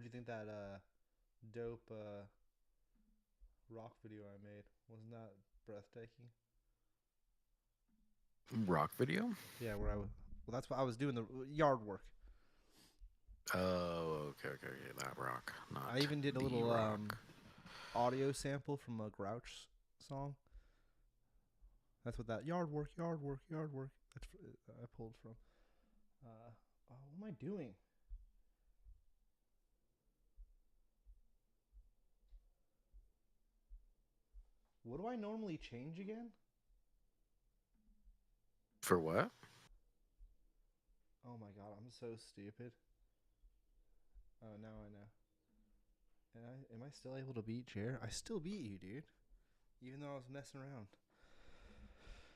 What'd you think that dope rock video I made? Wasn't that breathtaking? Rock video? Yeah, well, that's what I was doing the yard work. Oh, okay. That rock, I not even did a the little rock. audio sample from a Grouch song. That's what that yard work. I pulled from. Oh, what am I doing? What do I normally change again? For what? Oh my god, I'm so stupid. Oh, now I know. Am I still able to beat Jer? I still beat you, dude. Even though I was messing around.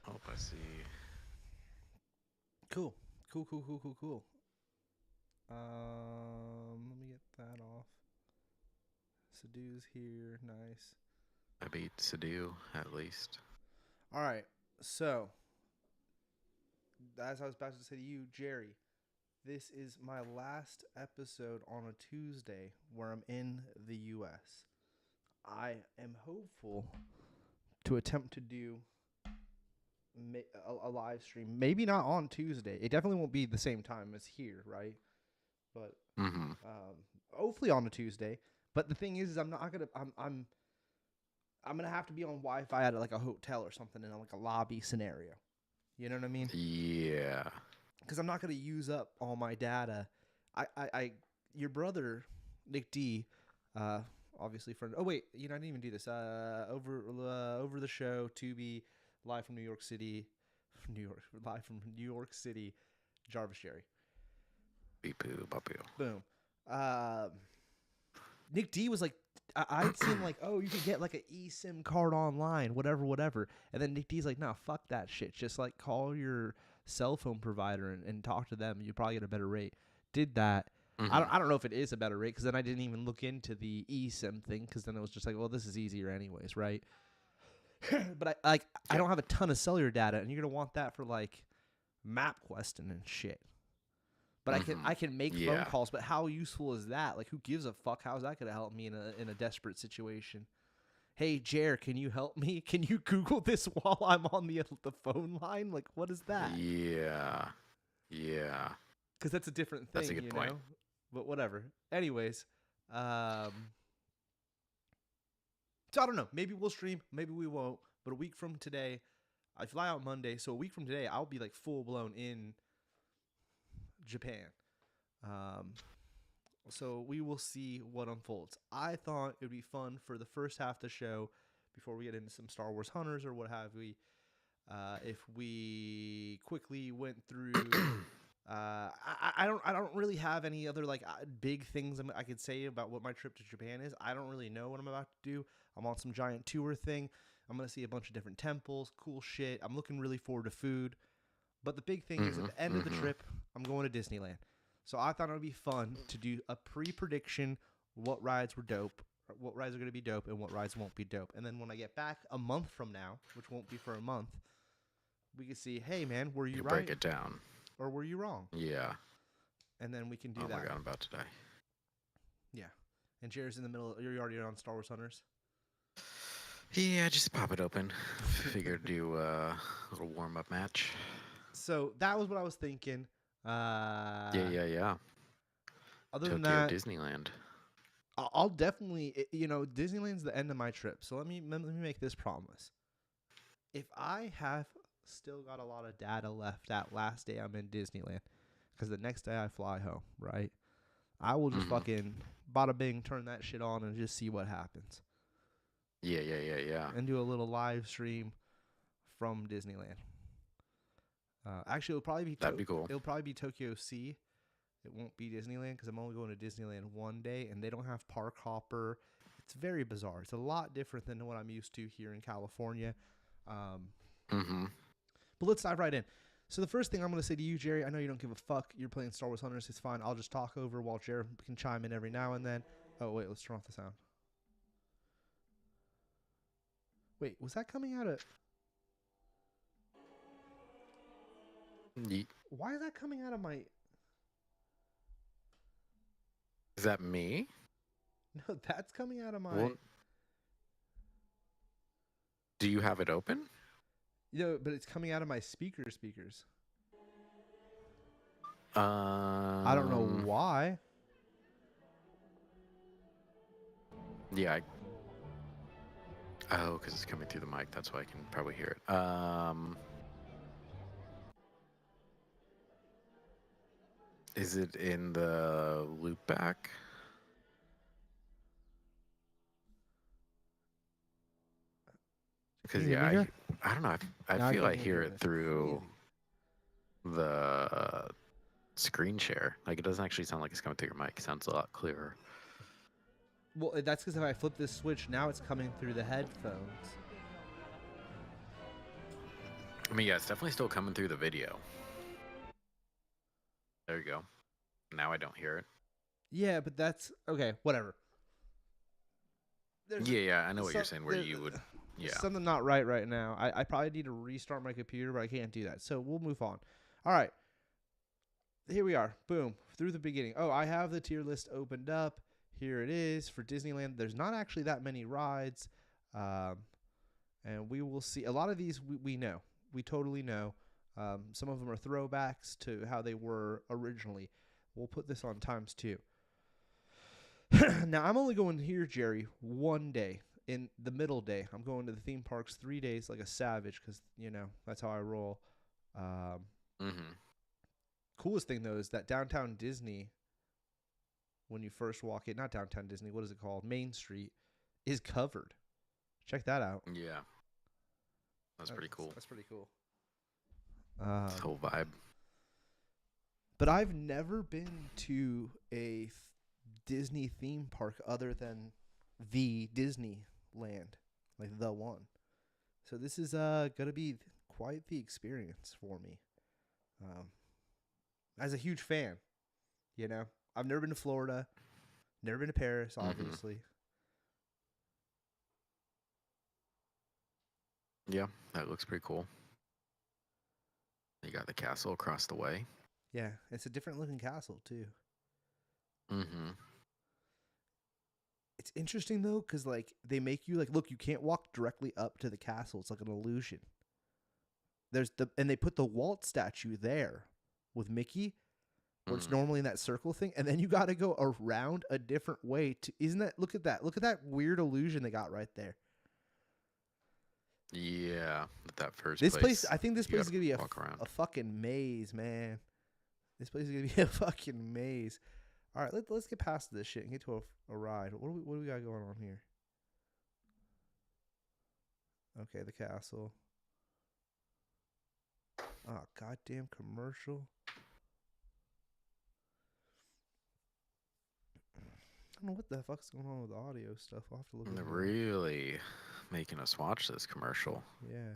Oh, I see. Cool. Cool. Let me get that off. Subdue's here. Nice. I beat Sadu, at least. All right. So, as I was about to say to you, Jerry, this is my last episode on a Tuesday where I'm in the U.S. I am hopeful to attempt to do a live stream. Maybe not on Tuesday. It definitely won't be the same time as here, right? But Mm-hmm. um, hopefully on a Tuesday. But the thing is I'm not gonna. I'm gonna have to be on Wi-Fi at like a hotel or something in like a lobby scenario. You know what I mean? Yeah. Because I'm not gonna use up all my data. Your brother, Nick D, uh, obviously friend. Oh wait, I didn't even do this. Over the show, Tubi, live from New York City, live from New York City, Jarvis Jerry. Beep boo, bop Boom. Um, Nick D was like, I'd seen like, oh, you could get like an eSIM card online, whatever. And then Nick D's like, nah, fuck that shit. Just like call your cell phone provider and talk to them. You probably get a better rate. Did that. Mm-hmm. I don't know if it is a better rate because then I didn't even look into the eSIM thing because then it was just like, well, this is easier anyways, right? But I Yeah. don't have a ton of cellular data, and you're gonna want that for like map questing and shit. But Mm-hmm. I can make phone Yeah. calls, but how useful is that? Like, who gives a fuck? How's that gonna help me in a desperate situation? Hey, Jer, can you help me? Can you Google this while I'm on the phone line? Like, what is that? Yeah. Yeah. Because that's a different That's a thing, good point. But whatever. Anyways, so I don't know. Maybe we'll stream. Maybe we won't. But a week from today, I fly out Monday. So a week from today, I'll be like full blown in Japan. Um, So we will see what unfolds. I thought it would be fun for the first half of the show before we get into some Star Wars hunters or what have we. If we quickly went through, I don't really have any other like big things I could say about what my trip to Japan is. I don't really know what I'm about to do. I'm on some giant tour thing. I'm gonna see a bunch of different temples, cool shit. I'm looking really forward to food. But the big thing is at Mm-hmm. the end of the Mm-hmm. trip, I'm going to Disneyland. So I thought it would be fun to do a pre-prediction what rides were dope, what rides are going to be dope, and what rides won't be dope. And then when I get back a month from now, which won't be for a month, we can see, hey man, were You you can break right it down. or were you wrong? Yeah. And then we can do Oh my that. god, I'm about to die. Yeah. And Jared's in the middle. You're already on Star Wars Hunters. Yeah, just pop it open. Figured do a little warm up match. So that was what I was thinking. Yeah, yeah, yeah. Other than Tokyo that, Disneyland. I'll definitely, Disneyland's the end of my trip. So let me make this promise. If I have still got a lot of data left that last day I'm in Disneyland, because the next day I fly home, right? I will just Mm-hmm. fucking bada bing turn that shit on and just see what happens, Yeah. and do a little live stream from Disneyland. Actually, That'd be cool. it'll probably be Tokyo Sea. It won't be Disneyland because I'm only going to Disneyland one day, and they don't have park hopper. It's very bizarre. It's a lot different than what I'm used to here in California. Um, Mm-hmm. But let's dive right in. So the first thing I'm going to say to you, Jerry, I know you don't give a fuck. You're playing Star Wars Hunters. It's fine. I'll just talk over while Jerry can chime in every now and then. Oh, wait. Let's turn off the sound. Wait. Was that coming out of... Yeet. Why is that coming out of my... Is that me? No, that's coming out of my. Well, do you have it open? But it's coming out of my speakers. I don't know Um, why. yeah. Oh, because it's coming through the mic. That's why I can probably hear it. Is it in the loop back? Can Because you hear me yeah, here? I don't know. I Now I feel can I hear you, hear and it it's through crazy. the screen share. Like, it doesn't actually sound like it's coming through your mic. It sounds a lot clearer. Well, that's because if I flip this switch, now it's coming through the headphones. I mean, yeah, it's definitely still coming through the video. There you go. Now I don't hear it. Yeah, but that's okay. Whatever. There's Yeah, I know what you're saying. Where you would, there's yeah. something not right now. I probably need to restart my computer, but I can't do that. So we'll move on. All right. Here we are. Boom. Through the beginning. Oh, I have the tier list opened up. Here it is for Disneyland. There's not actually that many rides. And we will see. A lot of these we know. We totally know. Some of them are throwbacks to how they were originally. We'll put this on times 2. Now, I'm only going here, Jerry, one day. In the middle day, I'm going to the theme parks 3 days like a savage because, that's how I roll. Mm-hmm. Coolest thing, though, is that downtown Disney, when you first walk in, not downtown Disney, what is it called? Main Street, is covered. Check that out. Yeah, that's pretty cool. That's pretty cool. This whole vibe. But I've never been to a Disney theme park other than the Disneyland, like the one. So this is gonna be quite the experience for me. As a huge fan, I've never been to Florida, never been to Paris, obviously. Yeah, that looks pretty cool. You got the castle across the way. Yeah, it's a different looking castle too. Mm-hmm. It's interesting though, because like they make you look, you can't walk directly up to the castle. It's like an illusion. And they put the Walt statue there with Mickey, where it's normally in that circle thing, and then you got to go around a different way to. Isn't that? Look at that weird illusion they got right there. Yeah, that first This place. place, I think this place is gonna be a fucking maze, man. This place is gonna be a fucking maze. All right, let's get past this shit and get to a ride. What do we got going on here? Okay, the castle. Oh, goddamn commercial. I don't know what the fuck's going on with the audio stuff. I'll have to look. They're really making us watch this commercial. Yeah.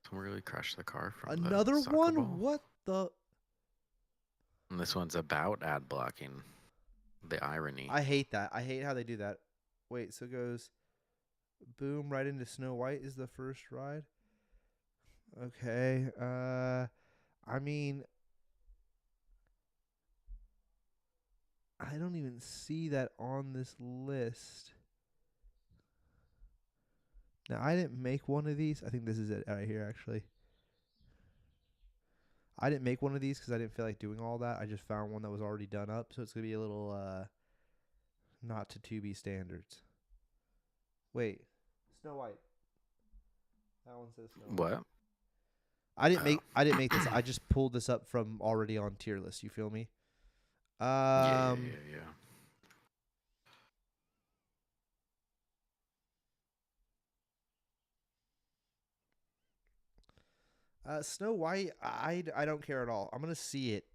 Someone really crashed the car from Another the soccer one? ball. What the? And this one's about ad blocking. The irony. I hate that. I hate how they do that. Wait, so it goes boom right into Snow White is the first ride. Okay. I mean, I don't even see that on this list. Now, I didn't make one of these. I think this is it right here, actually. I didn't make one of these because I didn't feel like doing all that. I just found one that was already done up, so it's going to be a little not to Tubi standards. Wait. Snow White. That one says Snow White. What? I didn't make this. I just pulled this up from already on tier list. You feel me? Yeah. Snow White, I don't care at all. I'm gonna see it.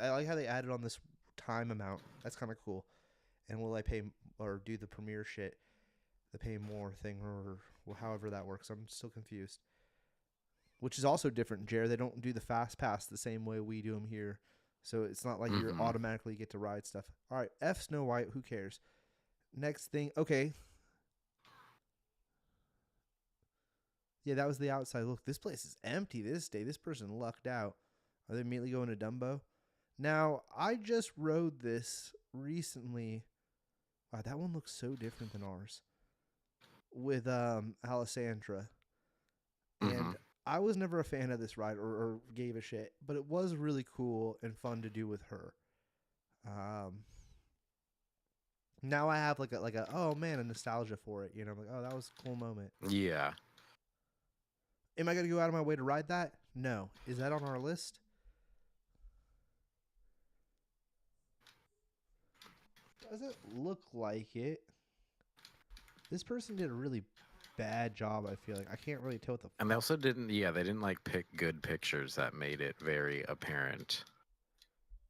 I like how they added on this time amount. That's kind of cool. And will I pay or do the premiere shit, the pay more thing, or however that works? I'm still confused. Which is also different, Jared. They don't do the fast pass the same way we do them here. So it's not like you automatically get to ride stuff. All right, F Snow White. Who cares? Next thing. Okay. Yeah, that was the outside look. This place is empty this day. This person lucked out. Are they immediately going to Dumbo? Now, I just rode this recently. Wow, that one looks so different than ours. With Alessandra. Mm-hmm. And I was never a fan of this ride or gave a shit, but it was really cool and fun to do with her. Um, Now I have like a oh man a nostalgia for it. I'm like, oh, that was a cool moment. Yeah. Am I gonna go out of my way to ride that? No. Is that on our list? Doesn't look like it. This person did a really bad job. I feel like I can't really tell what the. And they also didn't, yeah, they didn't like pick good pictures that made it very apparent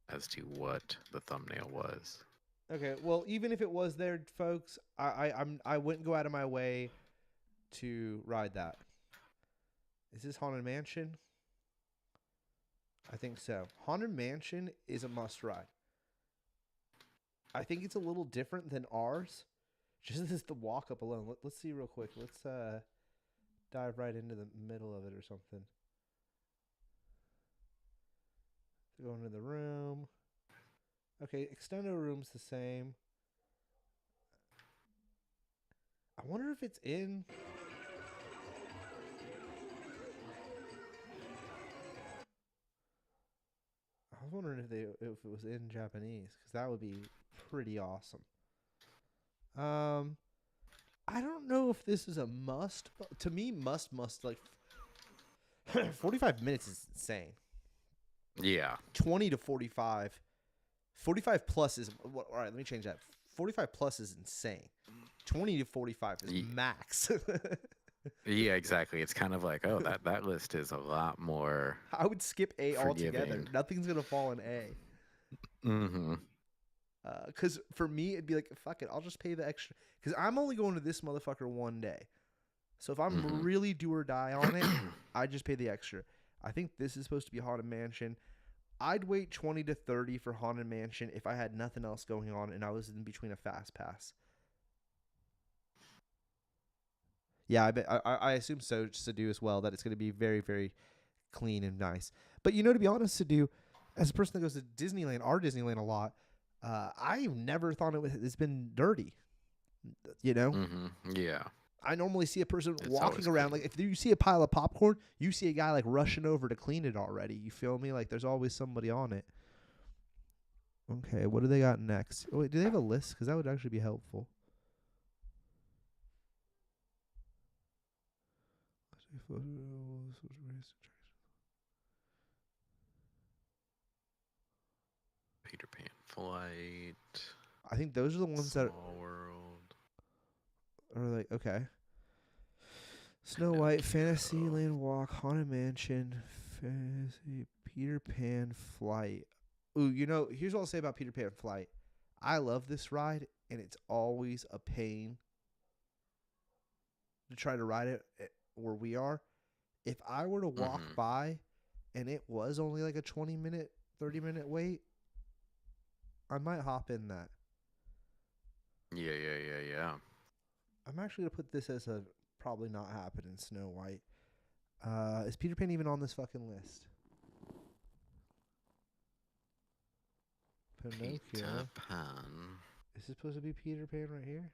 as to what the thumbnail was. Okay, well, even if it was there, folks, I wouldn't go out of my way to ride that. Is this Haunted Mansion? I think so. Haunted Mansion is a must ride. I think it's a little different than ours. Just as the walk up alone. Let's see real quick. Let's dive right into the middle of it or something. Go into the room. Okay, extended room's the same. I wonder if it's in. I was wondering if it was in Japanese because that would be pretty awesome. I don't know if this is a must. But to me, must like 45 minutes is insane. Yeah. 20 to 45. 45 plus is all right. Let me change that. 45 plus is insane. 20 to 45 is max. Yeah, exactly. It's kind of like, oh, that list is a lot more. I would skip A altogether. Forgiving. Nothing's gonna fall in A. Mm-hmm. Because for me, it'd be like, fuck it, I'll just pay the extra. Because I'm only going to this motherfucker one day. So if I'm really do or die on it, I just pay the extra. I think this is supposed to be Haunted Mansion. I'd wait 20 to 30 for Haunted Mansion if I had nothing else going on and I was in between a fast pass. Yeah, I assume so. Sadu as well, that it's going to be very, very clean and nice. But to be honest, Sadu, as a person that goes to Disneyland, our Disneyland a lot, I've never thought it's been dirty. Mm-hmm. Yeah. I normally see a person It's walking always around. clean. Like if you see a pile of popcorn, you see a guy like rushing over to clean it already. You feel me? Like there's always somebody on it. Okay, what do they got next? Oh, wait, do they have a list? Because that would actually be helpful. Peter Pan Flight. I think those are the ones that Small World. are like, okay. Snow White, Fantasyland Walk, Haunted Mansion, Fantasy, Peter Pan Flight. Ooh, here's what I'll say about Peter Pan Flight. I love this ride, and it's always a pain to try to ride it where we are. If I were to walk by and it was only like a 20-minute, 30-minute wait, I might hop in that. Yeah. I'm actually going to put this as a probably not happen in Snow White. Is Peter Pan even on this fucking list? Pinocchio. Peter Pan. Is this supposed to be Peter Pan right here?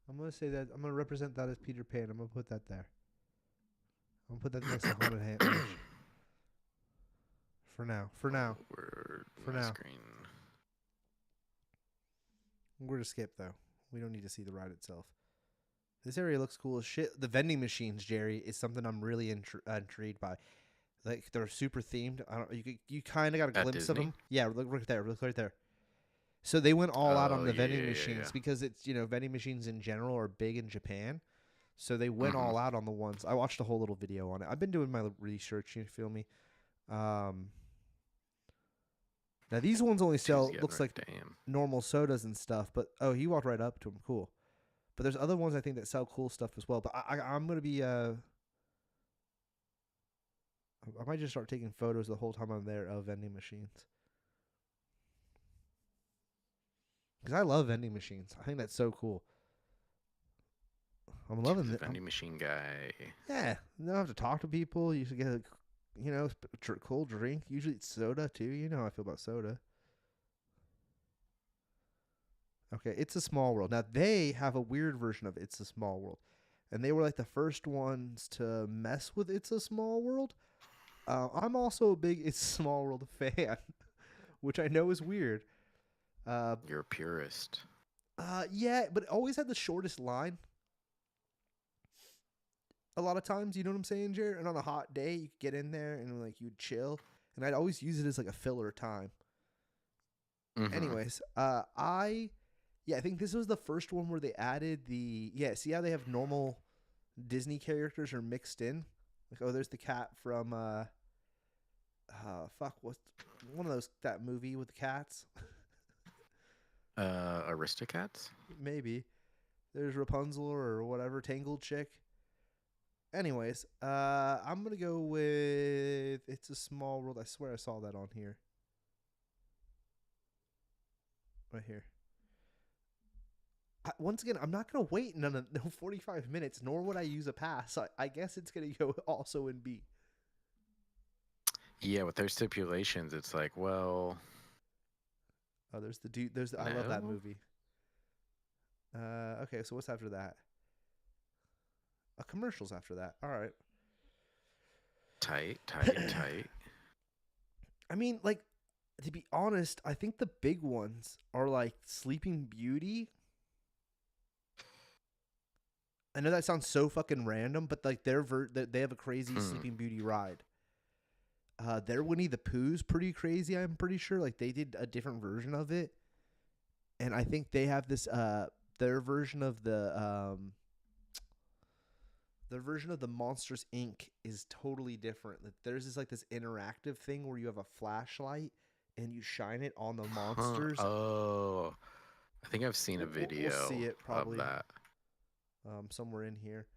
I'm going to say that. I'm going to represent that as Peter Pan. I'm going to put that there. I'm going to put that next to Haunted Mansion. For now. Word For my now. Screen. We're to skip, though. We don't need to see the ride itself. This area looks cool as shit. The vending machines, Jerry, is something I'm really intrigued by. Like, they're super themed. You kind of got a glimpse of them. Yeah, look right there. Look right there. So they went all out on the vending machines because it's, vending machines in general are big in Japan. So they went all out on the ones. I watched a whole little video on it. I've been doing my research, you feel me? Now these ones only sell, looks like normal sodas and stuff, but he walked right up to them. Cool. But there's other ones I think that sell cool stuff as well. But I'm going to be, I might just start taking photos the whole time I'm there of vending machines. Because I love vending machines. I think that's so cool. I'm loving it. Vending machine guy. Yeah, you don't have to talk to people. You should get a, cold drink. Usually it's soda too. You know how I feel about soda. Okay, It's a Small World. Now they have a weird version of It's a Small World, and they were like the first ones to mess with It's a Small World. I'm also a big It's a Small World fan, which I know is weird. You're a purist. Yeah, but it always had the shortest line. A lot of times, you know what I'm saying, Jared? And on a hot day, you could get in there and like you'd chill, and I'd always use it as like a filler time. Anyways, I think this was the first one where they added see how they have normal Disney characters are mixed in? Like, oh, there's the cat from what's one of those, that movie with the cats? Aristocats? Maybe. There's Rapunzel or whatever, Tangled chick. Anyways, I'm going to go with It's a Small World. I swear I saw that on here. Right here. Once again, I'm not going to wait no 45 minutes, nor would I use a pass. I guess it's going to go also in B. Yeah, with their stipulations, it's like, well... Oh, there's the dude. I love that movie. Okay, so what's after that? Commercials after that. All right. Tight. I mean, like, to be honest, I think the big ones are like Sleeping Beauty. I know that sounds so fucking random, but like they have a crazy Sleeping Beauty ride. Their Winnie the Pooh's pretty crazy, I'm pretty sure. Like, they did a different version of it. And I think they have this their version of the Monsters Inc. is totally different. Like, there's this interactive thing where you have a flashlight and you shine it on the monsters. Oh, I think I've seen a video we'll see it probably of that. Somewhere in here.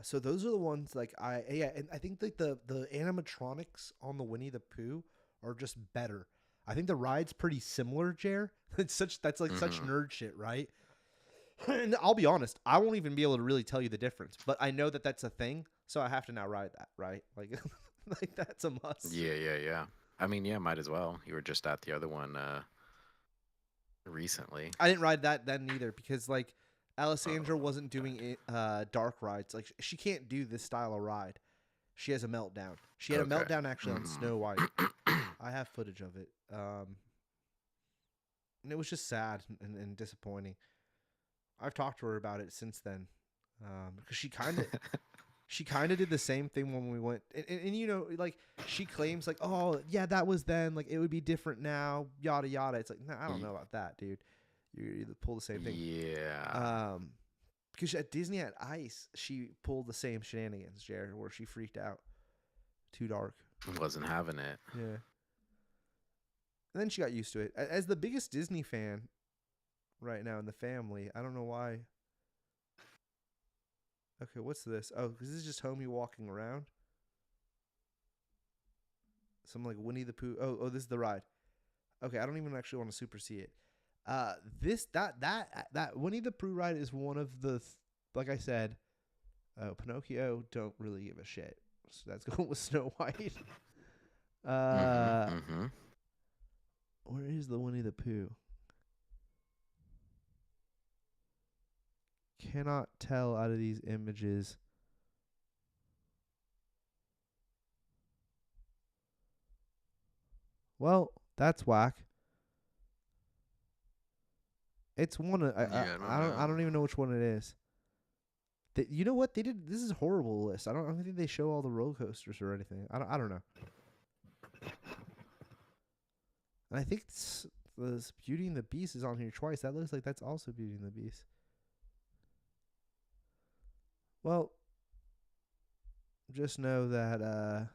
So those are the ones like and I think like the animatronics on the Winnie the Pooh are just better. I think the ride's pretty similar, Jer. That's such nerd shit, right? And I'll be honest, I won't even be able to really tell you the difference, but I know that that's a thing, so I have to now ride that, right? Like, like that's a must. Yeah. I mean, yeah, might as well. You were just at the other one recently. I didn't ride that then either because like Alessandra wasn't doing dark rides. Like, she can't do this style of ride. She has a meltdown. She had a meltdown actually on Snow White. I have footage of it. And it was just sad and disappointing. I've talked to her about it since then, because she kind of did the same thing when we went. And you know, like, she claims like, oh yeah, that was then. Like, it would be different now. Yada yada. It's like, nah, I don't know about that, dude. You pull the same thing. Yeah. Because at Disney at Ice, she pulled the same shenanigans, Jared, where she freaked out. Too dark. Wasn't having it. Yeah. And then she got used to it. As the biggest Disney fan right now in the family, I don't know why. Okay, what's this? Oh, because this is just Homie walking around. Some like Winnie the Pooh. Oh, this is the ride. Okay, I don't even actually want to super see it. That Winnie the Pooh ride is one of the, like I said, Pinocchio don't really give a shit. So that's going with Snow White. Where is the Winnie the Pooh? Cannot tell out of these images. Well, that's whack. It's one. I don't even know which one it is. You know what they did? This is a horrible list. I don't think they show all the roller coasters or anything. I don't know. And I think this Beauty and the Beast is on here twice. That looks like that's also Beauty and the Beast. Well, just know that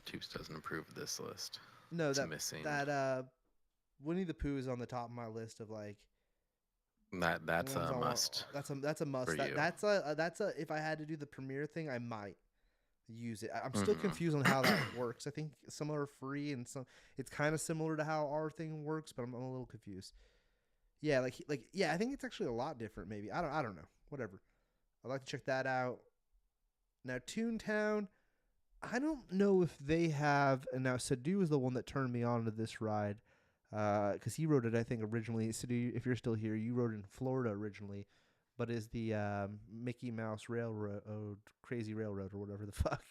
Tubes doesn't approve of this list. No, it's missing. That Winnie the Pooh is on the top of my list of like. That's a must. That's a must. That's a if I had to do the premiere thing, I might use it. I'm still confused on how that works. I think some are free and some it's kind of similar to how our thing works, but I'm a little confused. Yeah, I think it's actually a lot different. Maybe I don't know. Whatever. I'd like to check that out. Now Toontown, I don't know if they have. And now Sadu is the one that turned me on to this ride, because he wrote it. I think originally, Sadu, if you're still here, you wrote it in Florida originally, but is the Mickey Mouse Railroad, Crazy Railroad, or whatever the fuck.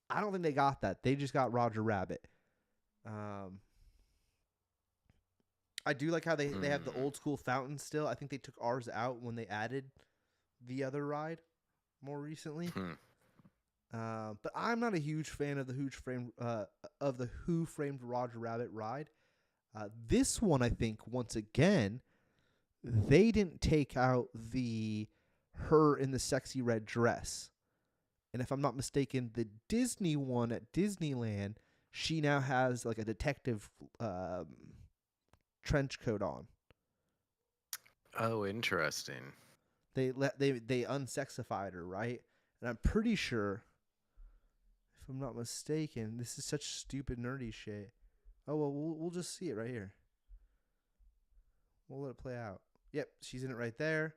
I don't think they got that. They just got Roger Rabbit. I do like how they have the old school fountain still. I think they took ours out when they added the other ride more recently. But I'm not a huge fan of the Who Framed Roger Rabbit ride. This one, I think, once again, they didn't take out her in the sexy red dress. And if I'm not mistaken, the Disney one at Disneyland, she now has like a detective trench coat on. Oh, interesting. They unsexified her, right? And I'm pretty sure, if I'm not mistaken, this is such stupid nerdy shit. Oh well, we'll just see it right here. We'll let it play out. Yep, she's in it right there.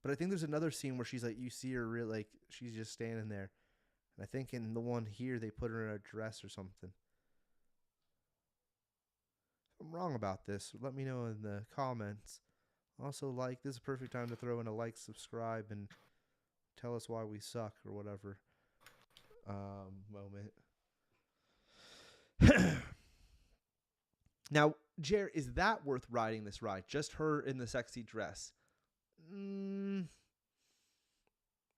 But I think there's another scene where she's like, you see her real like she's just standing there. And I think in the one here they put her in a dress or something. If I'm wrong about this, let me know in the comments. Also, this is a perfect time to throw in a like, subscribe, and tell us why we suck or whatever moment. Now, Jer, is that worth riding this ride? Just her in the sexy dress?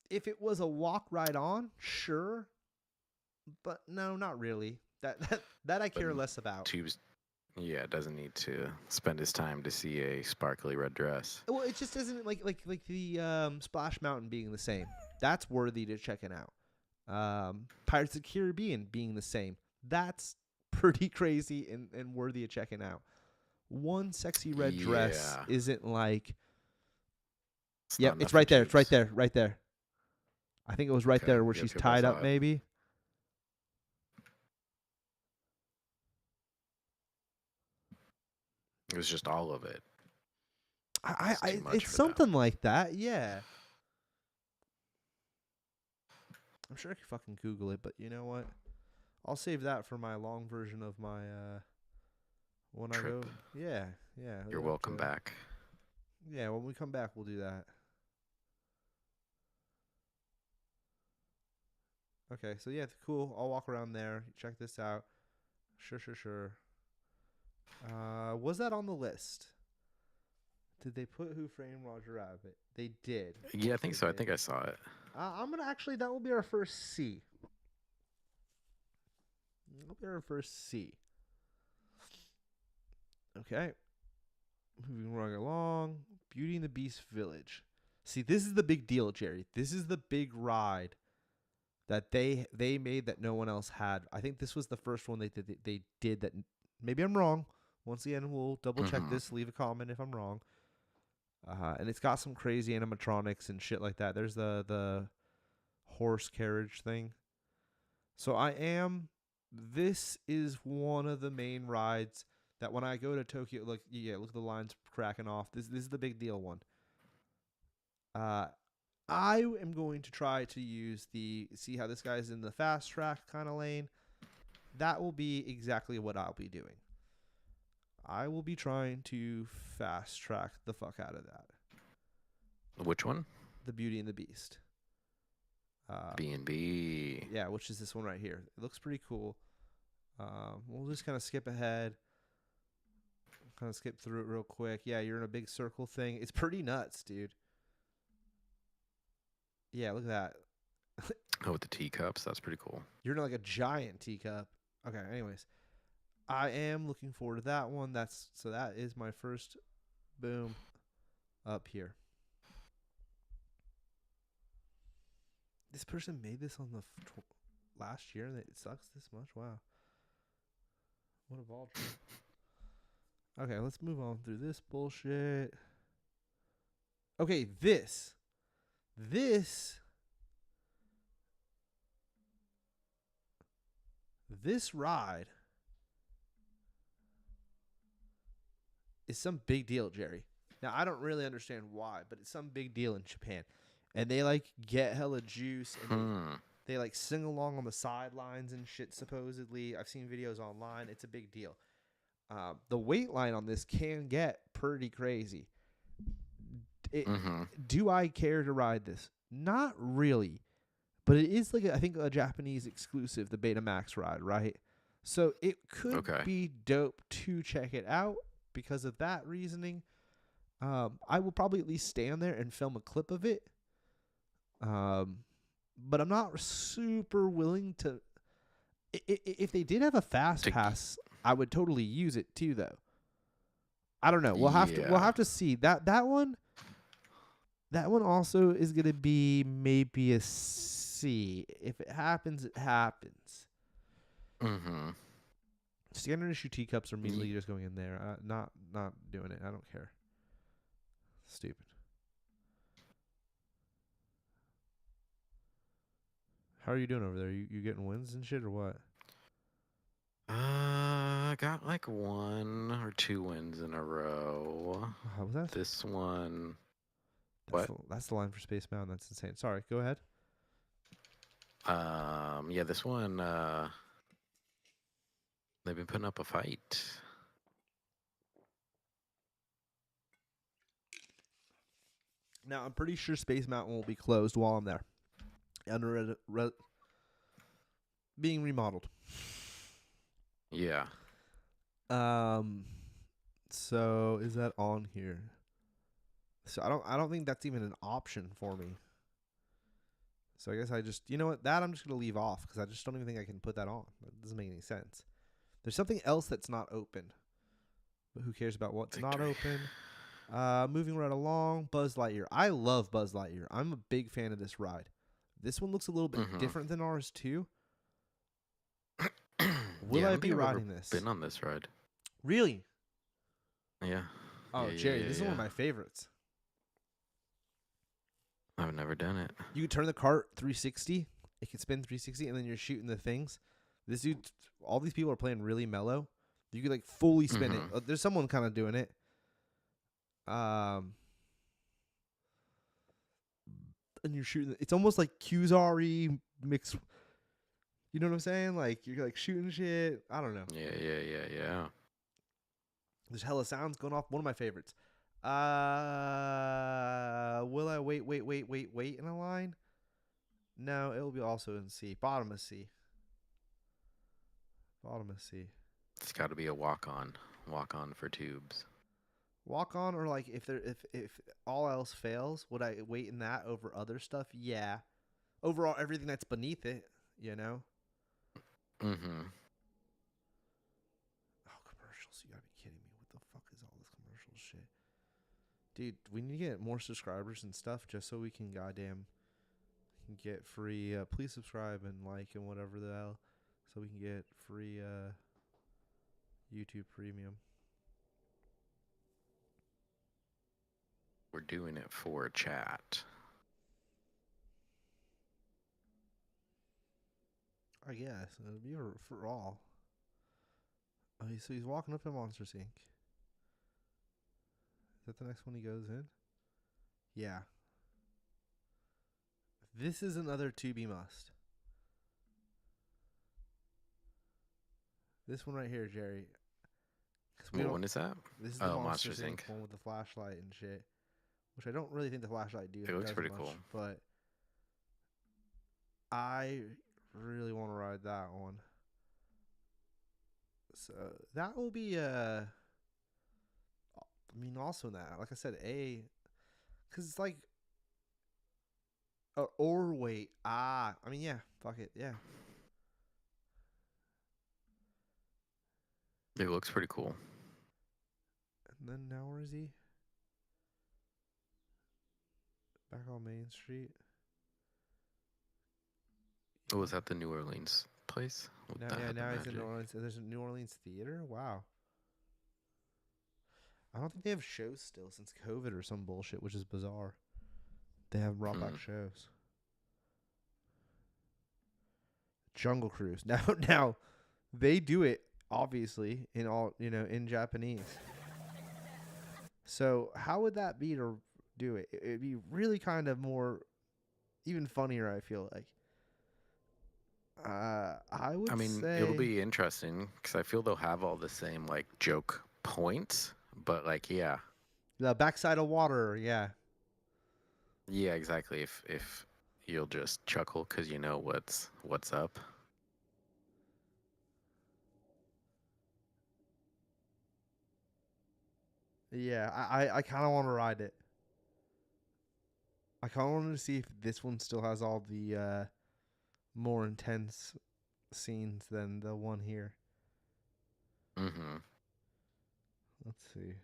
If it was a walk ride on, sure. But no, not really. That I care less about. Tubes. Yeah, doesn't need to spend his time to see a sparkly red dress. Well, it just isn't like the Splash Mountain being the same. That's worthy to checking out. Pirates of the Caribbean being the same. That's pretty crazy and worthy of checking out. One sexy red dress isn't like. Yeah, it's right there. It's right there. Right there. I think it was right there where she's tied up, maybe. It was just all of it. It's something like that, yeah. I'm sure I could fucking Google it, but you know what? I'll save that for my long version of my when trip. I go. Yeah. You're welcome back. Yeah, when we come back, we'll do that. Okay, so yeah, cool. I'll walk around there. Check this out. Sure. Was that on the list? Did they put Who Framed Roger Rabbit? They did. Yeah, I think so. I think I saw it. I'm gonna that will be our first C. That'll be our first C. Okay. Moving right along. Beauty and the Beast Village. See, this is the big deal, Jerry. This is the big ride that they made that no one else had. I think this was the first one they did that. Maybe I'm wrong. Once again, we'll double check this. Leave a comment if I'm wrong. And it's got some crazy animatronics and shit like that. There's the horse carriage thing. So this is one of the main rides that when I go to Tokyo, look at the lines cracking off. This is the big deal one. I am going to try to see how this guy's in the fast track kind of lane. That will be exactly what I'll be doing. I will be trying to fast track the fuck out of that. Which one? The Beauty and the Beast. B&B. Yeah, which is this one right here. It looks pretty cool. We'll just kind of skip ahead. Kind of skip through it real quick. Yeah, you're in a big circle thing. It's pretty nuts, dude. Yeah, look at that. Oh, with the teacups. That's pretty cool. You're in like a giant teacup. Okay, anyways. I am looking forward to that one. That is my first boom up here. This person made this on the last year and it sucks this much. Wow. What a vulture. Okay, let's move on through this bullshit. Okay, this ride is some big deal, Jerry. Now I don't really understand why, but it's some big deal in Japan, and they like get hella juice and they like sing along on the sidelines and shit. Supposedly, I've seen videos online. It's a big deal. The weight line on this can get pretty crazy. Do I care to ride this? Not really, but it is like I think a Japanese exclusive, the Betamax ride, right? So it could be dope to check it out because of that reasoning. I will probably at least stand there and film a clip of it. But I'm not super willing to. If they did have a fast pass, I would totally use it too, though. I don't know. We'll have to see that one. That one also is gonna be maybe a C. If it happens, it happens. Standard issue teacups are immediately just going in there. Not doing it. I don't care. Stupid. How are you doing over there? You getting wins and shit or what? I got like 1 or 2 wins in a row. How was that? This one. That's the line for Space Mountain. That's insane. Sorry, go ahead. Yeah, this one. They've been putting up a fight. Now I'm pretty sure Space Mountain will be closed while I'm there, under being remodeled. Yeah. So is that on here? So I don't think that's even an option for me. So I guess I just, you know what, that I'm just gonna leave off because I just don't even think I can put that on. That doesn't make any sense. There's something else that's not open, but who cares about what's not open? Moving right along, Buzz Lightyear. I love Buzz Lightyear. I'm a big fan of this ride. This one looks a little bit different than ours too. Will I be riding this? Been on this ride. Really? Yeah. Oh, yeah, Jerry, yeah, this is one of my favorites. I've never done it. You can turn the cart 360. It can spin 360, and then you're shooting the things. This dude, all these people are playing really mellow. You could like fully spin it. There's someone kind of doing it. And you're shooting. It's almost like Qzari mixed. You know what I'm saying? Like you're like shooting shit. I don't know. Yeah. There's hella sounds going off. One of my favorites. Will I wait in a line? No, it will be also in C. Bottom of C. It's got to be a walk on for tubes. Walk on, or like if all else fails, would I wait in that over other stuff? Yeah. Overall, everything that's beneath it, you know. Oh, commercials! You gotta be kidding me! What the fuck is all this commercial shit, dude? We need to get more subscribers and stuff just so we can goddamn get free. Please subscribe and like and whatever the hell, so we can get free YouTube Premium. We're doing it for chat. I guess it'll be for all. Oh, so he's walking up to Monsters Inc. Is that the next one he goes in? Yeah. This is another to be must. This one right here, Jerry. What one is that? This is the Monsters Inc. one with the flashlight and shit. Which I don't really think the flashlight do. It looks pretty cool. But I really want to ride that one. So that will be also that, like I said, because it's like or wait, yeah, fuck it, yeah. It looks pretty cool. And then now where is he? Back on Main Street. Oh, was that the New Orleans place? Now he's in New Orleans. There's a New Orleans theater? Wow. I don't think they have shows still since COVID or some bullshit, which is bizarre. They have brought back shows. Jungle Cruise. Now they do it obviously in all, in Japanese. So how would that be to do it? It'd be really kind of more, even funnier. I feel like. I I would mean, it'll say be interesting because I feel they'll have all the same like joke points, but like, yeah, the backside of water. Yeah, yeah, exactly. If you'll just chuckle because you know what's up. yeah. I kind of want to ride it. I kind of wanted to see if this one still has all the more intense scenes than the one here. Mm-hmm. Let's see.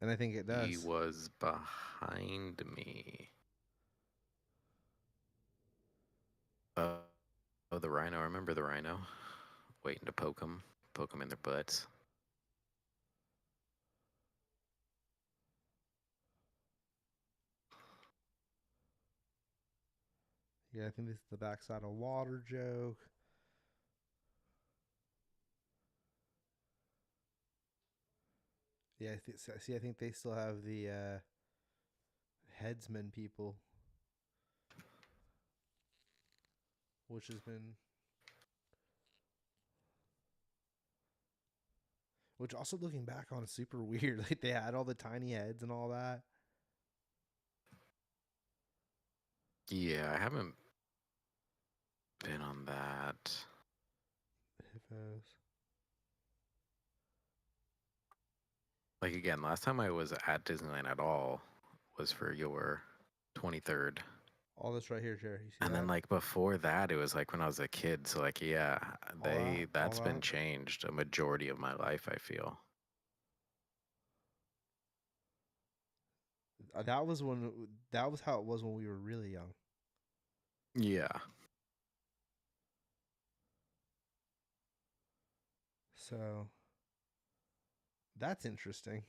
And I think it He does. was behind me. Uh, oh, the rhino. Remember the rhino? Waiting to poke him in their butts. Yeah, I think this is the backside of water joke. Yeah, see, I think they still have the headsman people, which has been, which also looking back on is super weird. Like they had all the tiny heads and all that. Yeah, I haven't been on that. Hippos. Like again, last time I was at Disneyland at all was for your 23rd. All this right here, Jerry. You see And then that? like before that, it was like when I was a kid. So like yeah, All that. All that's been that. changed a majority of my life, I feel. That was when. That was how it was when we were really young. Yeah. So that's interesting.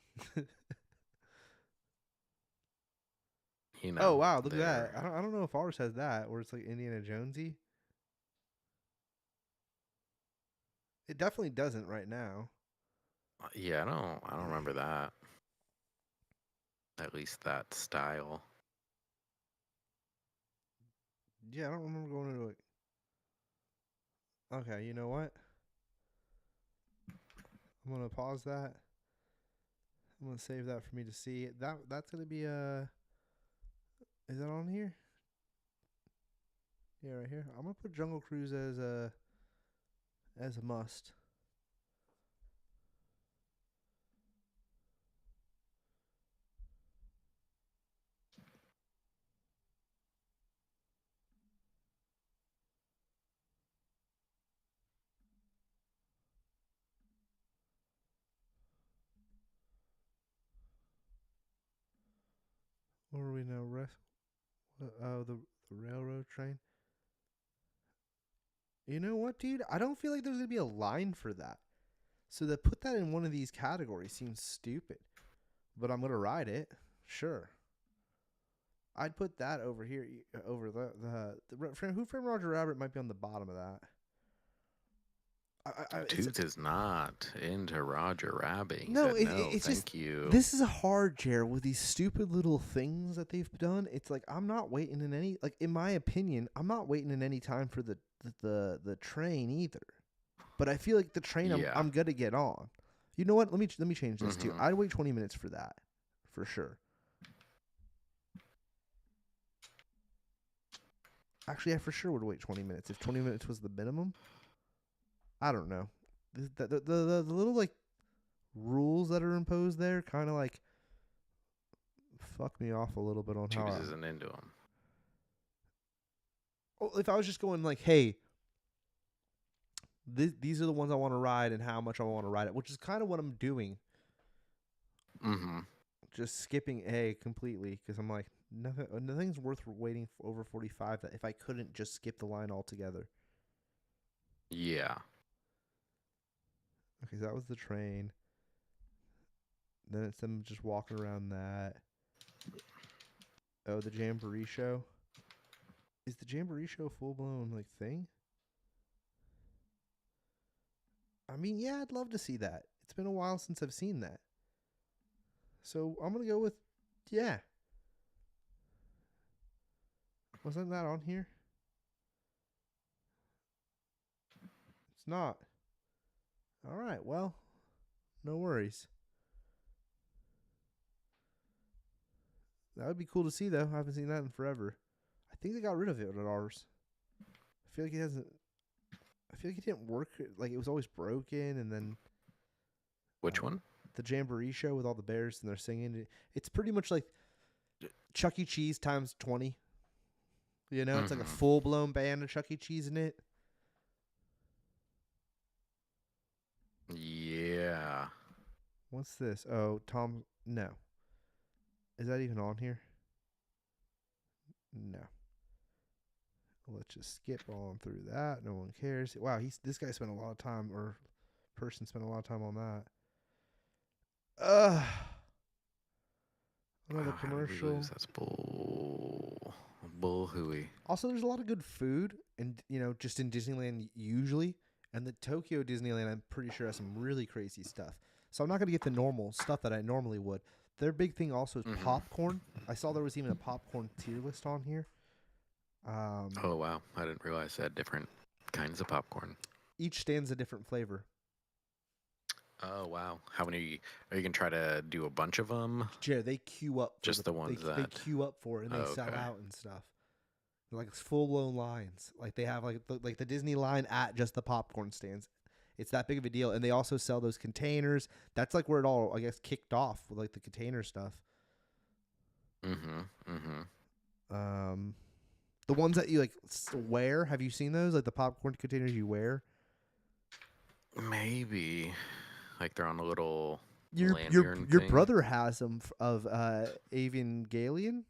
You Oh know, wow, look at that. they're I don't know if ours has that where it's like Indiana Jonesy. It definitely doesn't right now. yeah, I don't remember that. At least that style. Yeah, I don't remember going into it. Okay, you know what? I'm gonna pause that. I'm gonna save that for me to see. That's gonna be is that on here? Yeah, right here. I'm gonna put Jungle Cruise as a must. Where are we now? The railroad train. You know what, dude? I don't feel like there's gonna be a line for that. So to put that in one of these categories seems stupid. But I'm gonna ride it. Sure. I'd put that over here over Who Framed Roger Rabbit might be on the bottom of that. It's Toots is not into Roger Rabbit. He no, said no, it's just thank you. this is hard, Jared, with these stupid little things that they've done. It's like I'm not waiting in any like in my opinion, I'm not waiting in any time for the train either. But I feel like the train Yeah. I'm gonna get on. You know what? Let me change this too. Mm-hmm. I'd wait 20 minutes for that, for sure. Actually, I for sure would wait 20 minutes if 20 minutes was the minimum. I don't know. The little like rules that are imposed there kind of like fuck me off a little bit on how. Toots isn't into him. If I was just going like, hey, these are the ones I want to ride and how much I want to ride it, which is kind of what I'm doing. Mm-hmm. Just skipping A completely because I'm like nothing's worth waiting for over 45 that if I couldn't just skip the line altogether. Yeah. Okay, so that was the train. Then it's them just walking around that. Oh, the Jamboree show. Is the Jamboree show a full blown like thing? I mean, yeah, I'd love to see that. It's been a while since I've seen that. So I'm gonna go with yeah. Wasn't that on here? It's not. All right. Well, no worries. That would be cool to see though. I haven't seen that in forever. I think they got rid of it at ours. I feel like it hasn't. I feel like it didn't work. Like it was always broken, and then Which one? the Jamboree show with all the bears and they're singing. It's pretty much like Chuck E. Cheese times 20. You know, it's like a full blown band of Chuck E. Cheese in it. Yeah. What's this? Oh, Tom. No. Is that even on here? No. Let's just skip on through that. No one cares. Wow, this guy spent a lot of time, or person spent a lot of time on that. Another commercial. That's bull hooey. Also, there's a lot of good food, and just in Disneyland usually, and the Tokyo Disneyland, I'm pretty sure has some really crazy stuff. So I'm not gonna get the normal stuff that I normally would. Their big thing also is popcorn. I saw there was even a popcorn tier list on here. Oh wow, I didn't realize they had different kinds of popcorn. Each stand's a different flavor. Oh wow, how many are you gonna try to do? A bunch of them? Jared, they queue up. Just the ones they queue up for it and they sell out and stuff. Like it's full blown lines. Like they have like the Disney line at just the popcorn stands. It's that big of a deal, and they also sell those containers. That's like where it all, I guess, kicked off with like the container stuff. The ones that you like wear. Have you seen those? Like the popcorn containers you wear? Maybe, like they're on a little. Your brother has them of Evangelion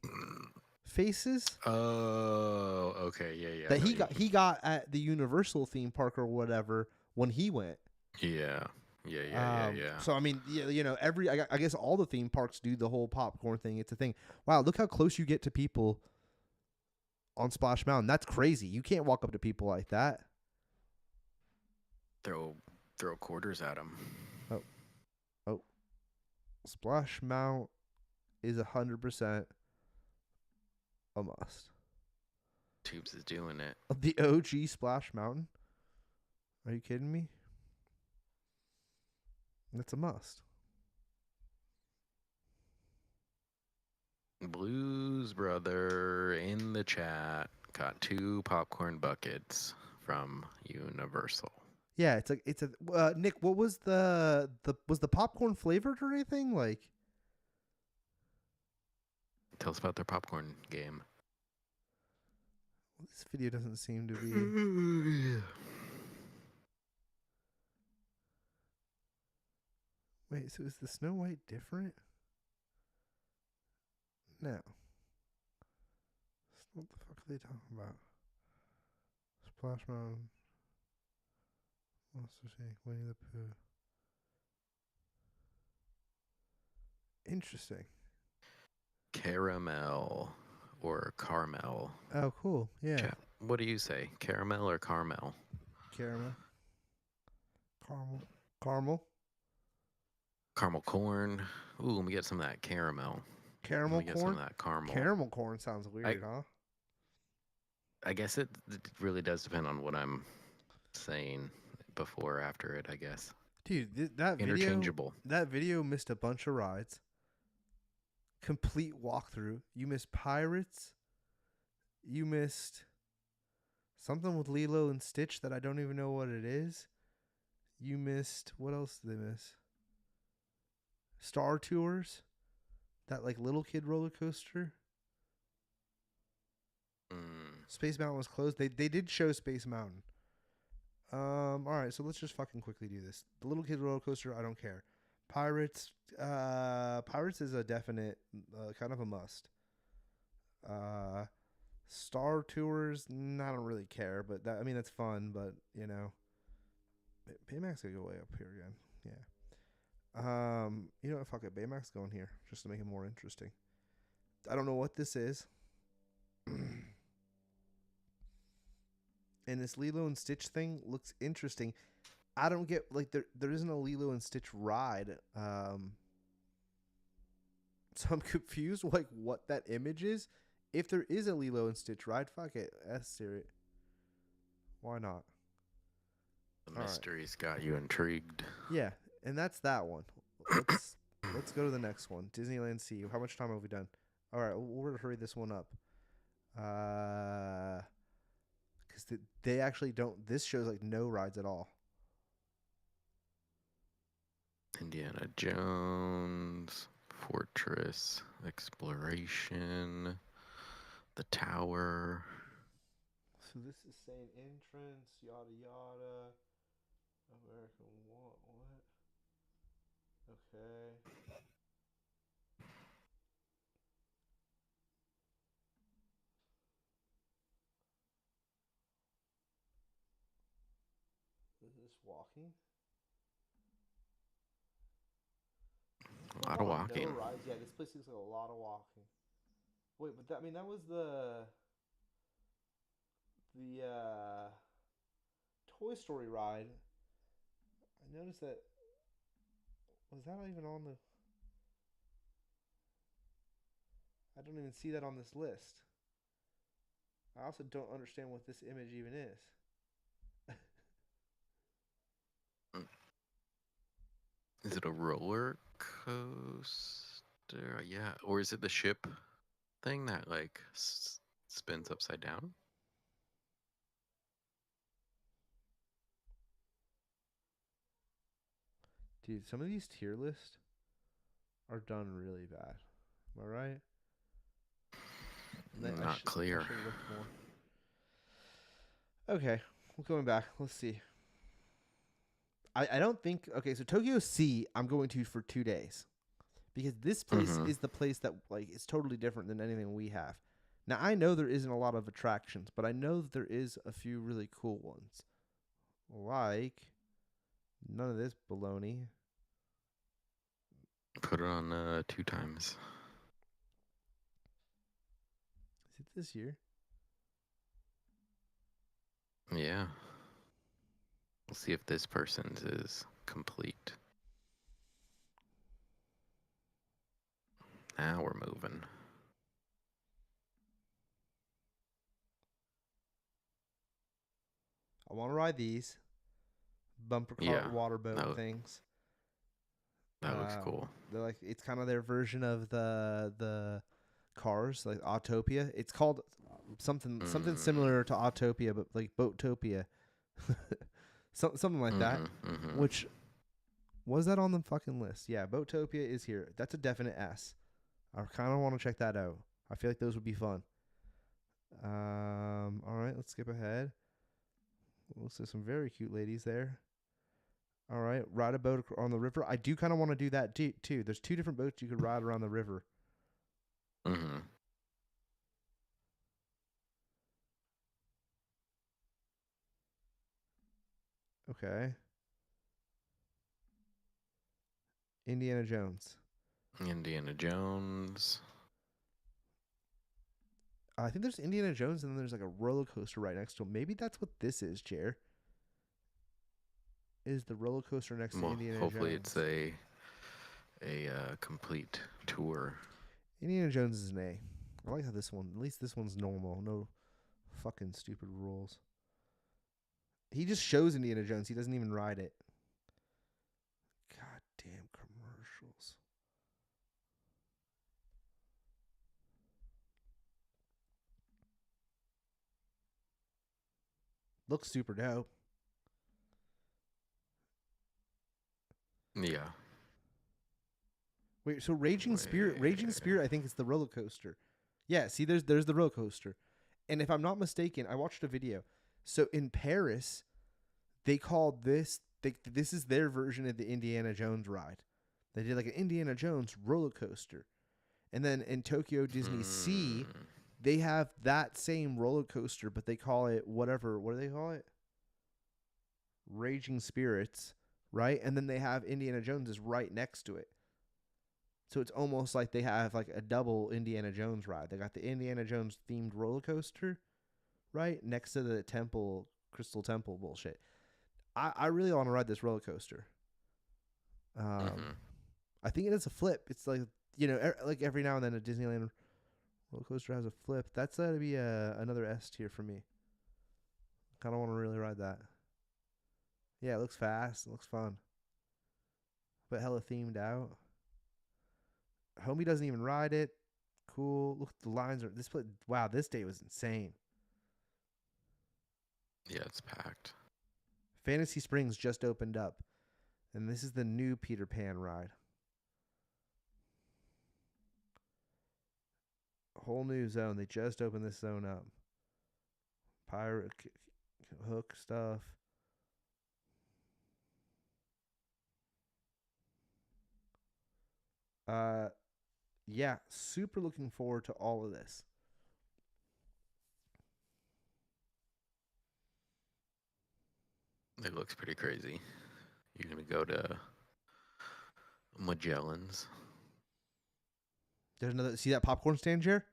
faces. Oh, okay, yeah. That he got at the Universal theme park or whatever when he went. Yeah. So I mean, I guess all the theme parks do the whole popcorn thing. It's a thing. Wow, look how close you get to people on Splash Mountain. That's crazy. You can't walk up to people like that. Throw quarters at them. Oh. Splash Mountain is 100% a must. Tubes is doing it. The OG Splash Mountain? Are you kidding me? That's a must. Blues Brother in the chat got 2 popcorn buckets from Universal. Yeah, it's a Nick, what was the popcorn flavored or anything? Like, tell us about their popcorn game. This video doesn't seem to be. Wait, so is the Snow White different? No. What the fuck are they talking about? Splash Mountain. Monster Inc. Winnie the Pooh. Interesting. Caramel or caramel. Oh, cool. Yeah. Chat. What do you say? Caramel or caramel? Caramel. Caramel. Caramel corn. Ooh, let me get some of that caramel. Caramel let me corn? get some of that caramel. Caramel corn sounds weird, huh? I guess it really does depend on what I'm saying before or after it, I guess. Dude, that interchangeable. That video missed a bunch of rides. Complete walkthrough. You missed Pirates. You missed something with Lilo and Stitch that I don't even know what it is. You missed, what else did they miss? Star Tours. That like little kid roller coaster. Space Mountain was closed. They did show Space Mountain. All right, so let's just fucking quickly do this. The little kid roller coaster, I don't care. Pirates is a definite kind of a must. Star Tours, I don't really care, but that's fun, but Baymax gotta go way up here again. Yeah. You know what? Fuck it. Baymax going here just to make it more interesting. I don't know what this is. And this Lilo and Stitch thing looks interesting. I don't get, like, there isn't a Lilo and Stitch ride. So I'm confused, like what that image is. If there is a Lilo and Stitch ride, fuck it, S-tier it. Why not? The All right. mystery's got you intrigued. Yeah, and that's that one. Let's go to the next one. Disneyland Sea. How much time have we done? All right, we'll hurry this one up. Because they actually don't. This shows like no rides at all. Indiana Jones, Fortress, Exploration, the Tower. So this is saying entrance, yada yada. American what? Okay. Is this walking? A lot of walking. No rides. Yeah, this place looks like a lot of walking. Wait, but that, I mean that was the Toy Story ride. I noticed that was that even on the. I don't even see that on this list. I also don't understand what this image even is. Is it a roller coaster? Yeah. Or is it the ship thing that like spins upside down? Dude, some of these tier lists are done really bad. Am I right? Not clear. I should have looked more. Okay, well, going back. Let's see. I don't think. Okay, so Tokyo Sea, I'm going to for 2 days because this place is the place that like is totally different than anything we have. Now I know there isn't a lot of attractions, but I know that there is a few really cool ones, like none of this baloney. Put it on 2 times. Is it this year? Yeah. We'll see if this person's is complete. Now we're moving. I want to ride these bumper cart water boat things. That looks cool. They're like it's kind of their version of the cars, like Autopia. It's called something similar to Autopia, but like Boatopia, something like that. Which was that on the fucking list? Yeah, Boatopia is here. That's a definite S. I kind of want to check that out. I feel like those would be fun. All right, let's skip ahead. Looks like some very cute ladies there. All right, ride a boat on the river. I do kind of want to do that too. There's 2 different boats you could ride around the river. Okay. Indiana Jones. Indiana Jones. I think there's Indiana Jones and then there's like a roller coaster right next to him. Maybe that's what this is, Jer. Is the roller coaster next to Indiana Jones? Hopefully it's a complete tour. Indiana Jones is an A. I like how this one, at least this one's normal. No fucking stupid rules. He just shows Indiana Jones. He doesn't even ride it. God damn commercials. Looks super dope. Yeah. Wait, so Raging Spirit, I think it's the roller coaster. Yeah, see, there's the roller coaster, and if I'm not mistaken, I watched a video. So in Paris, they called this. This is their version of the Indiana Jones ride. They did like an Indiana Jones roller coaster, and then in Tokyo Disney Sea, they have that same roller coaster, but they call it whatever. What do they call it? Raging Spirits, right? And then they have Indiana Jones is right next to it. So it's almost like they have like a double Indiana Jones ride. They got the Indiana Jones themed roller coaster, right next to the temple, Crystal Temple bullshit. I really want to ride this roller coaster. I think it is a flip. It's like like every now and then a Disneyland roller coaster has a flip. That's gotta be another S tier for me. Kind of want to really ride that. Yeah, it looks fast. It looks fun. But hella themed out. Homie doesn't even ride it. Cool. Look, the lines are this. Wow, this day was insane. Yeah, it's packed. Fantasy Springs just opened up, and this is the new Peter Pan ride. Whole new zone. They just opened this zone up. Pirate hook stuff. Yeah, super looking forward to all of this. It looks pretty crazy. You're gonna go to Magellan's. There's another. See that popcorn stand here?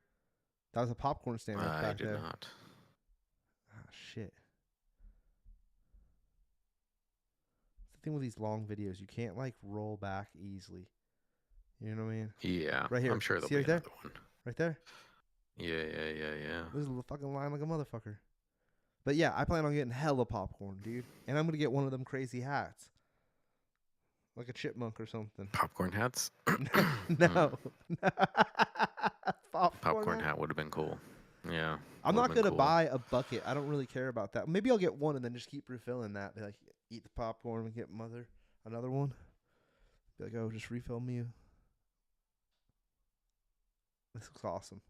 That was a popcorn stand right I back did there. not. Ah, shit. The thing with these long videos, you can't like roll back easily. You know what I mean? Yeah, Right here. I'm sure there'll See be right there? another one. Right there. Yeah. There's a fucking line like a motherfucker. But yeah, I plan on getting hella popcorn, dude. And I'm gonna get one of them crazy hats. Like a chipmunk or something. Popcorn hats? No. Popcorn hat would have been cool. Yeah. I'm not would've been gonna cool. buy a bucket. I don't really care about that. Maybe I'll get one and then just keep refilling that. Be like, eat the popcorn and get another one. Be like, oh, just refill me. This looks awesome.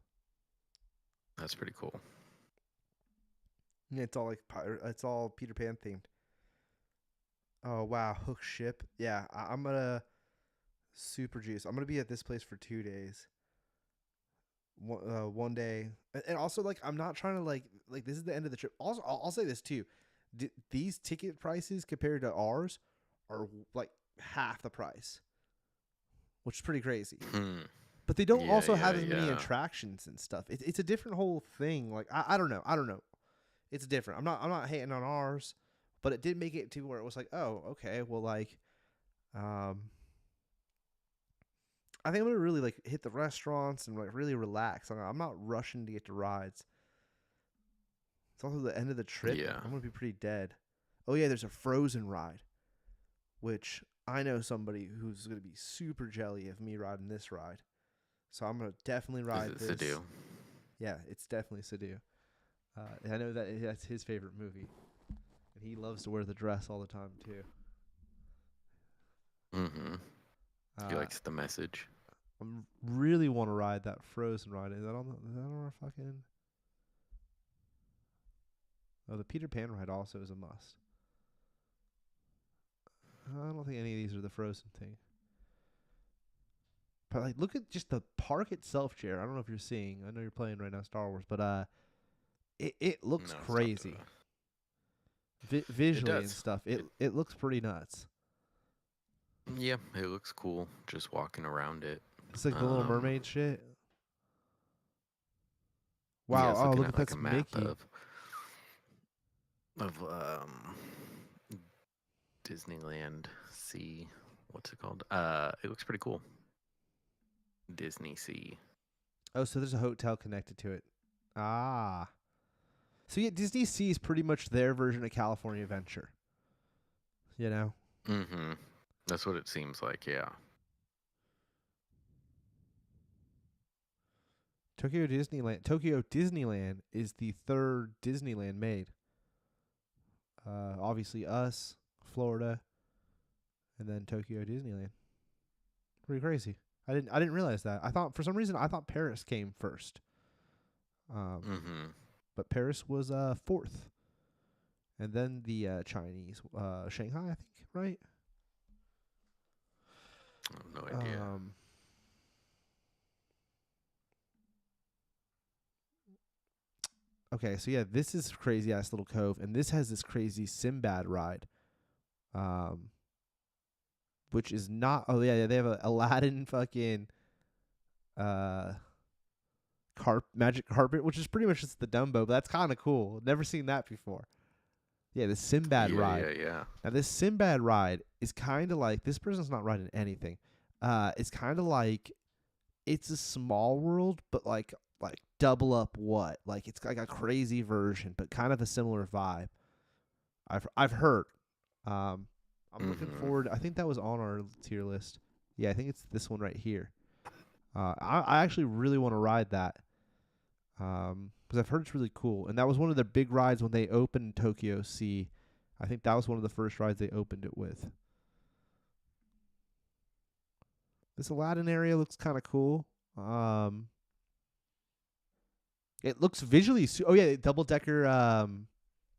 That's pretty cool. Yeah, it's all Peter Pan themed. Oh wow, hook ship. Yeah, I'm gonna super juice. I'm gonna be at this place for 2 days. One day, and also like I'm not trying to like this is the end of the trip. Also, I'll say this too: these ticket prices compared to ours are like half the price, which is pretty crazy. But they don't also have as many attractions and stuff. It's a different whole thing. Like I don't know. It's different. I'm not hating on ours, but it did make it to where it was like, oh, okay, well, like, I think I'm gonna really like hit the restaurants and like really relax. I'm not rushing to get to rides. It's also the end of the trip. Yeah. I'm gonna be pretty dead. Oh yeah, there's a Frozen ride, which I know somebody who's gonna be super jelly of me riding this ride. So I'm gonna definitely ride Is it this. Sadu? Yeah, it's definitely Sadu. I know that's his favorite movie, and he loves to wear the dress all the time too. He likes the message. I really want to ride that Frozen ride. Is that on our fucking? Oh, the Peter Pan ride also is a must. I don't think any of these are the Frozen thing. But like, look at just the park itself, Jared. I don't know if you're seeing. I know you're playing right now, Star Wars, but it looks crazy. Visually and stuff. It looks pretty nuts. Yeah, it looks cool. Just walking around it. It's like the Little Mermaid shit. Wow! Yeah, Oh, look at at like that's a map Mickey. of Disneyland Sea. What's it called? It looks pretty cool. Disney Sea. Oh, so there's a hotel connected to it. Ah. So yeah, Disney Sea is pretty much their version of California Adventure. You know? Mm-hmm. That's what it seems like, yeah. Tokyo Disneyland is the third Disneyland made. Obviously us, Florida, and then Tokyo Disneyland. Pretty crazy. I didn't realize that. For some reason I thought Paris came first. But Paris was fourth. And then the Chinese, Shanghai, I think, right? I have no idea. Okay, so yeah, this is crazy ass little cove, and this has this crazy Sinbad ride, which is not. Oh yeah, they have a Aladdin fucking, magic carpet, which is pretty much just the Dumbo, but that's kind of cool. Never seen that before. Yeah, the Sinbad ride. Yeah. Now this Sinbad ride is kind of like this person's not riding anything. It's kind of like it's a small world, but like double up what? Like it's like a crazy version, but kind of a similar vibe. I've heard. I'm looking Mm-hmm. forward. I think that was on our tier list. Yeah, I think it's this one right here. I actually really want to ride that. Because I've heard it's really cool, and that was one of their big rides when they opened Tokyo Sea. I think that was one of the first rides they opened it with. This Aladdin area looks kind of cool. Um, it looks visually. Oh yeah, double decker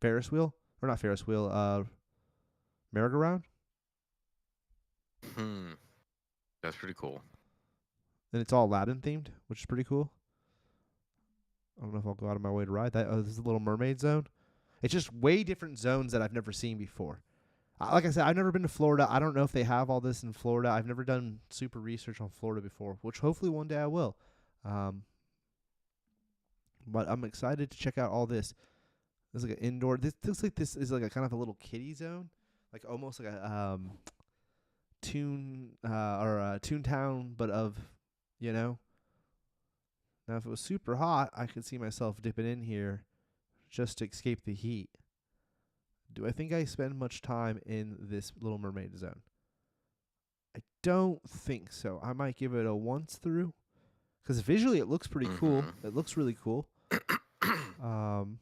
Ferris wheel or not Ferris wheel. Merry-go-round, Hmm. That's pretty cool. and it's all Aladdin themed, which is pretty cool. I don't know if I'll go out of my way to ride that. Oh, this is a Little Mermaid zone. It's just way different zones that I've never seen before. Like I said, I've never been to Florida. I don't know if they have all this in Florida. I've never done super research on Florida before, which hopefully one day I will. Um, but I'm excited to check out all this. There's like an indoor. This looks like this is like a kind of a little kiddie zone, like almost like a or a Toontown, but of you know. Now, if it was super hot, I could see myself dipping in here just to escape the heat. Do I think I spend much time in this Little Mermaid zone? I don't think so. I might give it a once through because visually it looks pretty cool. Mm-hmm. It looks really cool. Um,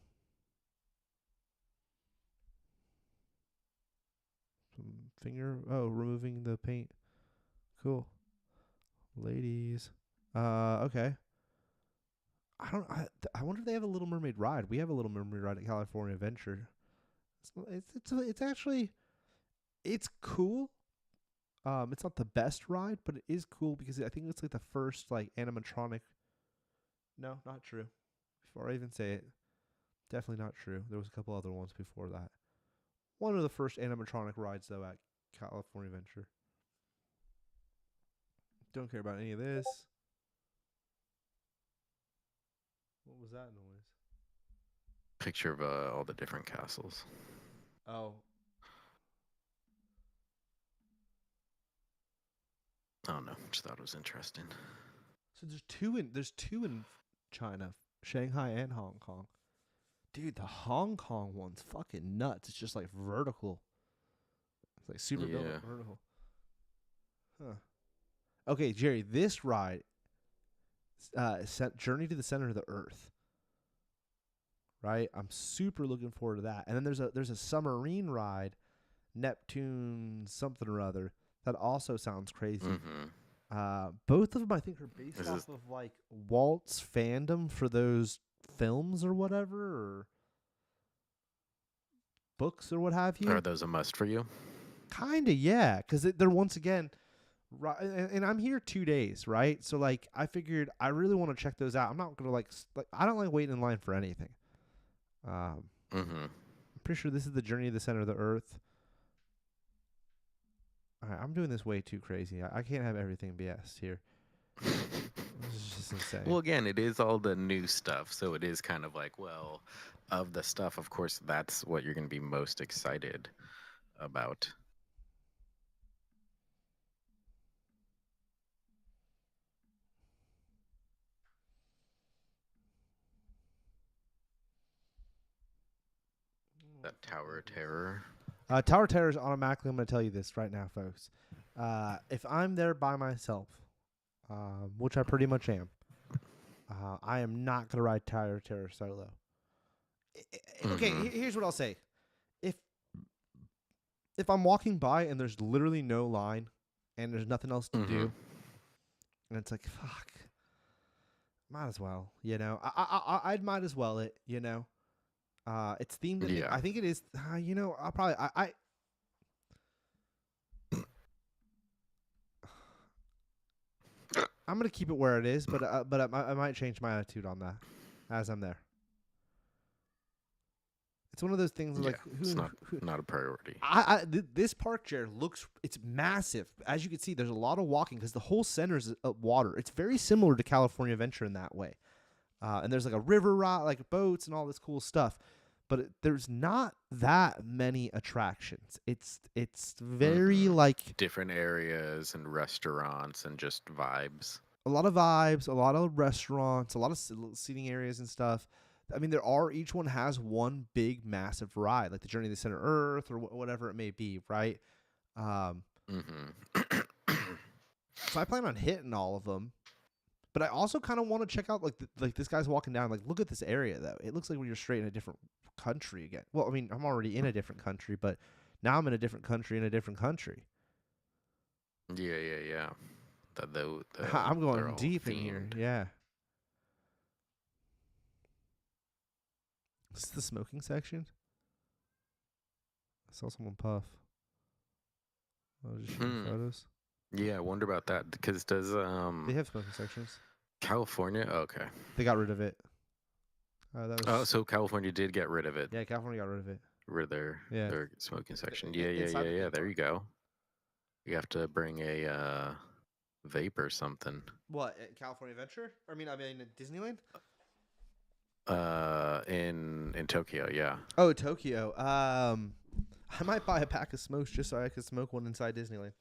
removing the paint. Cool, ladies. Okay. I wonder if they have a Little Mermaid ride. We have a Little Mermaid ride at California Adventure. It's actually it's cool. It's not the best ride, but it is cool because I think it's like the first like animatronic. No, not true. Before I even say it, definitely not true. There was a couple other ones before that. One of the first animatronic rides though at California Adventure. Don't care about any of this. What was that noise? Picture of all the different castles. Oh, I don't know. Just thought it was interesting. so there's two in China, Shanghai and Hong Kong. Dude, the Hong Kong one's fucking nuts. It's just like vertical. It's like super built Yeah. up vertical. Huh. Okay, Jerry, this ride, Journey to the Center of the Earth. Right, I'm super looking forward to that. And then there's a submarine ride, Neptune something or other, that also sounds crazy. Mm-hmm. Both of them I think are based off of like Walt's fandom for those films or whatever, or books or what have you. Are those a must for you? Kinda, yeah, because they're once again, right. And I'm here 2 days, right? So like, I figured I really want to check those out. I'm not gonna like I don't like waiting in line for anything. Mm-hmm. I'm pretty sure this is the Journey to the Center of the Earth. All right, I'm doing this way too crazy. I can't have everything BS here. This is just insane. Well, again, it is all the new stuff, so it is kind of like, well, of the stuff, of course, that's what you're going to be most excited about. That Tower of Terror. Tower of Terror is automatically. I'm going to tell you this right now, folks. If I'm there by myself, which I pretty much am, I am not going to ride Tower of Terror solo. Okay, here's what I'll say. If I'm walking by and there's literally no line and there's nothing else to do, and it's like, fuck, might as well, you know. I'd might as well it, you know. It's themed. Yeah. I think it is. You know, I'll probably. I'm gonna keep it where it is, but I might change my attitude on that as I'm there. It's one of those things like it's not a priority. This park, Jared, it's massive. As you can see, there's a lot of walking because the whole center is water. It's very similar to California Adventure in that way. And there's like a river ride, like boats and all this cool stuff. But there's not that many attractions. It's very like different areas and restaurants and just vibes. a lot of vibes, a lot of restaurants, a lot of seating areas and stuff. I mean, each one has one big, massive ride, like the Journey to the Center Earth or whatever it may be, right? Um, Mm-hmm. so I plan on hitting all of them. But I also kind of want to check out like this guy's walking down. Like, look at this area though. It looks like when you're straight in a different country again. Well, I mean, I'm already in a different country, but now I'm in a different country in a different country. Yeah. I'm They're going all deep in here. themed. Yeah. This is the smoking section. I saw someone puff. I was just shooting Hmm. photos. Yeah, I wonder about that because does They have smoking sections. California? Okay. They got rid of it. That Oh, was so California did get rid of it. yeah. California got rid of it. Rid of Yeah. their smoking section. Yeah. Inside the theme There park. you go. You have to bring a vape or something. What California Adventure? I mean Disneyland. In Tokyo, yeah. Oh, Tokyo. I might buy a pack of smokes just so I could smoke one inside Disneyland.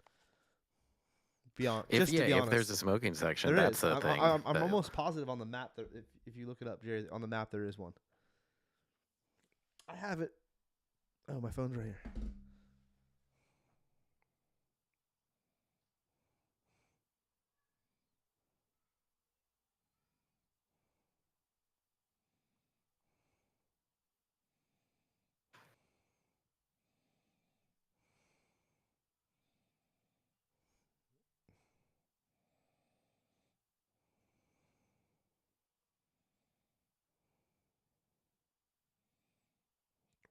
If To be honest, if there's a smoking section, there that's is. a thing. I'm almost positive on the map that if you look it up, Jerry, on the map there is one. I have it. Oh, my phone's right here.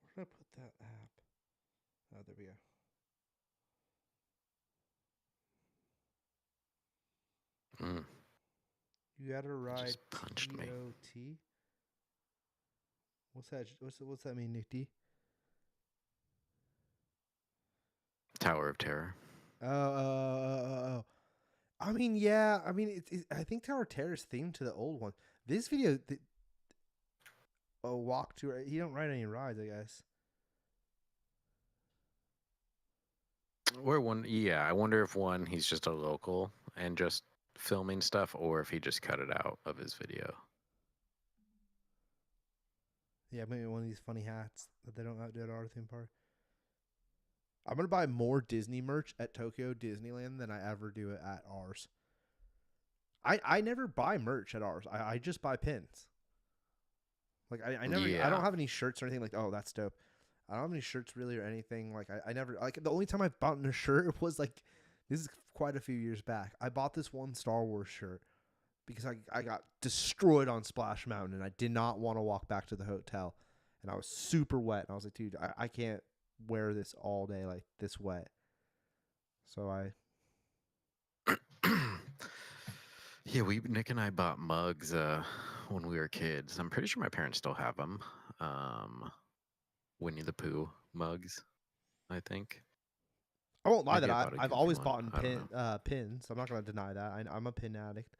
Where did I put that app? Oh, there we go. Mm, You gotta ride just punched me. TOT. What's that? What's that mean, Nick D? Tower of Terror. Oh. I mean, yeah. I mean, I think Tower of Terror is themed to the old one. This video, walk to. He don't ride any rides, I guess. Or one, yeah. I wonder if one he's just a local and just filming stuff, or if he just cut it out of his video. Yeah, maybe one of these funny hats that they don't do at our theme park. I'm gonna buy more Disney merch at Tokyo Disneyland than I ever do at ours. I never buy merch at ours. I just buy pins. Like I never I don't Yeah. have any shirts or anything like oh that's dope. I don't have any shirts really or anything. Like I never like the only time I bought a shirt was like this is quite a few years back. I bought this one Star Wars shirt because I got destroyed on Splash Mountain and I did not want to walk back to the hotel. And I was super wet. And I was like, dude, I can't wear this all day like this wet. So Yeah, Nick and I bought mugs when we were kids. I'm pretty sure my parents still have them. Winnie the Pooh mugs, I think. I won't lie Maybe that I bought a I've goofy always one. bought I don't know. pins. I'm not going to deny that. I'm a pin addict.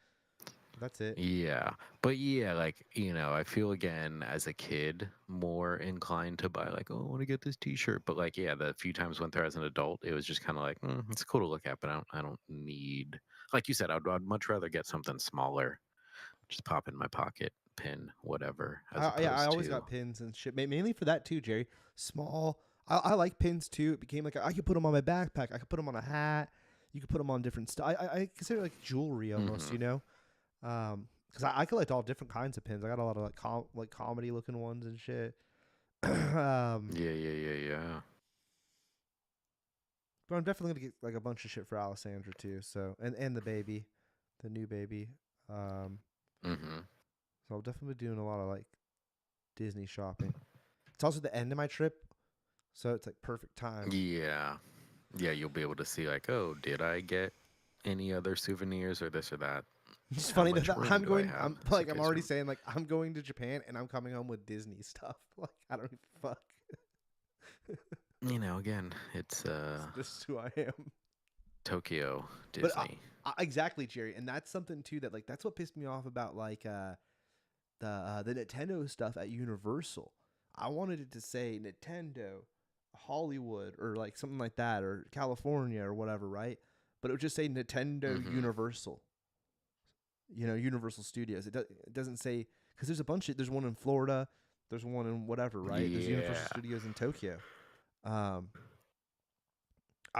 That's it. Yeah, but yeah, like I feel again as a kid more inclined to buy like, oh, I want to get this T-shirt. But like, yeah, the few times went there as an adult, it was just kind of like, it's cool to look at, but I don't need. Like you said, I'd much rather get something smaller, just pop in my pocket, pin, whatever, as Yeah, I opposed always to. got pins and shit. Mainly for that too, Jerry. Small. I like pins too. It became like I could put them on my backpack. I could put them on a hat. You could put them on different stuff. I consider it like jewelry almost, Hmm. because I collect all different kinds of pins. I got a lot of like comedy looking ones and shit. Yeah. But I'm definitely gonna get like a bunch of shit for Alessandra too. So and the baby, the new baby. Um, Hmm. so I'll definitely be doing a lot of like Disney shopping. It's also the end of my trip, so it's like perfect time. Yeah. Yeah, you'll be able to see like, oh, did I get any other souvenirs or this or that? It's How funny that much room I'm do I going. have? I'm Suitcase already room. saying like I'm going to Japan and I'm coming home with Disney stuff. Like I don't even fuck. Again, it's This is who I am. Tokyo But Disney. exactly, Jerry, and that's something too that like that's what pissed me off about like the Nintendo stuff at Universal. I wanted it to say Nintendo, Hollywood, or like something like that, or California, or whatever, right? But it would just say Nintendo Hmm. Universal. Universal Studios. It doesn't say, because there's a bunch of, there's one in Florida, there's one in whatever, right? There's Universal Yeah. Studios in Tokyo. I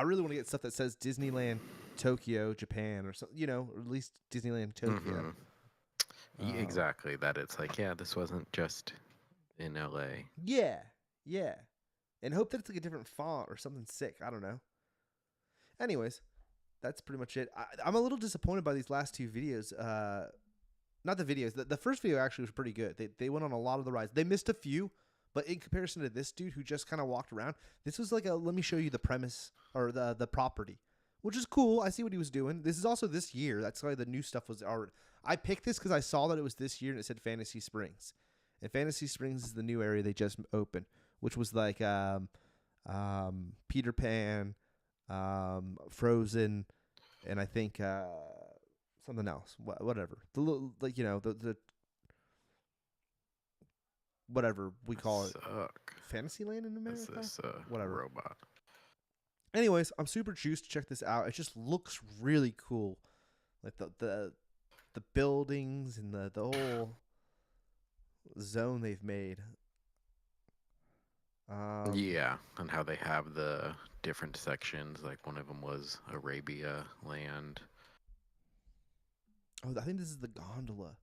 really want to get stuff that says Disneyland Tokyo, Japan, or something, or at least Disneyland Tokyo. Exactly. That it's like, yeah, this wasn't just in LA. Yeah, yeah, and hope that it's like a different font or something sick. I don't know. Anyways, that's pretty much it. I'm a little disappointed by these last two videos. Not the videos. The first video actually was pretty good. They went on a lot of the rides. They missed a few, but in comparison to this dude who just kind of walked around, this was like let me show you the premise or the property, which is cool. I see what he was doing. This is also this year. That's why the new stuff was already. I picked this because I saw that it was this year and it said Fantasy Springs, and Fantasy Springs is the new area they just opened, which was like Peter Pan, Frozen, and I think something else. Whatever. The little, like, the whatever we call it. Fantasyland in America? This whatever. robot. Anyways, I'm super juiced to check this out. It just looks really cool. Like the buildings and the whole zone they've made. Yeah, and how they have the different sections. Like one of them was Arabia Land. Oh, I think this is the gondola.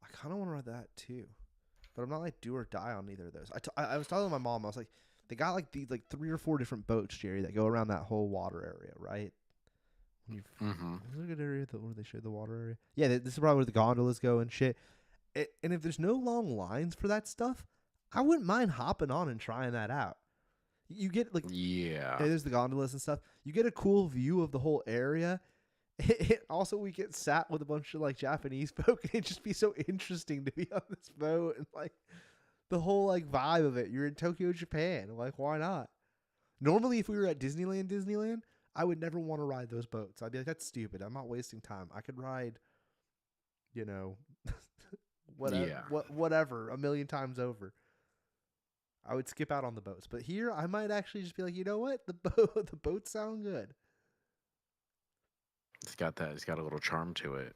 I kind of want to ride that too, but I'm not like do or die on either of those. I was telling my mom, I was like, they got like these like 3 or 4 different boats, Jerry, that go around that whole water area, right? Is there a good area where they show the water area? Yeah, this is probably where the gondolas go and shit. And if there's no long lines for that stuff, I wouldn't mind hopping on and trying that out. You get like, yeah, there's the gondolas and stuff. You get a cool view of the whole area. Also, we get sat with a bunch of like Japanese folk, and it'd just be so interesting to be on this boat and like the whole like vibe of it. You're in Tokyo, Japan. Like, why not? Normally, if we were at Disneyland, I would never want to ride those boats. I'd be like, that's stupid. I'm not wasting time. I could ride, whatever, a million times over. I would skip out on the boats. But here, I might actually just be like, you know what? The boats sound good. it's got that. It's got a little charm to it.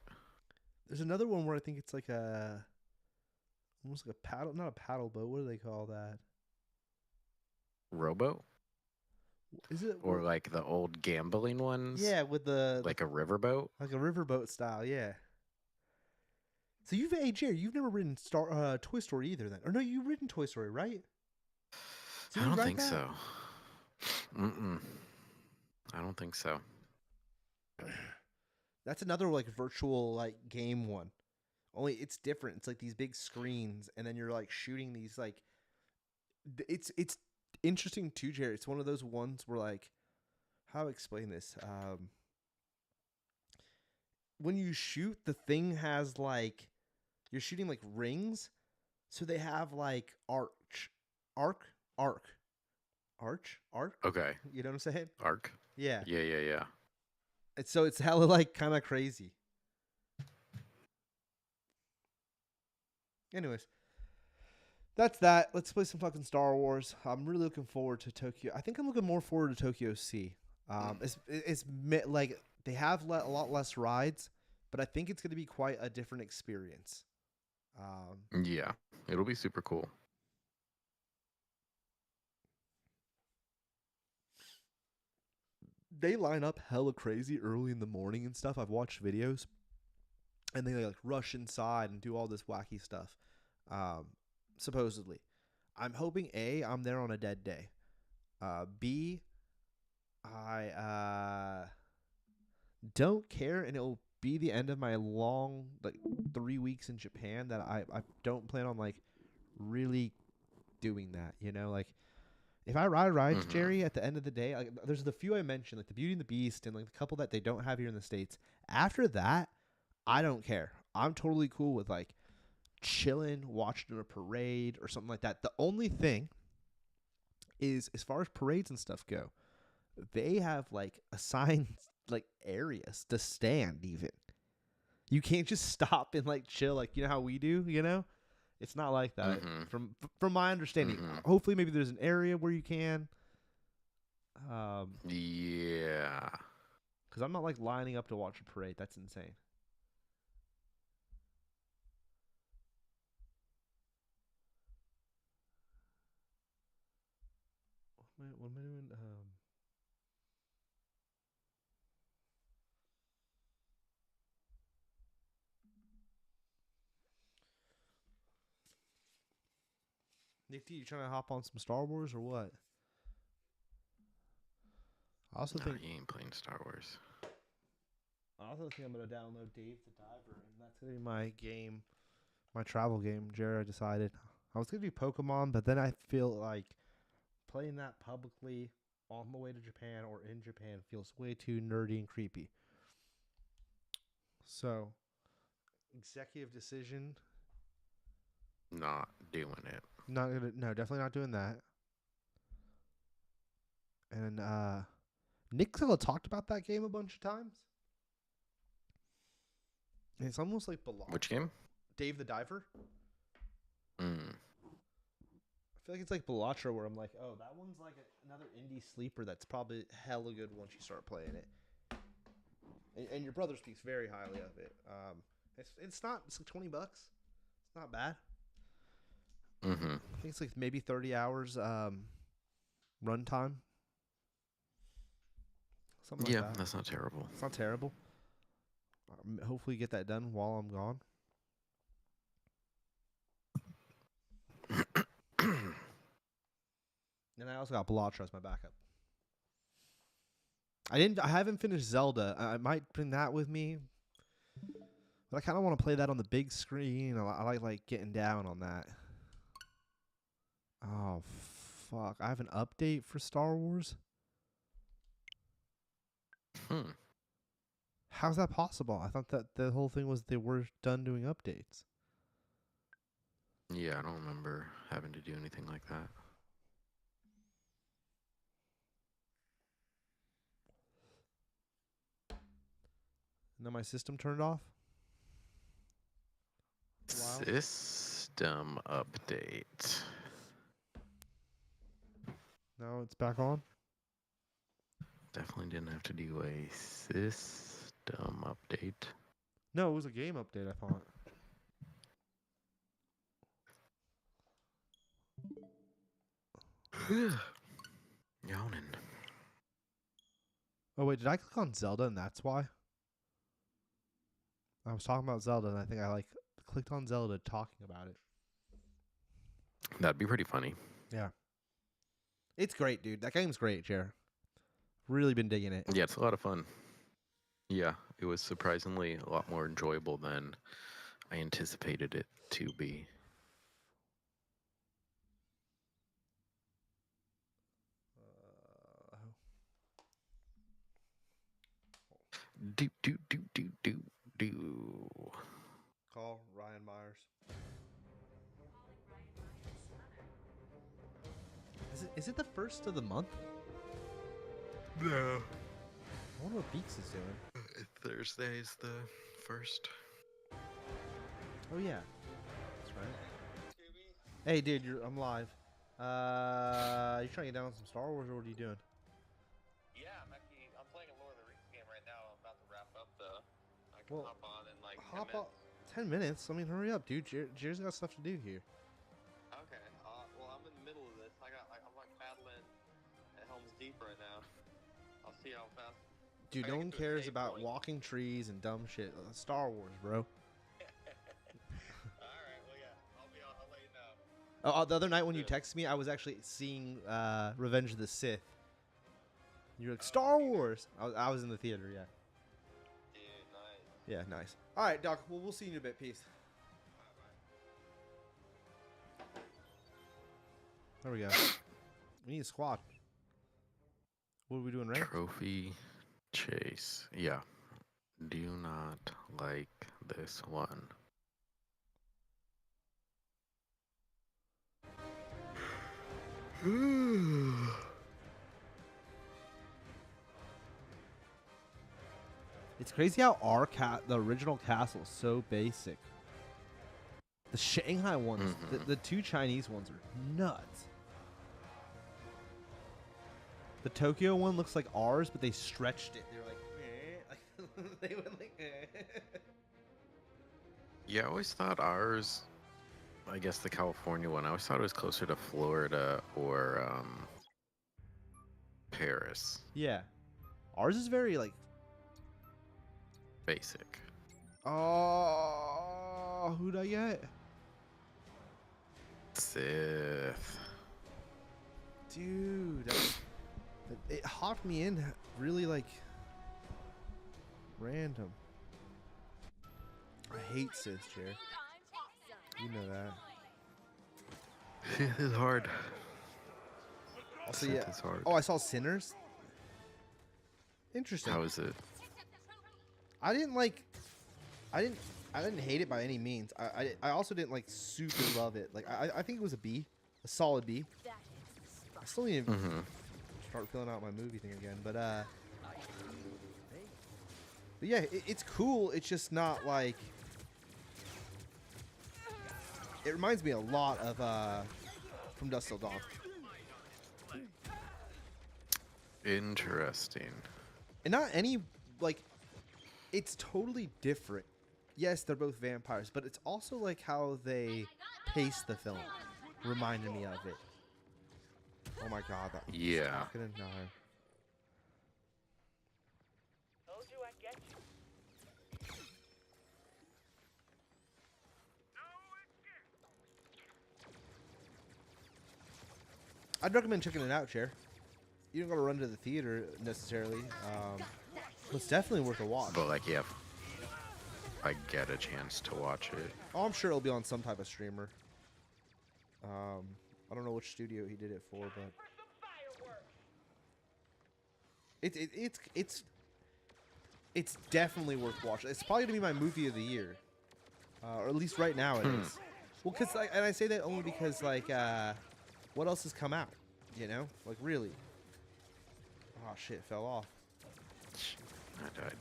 There's another one where I think it's like almost like a paddle, not a paddle boat. What do they call that? Rowboat? Is it? Or like the old gambling ones? Yeah, with like a riverboat? Like a riverboat style, yeah. So Jerry, you've never ridden Toy Story either then. Or no, you've ridden Toy Story, right? I don't think so. I don't think so. That's another like virtual like game one. Only it's different. It's like these big screens, and then you're like shooting these like. It's interesting too, Jerry. It's one of those ones where like, how to explain this? When you shoot, the thing has like, you're shooting like rings, so they have like arc. Okay. You know what I'm saying? Arc. Yeah. Yeah. It's hella like kind of crazy. Anyways, that's that. Let's play some fucking Star Wars. I'm really looking forward to Tokyo. I think I'm looking more forward to Tokyo Sea. It's like they have a lot less rides, but I think it's going to be quite a different experience. Yeah, it'll be super cool. They line up hella crazy early in the morning and stuff. I've watched videos, and they like rush inside and do all this wacky stuff. Supposedly, I'm hoping I'm there on a dead day. B, I don't care, and it'll be the end of my long like 3 weeks in Japan that I don't plan on like really doing that. Like. If I ride rides, Jerry, at the end of the day, like there's the few I mentioned, like the Beauty and the Beast and like the couple that they don't have here in the States. After that, I don't care. I'm totally cool with like chilling, watching a parade or something like that. The only thing is, as far as parades and stuff go, they have like assigned like areas to stand even. You can't just stop and like chill like how we do, It's not like that from my understanding. Hopefully, maybe there's an area where you can. Yeah. Because I'm not like lining up to watch a parade. That's insane. What am I doing? Nick D, you trying to hop on some Star Wars or what? I also Nah, think he ain't playing Star Wars. I'm gonna download Dave the Diver, and that's gonna be my game, my travel game. Jared decided I was gonna do Pokemon, but then I feel like playing that publicly on the way to Japan or in Japan feels way too nerdy and creepy. So, executive decision. Not doing it. Not gonna. No, definitely not doing that. And Nick Zilla talked about that game a bunch of times. And it's almost like Which Balatro. game? Dave the Diver. Mm. I feel like it's like Balatro, where I'm like, oh, that one's like another indie sleeper that's probably hella good once you start playing it. And your brother speaks very highly of it. It's not. It's like $20. It's not bad. Mm-hmm. I think it's like maybe 30 hours runtime. Something like Yeah, that. that's not terrible. It's not terrible. Hopefully get that done while I'm gone. And I also got Balatro as my backup. I haven't finished Zelda. I might bring that with me. But I kind of want to play that on the big screen. I like getting down on that. Oh, fuck. I have an update for Star Wars? Hmm. How's that possible? I thought that the whole thing was they were done doing updates. Yeah, I don't remember having to do anything like that. Now my system turned off? Wow. System update. Now it's back on? Definitely didn't have to do a system update. No, it was a game update, I thought. Yawning. Oh, wait, did I click on Zelda and that's why? I was talking about Zelda and I think I clicked on Zelda talking about it. That'd be pretty funny. Yeah. It's great, dude. That game's great, Jer. Really been digging it. Yeah, it's a lot of fun. Yeah, it was surprisingly a lot more enjoyable than I anticipated it to be. Do. Call Ryan Myers. Is it the first of the month? No. I wonder what Beaks is doing. Thursday's the first. Oh yeah, that's right. Hey, dude, I'm live. You trying to get down on some Star Wars, or what are you doing? Yeah, I'm playing a Lord of the Rings game right now. I'm about to wrap up though. I can hop on in like 10 minutes. 10 minutes? I mean, hurry up, dude. Jer's got stuff to do here. Okay. Well, I'm in the middle of this. I'm like paddling at Helm's Deep right now. I'll see how fast. Dude, no one cares about walking trees and dumb shit. Star Wars, bro. Alright, well, yeah. I'll let you know. Oh, the other night when you texted me, I was actually seeing Revenge of the Sith. You're like, Star Wars! I was in the theater, yeah. Dude, nice. Yeah, nice. All right, Doc. Well, we'll see you in a bit. Peace. There we go. We need a squad. What are we doing, right? Trophy chase. Yeah. Do not like this one. It's crazy how the original castle is so basic. The Shanghai ones, the two Chinese ones are nuts. The Tokyo one looks like ours, but they stretched it. They were like, they went like, Yeah, I always thought ours, I guess the California one, I always thought it was closer to Florida or Paris. Yeah. Ours is very like. Basic. Oh, who'd I get? Sith. Dude, it hopped me in really like random. I hate sis, Jer. You know that. Sith is hard. Also, Sith yeah. is hard. Oh, I saw Sinners. Interesting. How is it? I didn't like. I didn't hate it by any means. I also didn't like super love it. Like I think it was a B, a solid B. I still need to start filling out my movie thing again, but yeah, it's cool. It's just not like. It reminds me a lot of From Dusk Till Dawn. Interesting. And not any like. It's totally different. Yes, they're both vampires, but it's also like how they pace the film reminded me of it. Oh my god, that was Yeah. fucking annoying. Told you I'd get you. I'd recommend checking it out, Chair. You don't gotta run to the theater necessarily. It's definitely worth a watch. But like, yeah, if I get a chance to watch it. Oh, I'm sure it'll be on some type of streamer. I don't know which studio he did it for, but it's definitely worth watching. It's probably gonna be my movie of the year, or at least right now it is. Well, cause like, and I say that only because like, what else has come out? You know, like really. Oh shit, fell off. I died.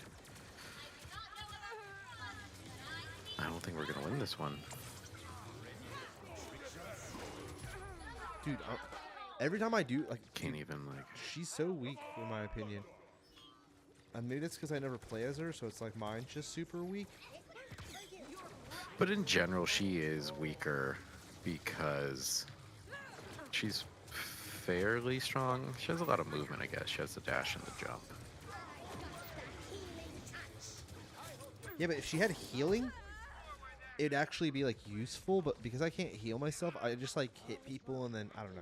I don't think we're gonna win this one. Dude, every time I do, like, Can't even like. she's so weak, in my opinion. And maybe it's because I never play as her, so it's like mine's just super weak. But in general, she is weaker because she's fairly strong. She has a lot of movement, I guess. She has the dash and the jump. Yeah, but if she had healing, it'd actually be like useful. But because I can't heal myself, I just like hit people and then I don't know.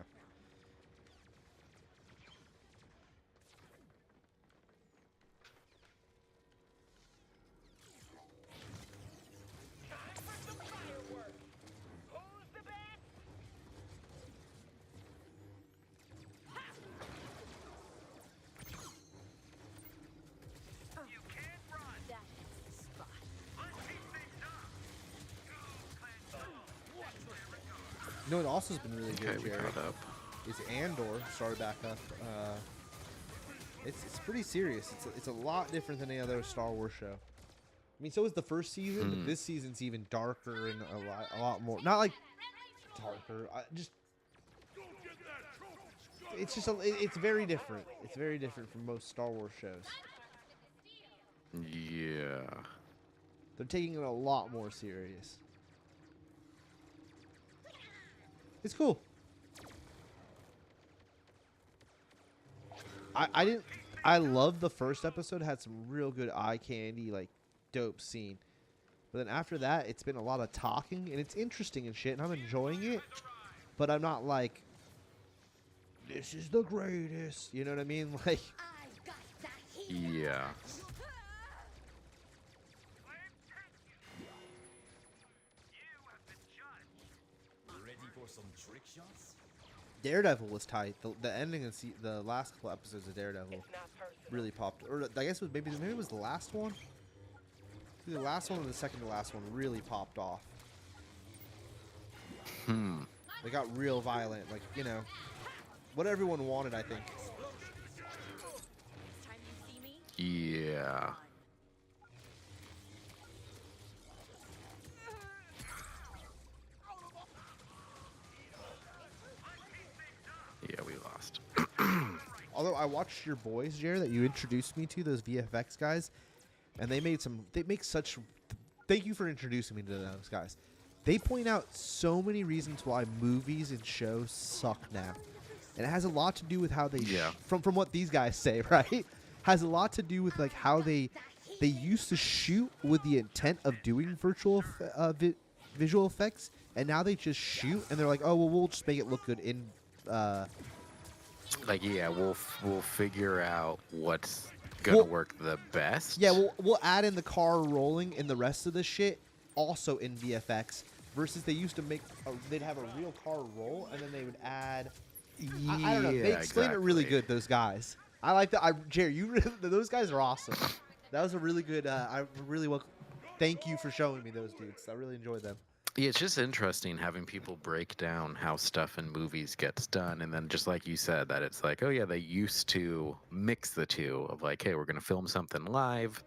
You know what also has been really Okay, good, we Jared, caught up. is Andor started back up. It's pretty serious. It's a lot different than any other Star Wars show. I mean, so was the first season, but this season's even darker and a lot more. Not like darker. It's just it's very different. It's very different from most Star Wars shows. Yeah. They're taking it a lot more serious. It's cool. I love the first episode. Had some real good eye candy, like dope scene. But then after that, it's been a lot of talking, and it's interesting and shit, and I'm enjoying it. But I'm not like, this is the greatest. You know what I mean? Like, Yeah. Ready for some trick shots? Daredevil was tight. The ending of the last couple episodes of Daredevil really popped. Or I guess it was maybe it was the last one. The last one or the second to last one really popped off. They got real violent, like, you know, what everyone wanted, I think. Yeah. Yeah, we lost. Although I watched your boys, Jared, that you introduced me to, those VFX guys, and they make such. Thank you for introducing me to those guys. They point out so many reasons why movies and shows suck now. and it has a lot to do with how they Yeah. from what these guys say, right? Has a lot to do with like how they used to shoot with the intent of doing visual effects, and now they just shoot and they're like, oh well, we'll just make it look good in. Like, yeah, we'll figure out what's gonna Well- work the best. Yeah, we'll add in the car rolling and the rest of the shit also in VFX. Versus they used to make they'd have a real car roll and then they would add. I don't know. They explain it really good. Those guys. I like that. Jerry, those guys are awesome. That was a really good. I really well. Thank you for showing me those dudes. I really enjoyed them. Yeah, it's just interesting having people break down how stuff in movies gets done, and then just like you said, that it's like, oh yeah, they used to mix the two of like, hey, we're gonna film something live,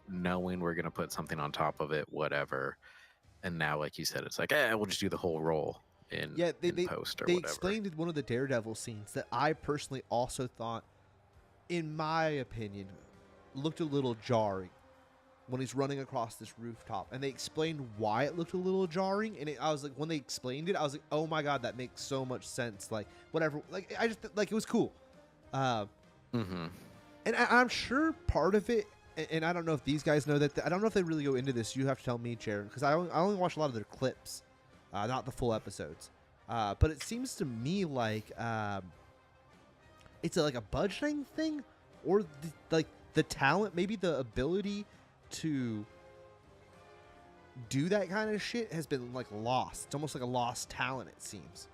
knowing we're gonna put something on top of it, whatever. And now, like you said, it's like, we'll just do the whole roll in post or they whatever. explained in one of the Daredevil scenes that I personally also thought, in my opinion, looked a little jarring when he's running across this rooftop, and they explained why it looked a little jarring. And I was like, when they explained it, I was like, oh my god, that makes so much sense. Like whatever, like I just like it was cool. And I'm sure part of it. And I don't know if these guys know that. I don't know if they really go into this. You have to tell me, Jared, because I only watch a lot of their clips, not the full episodes. But it seems to me like it's like a budgeting thing, or the talent, maybe the ability to do that kind of shit has been like lost. It's almost like a lost talent, it seems,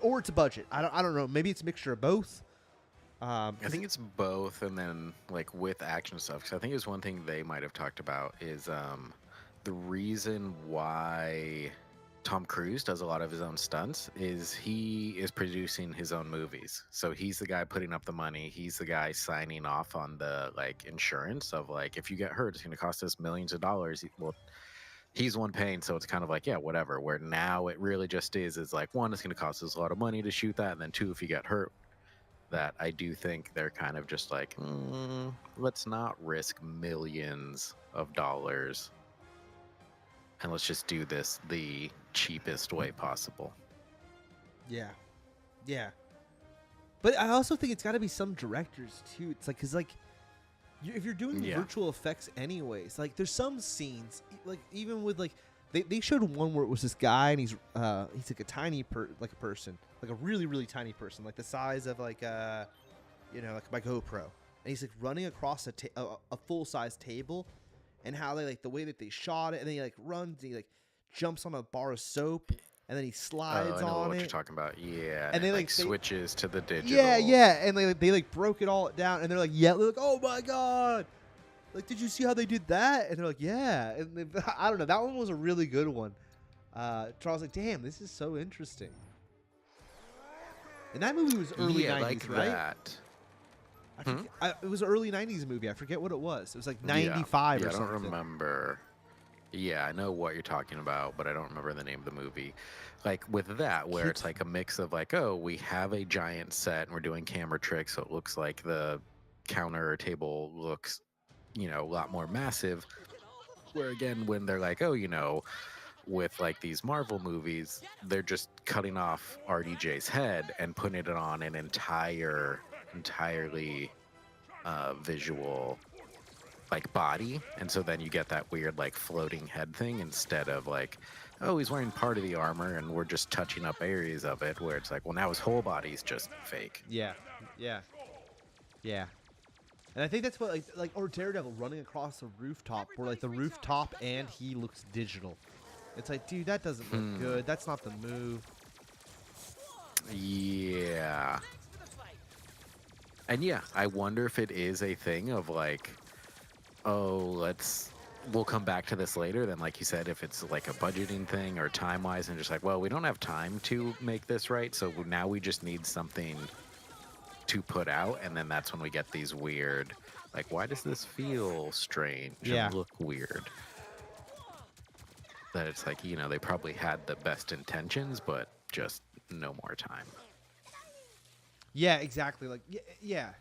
or it's a budget. I don't know. Maybe it's a mixture of both. I think it's both, and then like with action stuff, because I think it's one thing they might have talked about is the reason why Tom Cruise does a lot of his own stunts is he is producing his own movies. So he's the guy putting up the money. He's the guy signing off on the like insurance of like, if you get hurt, it's going to cost us millions of dollars. Well, he's the one paying, so it's kind of like, yeah, whatever. Where now it really just is like, one, it's going to cost us a lot of money to shoot that, and then two, if you get hurt, that I do think they're kind of just like, let's not risk millions of dollars, and let's just do this the cheapest way possible. Yeah. But I also think it's got to be some directors too. It's like, cause like, if you're doing virtual effects anyways, like there's some scenes, like even with like, they showed one where it was this guy and he's like a tiny person, like a really, really tiny person, like the size of like like my GoPro, and he's like running across a full size table, and how they like the way that they shot it, and then he like runs, and he like jumps on a bar of soap, and then he slides I know on what it. you're talking about. Yeah, and they like switches to the digital. Yeah, and they like broke it all down, and they're like, they're like, oh my god. Like, did you see how they did that? And they're like, yeah. And I don't know. That one was a really good one. Charles like, damn, this is so interesting. And that movie was early 90s, like right? That. I forget, it was an early 90s movie. I forget what it was. It was like 95 or something. I don't remember. Yeah, I know what you're talking about, but I don't remember the name of the movie. Like with that, where it's like a mix of like, oh, we have a giant set and we're doing camera tricks, so it looks like the counter or table looks, a lot more massive. Where again, when they're like, oh, with like these Marvel movies, they're just cutting off RDJ's head and putting it on an entirely visual like body, and so then you get that weird like floating head thing instead of like, oh, he's wearing part of the armor and we're just touching up areas of it, where it's like, well, now his whole body's just fake. Yeah. And I think that's what like or Daredevil running across a rooftop where like the rooftop and he looks digital. It's like, dude, that doesn't look good. That's not the move. Yeah. And yeah, I wonder if it is a thing of like, oh, we'll come back to this later. Then, like you said, if it's like a budgeting thing or time-wise, and just like, well, we don't have time to make this right, so now we just need something to put out, and then that's when we get these weird, like, why does this feel strange and look weird? That it's like, they probably had the best intentions, but just no more time. Yeah, exactly. Like, yes.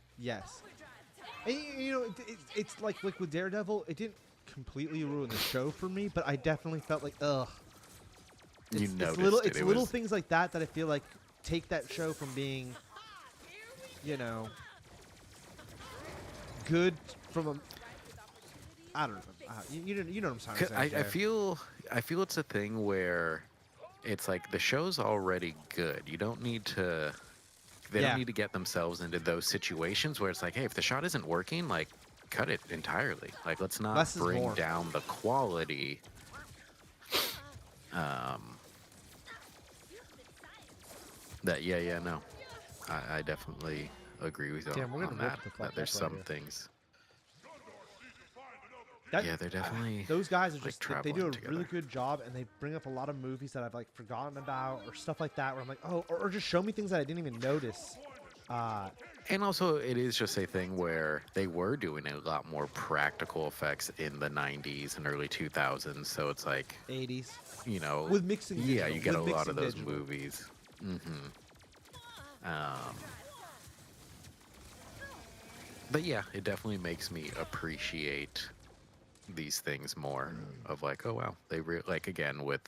And, it's like with Daredevil, it didn't completely ruin the show for me, but I definitely felt like, ugh. It's little things like that I feel like take that show from being you know, good from a. I don't know. You know what I'm trying to say. I Jay. feel it's a thing where it's like the show's already good. You don't need to. They Yeah. don't need to get themselves into those situations where it's like, hey, if the shot isn't working, like, cut it entirely. Like, let's not Less is bring more. down the quality. No, I definitely agree with you Damn, we're on gonna rip that. the fuck That there's up right some here. things. That- Yeah, they're definitely Those guys are like just they do a traveling really together. good job, and they bring up a lot of movies that I've like forgotten about or stuff like that. Where I'm like, oh, or just show me things that I didn't even notice. And also, it is just a thing where they were doing a lot more practical effects in the 90s and early 2000s. So it's like, 80s you know, with mixing. yeah, Digital, you get a with lot of mixing those digital. movies. But yeah, it definitely makes me appreciate these things more. Of like, oh wow, they like again with.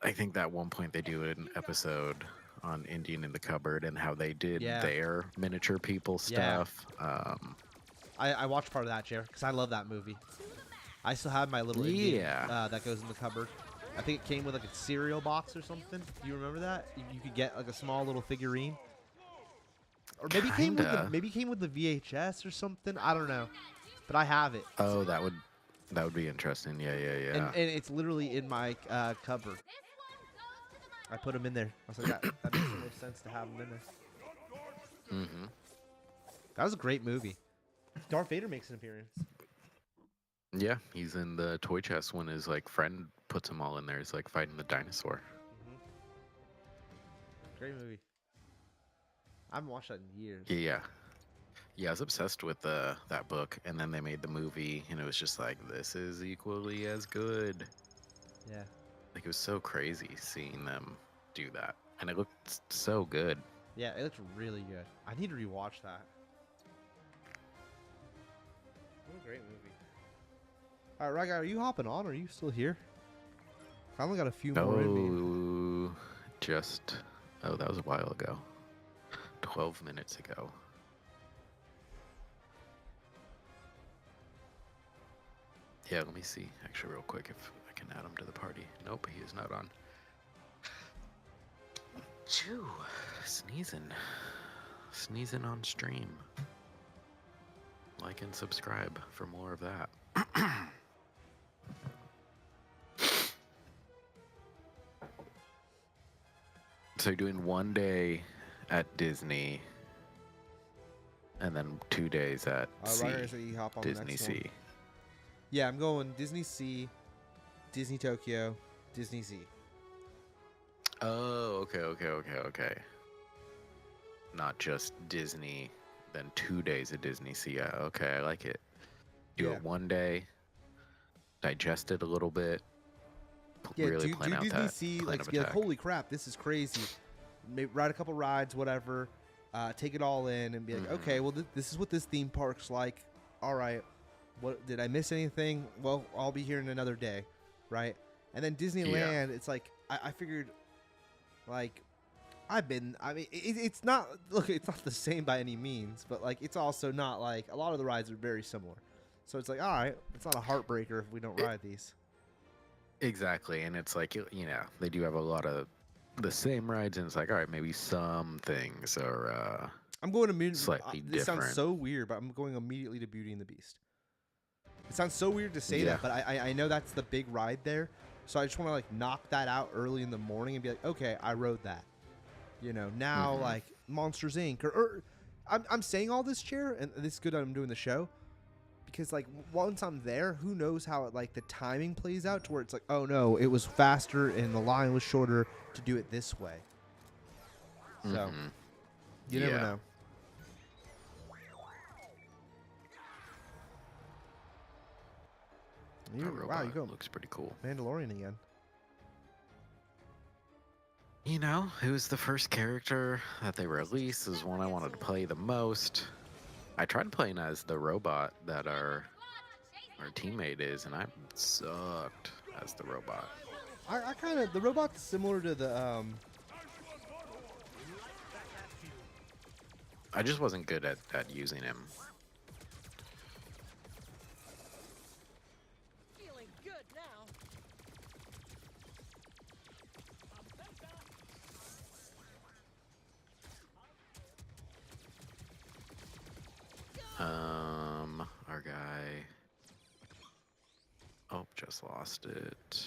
I think that one point they do an episode on Indian in the Cupboard and how they did Yeah. their miniature people Yeah. stuff. I watched part of that, Jer, because I love that movie. I still have my little Indian Yeah. that goes in the cupboard. I think it came with like a cereal box or something. Do you remember that? You could get like a small little figurine, or maybe it came with the Kinda. VHS or something. I don't know, but I have it. Oh, that would be interesting. Yeah. And it's literally in my cupboard. I put them in there. I was like, that makes the most sense to have them in there. Mm-hmm. That was a great movie. Darth Vader makes an appearance. Yeah, he's in the toy chest when his like friend puts them all in there. He's like fighting the dinosaur. Great movie. I haven't watched that in years. Yeah, I was obsessed with that book, and then they made the movie, and it was just like, this is equally as good. Yeah. Like, it was so crazy seeing them do that, and it looked so good. Yeah, it looks really good. I need to rewatch that. What a great movie. All right, Rygar, are you hopping on? Or are you still here? I only got a few more in me. That was a while ago. 12 minutes ago. Yeah, let me see, actually, real quick, if I can add him to the party. Nope, he is not on. Chew, sneezing on stream. Like and subscribe for more of that. So you're doing 1 day at Disney, and then 2 days at Rygar, so you hop on the Disney next Sea. one. Yeah, I'm going Disney Sea, Disney Tokyo, Disney Sea. Oh, okay. Not just Disney, then 2 days at Disney Sea. Yeah, okay, I like it. Do Yeah. it 1 day, digest it a little bit. Yeah, Really do plan out Disney that Sea, plan like of be like, attack. holy crap, this is crazy. Maybe ride a couple rides, whatever. Take it all in and be like, okay, well, this is what this theme park's like. All right, what did I miss anything? Well, I'll be here in another day, right? And then Disneyland, it's like I figured, like, it's not it's not the same by any means, but like it's also not like a lot of the rides are very similar. So it's like, all right, it's not a heartbreaker if we don't ride these. Exactly, and it's like, you know, they do have a lot of the same rides, and it's like, all right, maybe some things are I'm going to slightly this sounds different. so weird, but I'm going immediately to Beauty and the Beast. It sounds so weird to say Yeah. that, but I know that's the big ride there, so I just want to like knock that out early in the morning and be like, okay, I rode that. You know, now like Monsters Inc. or I'm saying all this, Chair, and this is good that I'm doing the show. Because like once I'm there, who knows how it, like the timing plays out to where it's like, oh no, it was faster and the line was shorter to do it this way. So you never Yeah. know. That Wow, you robot go looks pretty cool. Mandalorian again. You know, it was the first character that they released. It was one I wanted to play the most. I tried playing as the robot that our teammate is, and I sucked as the robot. I kind of the robot's similar to the I just wasn't good at using him. Feeling good now. Our guy. Oh, just lost it.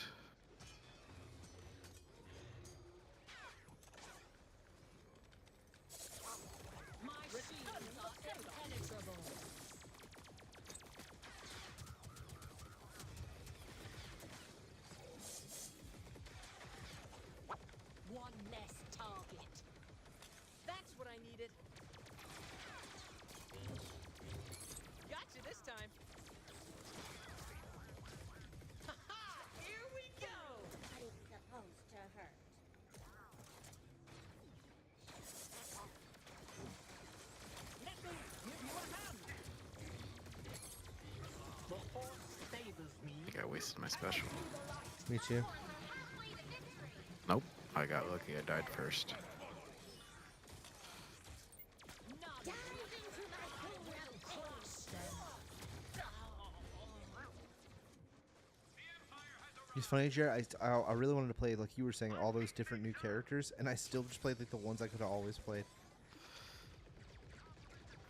My shields are impenetrable. One less target. That's what I needed. Gotcha this time. Ha-ha! Here we go! It's supposed to hurt. Let me give you a hand. The force favors me. I think I wasted my special. Me too. Nope. I got lucky. I died first. Dive into my pool of pain. It's funny, Jared. I really wanted to play, like you were saying, all those different new characters, and I still just played like the ones I could have always played.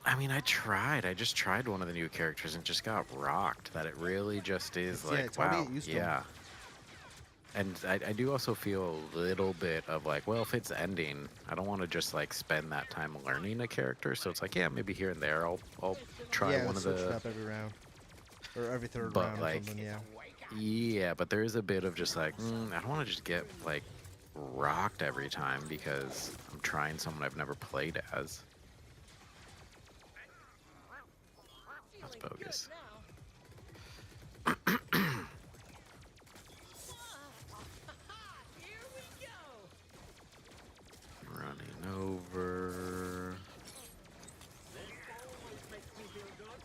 I mean, I tried. I just tried one of the new characters and just got rocked. That it really just is Yeah, like, it's hard to wow, get used to 'em. yeah. And I do also feel a little bit of like, well, if it's ending, I don't want to just like spend that time learning a character. So it's like, yeah, maybe here and there, I'll try Yeah, one of switch it the. up every round or every third But, round like, or something. Yeah. Yeah, but there is a bit of just like, I don't want to just get like rocked every time because I'm trying someone I've never played as. That's Feeling good bogus. now. Here we go. Running over. This always makes me feel good.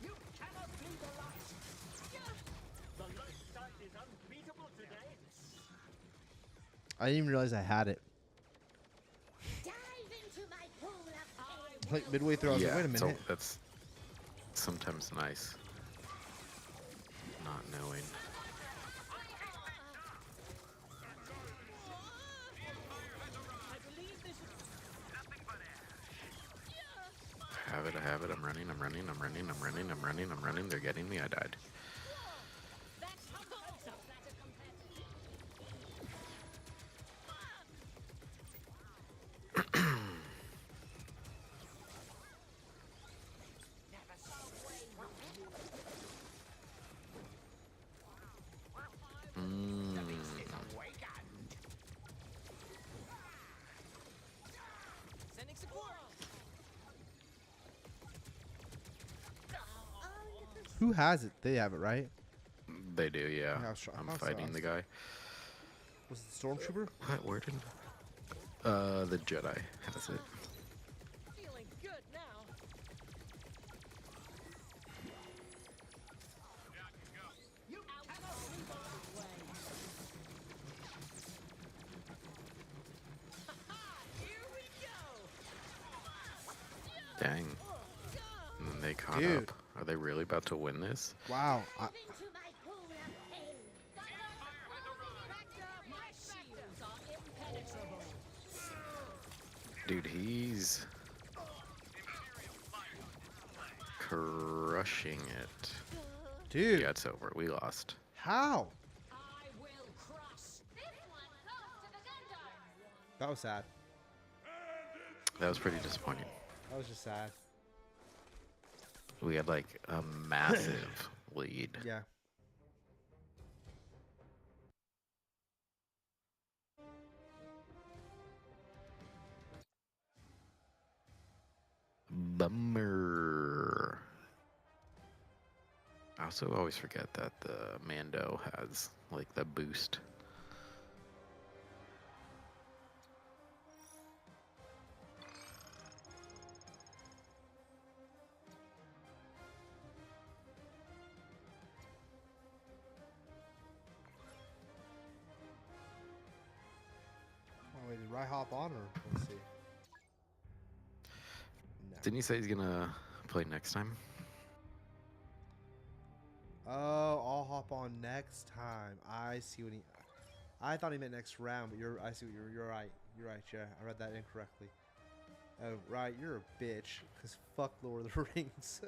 You cannot be the light. The light side is unbeatable today. I didn't even realize I had it. Dive into my pool of pain. Like midway through, I was like, wait a so minute. that's sometimes nice. Not knowing. I believe this is I have it. I'm running. They're getting me. I died. that's how goes. Sending support. Who has it? They have it, right? They do, yeah. Yeah, I was try- I'm I was fighting the guy. Was it the stormtrooper? What? Where did? The Jedi has it. Feeling good now. You cannot leave our way. Here we go. Dang. And then they caught Dude. up. Are they really about to win this? Wow. Dive into my pool of pain. My shields are impenetrable. Dude, he's crushing it. Dude, Yeah, it's over. We lost. how? I will crush. That was sad. That was pretty disappointing. That was just sad. We had like a massive lead. Yeah. Bummer. I also always forget that the Mando has like the boost. I hop on or let's see? No. Didn't he say he's gonna play next time? Oh, I'll hop on next time. I see what he. I thought he meant next round, but I see what you're right. You're right, yeah. I read that incorrectly. Oh, right. You're a bitch. Cause fuck Lord of the Rings.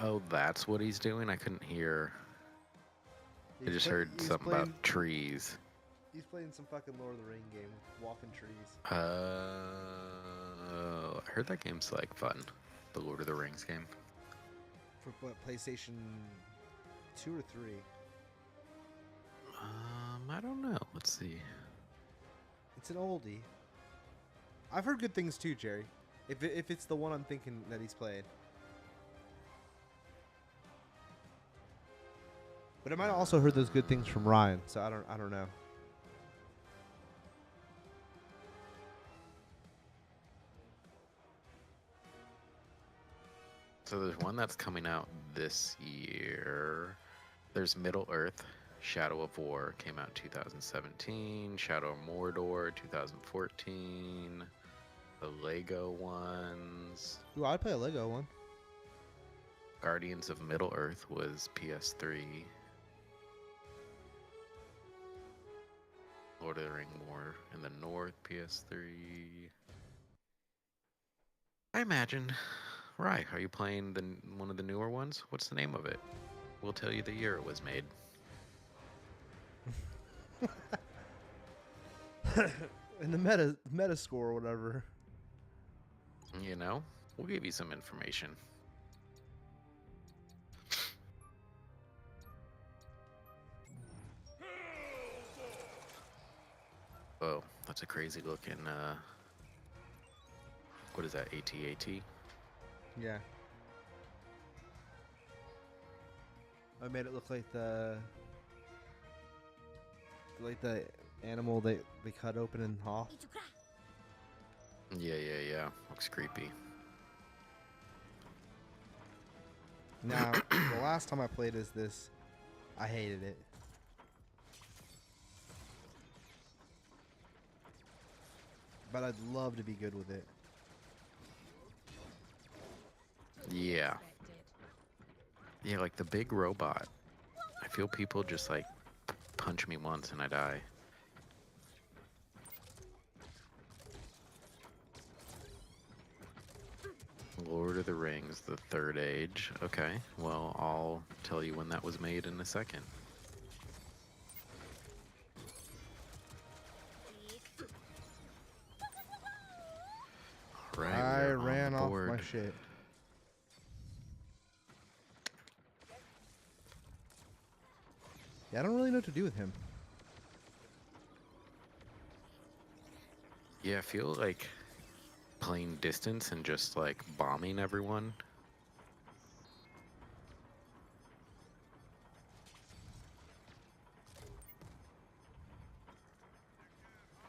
Oh, that's what he's doing? I couldn't hear. I just heard he's something playing, about trees. He's playing some fucking Lord of the Ring game with walking trees. I heard that game's like fun. The Lord of the Rings game. For what, PlayStation 2 or 3? I don't know. Let's see. It's an oldie. I've heard good things too, Jerry. If it's the one I'm thinking that he's played. But I might have also heard those good things from Ryan, so I don't know. So there's one that's coming out this year. There's Middle Earth, Shadow of War, came out in 2017. Shadow of Mordor, 2014. The Lego ones. Ooh, I'd play a Lego one. Guardians of Middle Earth was PS3. Lord of the Ring War in the North, PS3. I imagine. Right, are you playing one of the newer ones? What's the name of it? We'll tell you the year it was made. And the meta score or whatever. You know, we'll give you some information. Oh, that's a crazy looking, what is that, AT-AT? Yeah. I made it look like the animal they cut open in Hoth. Yeah. Looks creepy. Now, the last time I played as this, I hated it. But I'd love to be good with it. Yeah. Yeah, like the big robot. I feel people just like punch me once and I die. Lord of the Rings, the Third Age. Okay, well, I'll tell you when that was made in a second. All right, I we are ran on the off board. my shit. Yeah, I don't really know what to do with him. Yeah, I feel like playing distance and just like bombing everyone.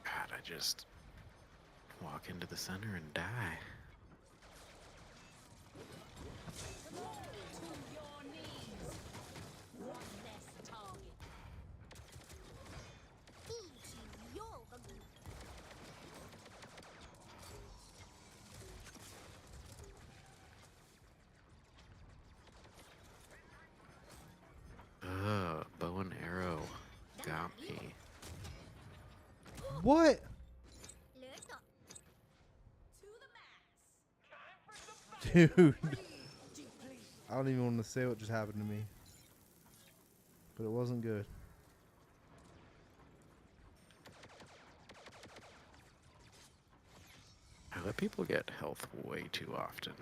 God, I just walk into the center and die. Bow and arrow got me. What? Dude. I don't even want to say what just happened to me. But it wasn't good. I let people get health way too often.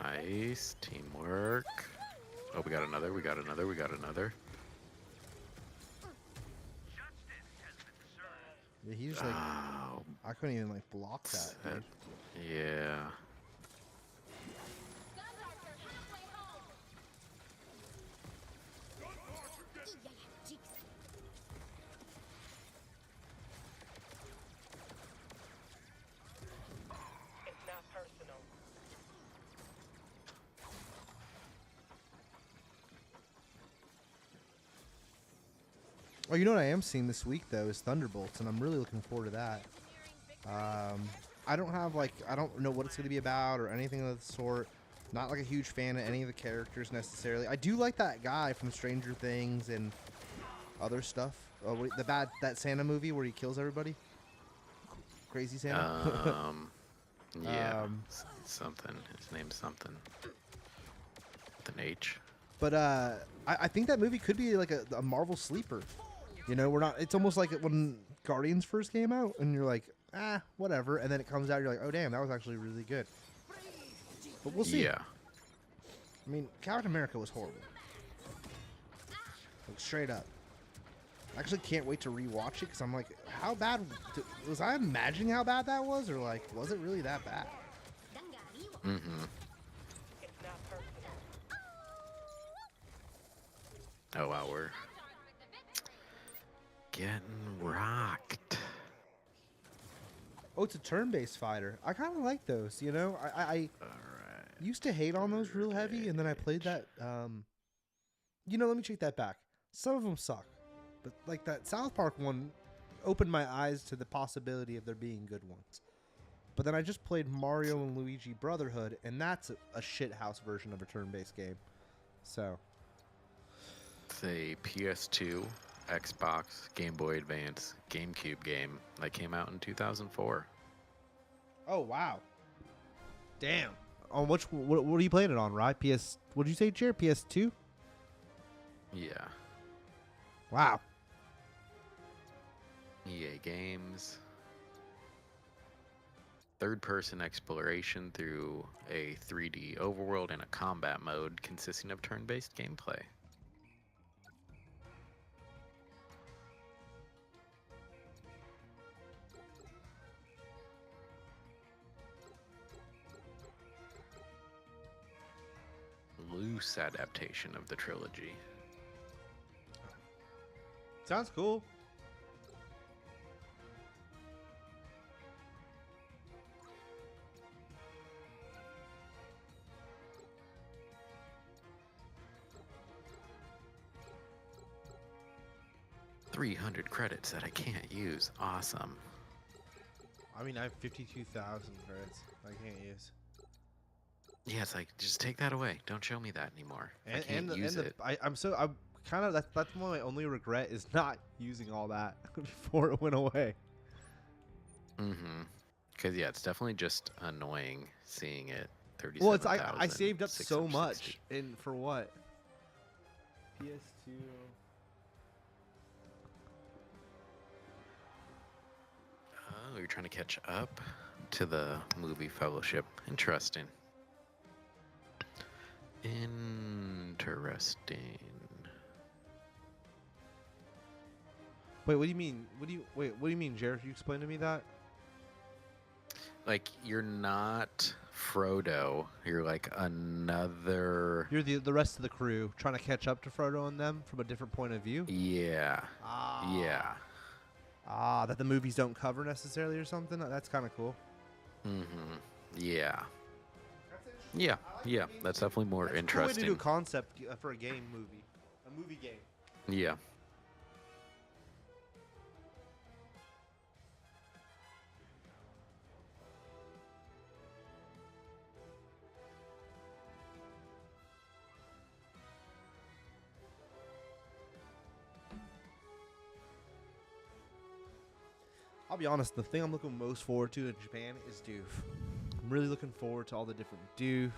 Nice teamwork. Oh, we got another. Yeah, he just like Oh, I couldn't even like block that, dude. yeah. Oh, you know what I am seeing this week though is Thunderbolts, and I'm really looking forward to that. I don't know what it's going to be about or anything of the sort. Not like a huge fan of any of the characters necessarily. I do like that guy from Stranger Things and other stuff. Oh, that Santa movie where he kills everybody. Crazy Santa. Yeah. Something. His name's something. With an H. But I think that movie could be like a Marvel sleeper. You know, it's almost like when Guardians first came out, and you're like, whatever, and then it comes out, you're like, oh damn, that was actually really good. But we'll see. Yeah. I mean, Captain America was horrible. Like, straight up. I actually can't wait to rewatch it because I'm like, how bad was I imagining how bad that was, or like, was it really that bad? Mm-hmm. Oh wow, we're getting rocked. Oh, it's a turn-based fighter. I kind of like those, you know? I used to hate on those real heavy, and then I played that, you know, let me take that back. Some of them suck. But, like, that South Park one opened my eyes to the possibility of there being good ones. But then I just played Mario and Luigi Brotherhood, and that's a shithouse version of a turn-based game. So. It's a PS2, Xbox, Game Boy Advance, GameCube game that came out in 2004. Oh, wow. Damn. On what are you playing it on, right? What did you say, Jared? PS2? Yeah. Wow. EA Games. Third-person exploration through a 3D overworld and a combat mode consisting of turn-based gameplay. Loose adaptation of the trilogy. Sounds cool. $300 credits that I can't use. Awesome. I mean, I have 52,000 credits I can't use. Yeah, it's like, just take that away. Don't show me that anymore. I And can't use it. I'm kind of that's my only regret is not using all that before it went away. Mm-hmm. Because, yeah, it's definitely just annoying seeing it. 37,000. Well, it's I saved up so much, and for what? PS2. Oh, you're trying to catch up to the movie Fellowship. Interesting. Interesting. Wait, what do you mean? What do you mean, Jared? Can you explain to me that? Like, you're not Frodo. You're like another. You're the rest of the crew trying to catch up to Frodo and them from a different point of view. Yeah. Yeah. That the movies don't cover necessarily or something. That's kind of cool. Mm-hmm. Yeah. Yeah. Yeah. That's definitely more That's interesting. A cool way to do a concept for a movie game. Yeah. I'll be honest, the thing I'm looking most forward to in Japan is Doof. I'm really looking forward to all the different Doof,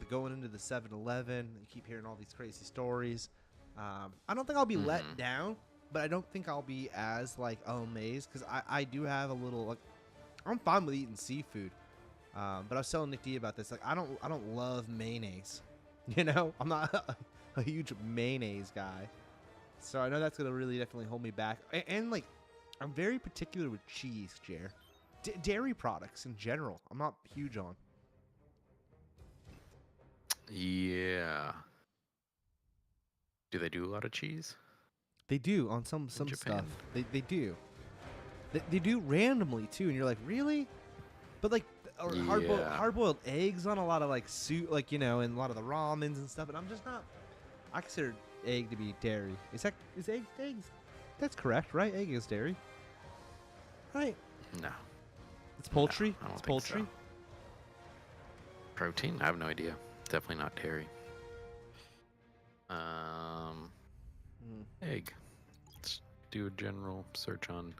going into the 7-Eleven. You keep hearing all these crazy stories. I don't think I'll be let down, but I don't think I'll be as like amazed because I do have a little like I'm fine with eating seafood, but I was telling Nick D about this. Like I don't love mayonnaise. You know, I'm not a huge mayonnaise guy, so I know that's gonna really definitely hold me back. And like. I'm very particular with cheese, Jer. Dairy products in general, I'm not huge on. Yeah. Do they do a lot of cheese? They do on some Japan. stuff. They do. They do randomly too, and you're like, really? But like, or hard-boiled eggs on a lot of like soup, like you know, and a lot of the ramens and stuff. And I'm just not. I consider egg to be dairy. Is eggs? That's correct, right? Egg is dairy. Right. No. It's poultry. I don't It's think so. poultry. Protein? I have no idea. Definitely not dairy. Egg. Let's do a general search on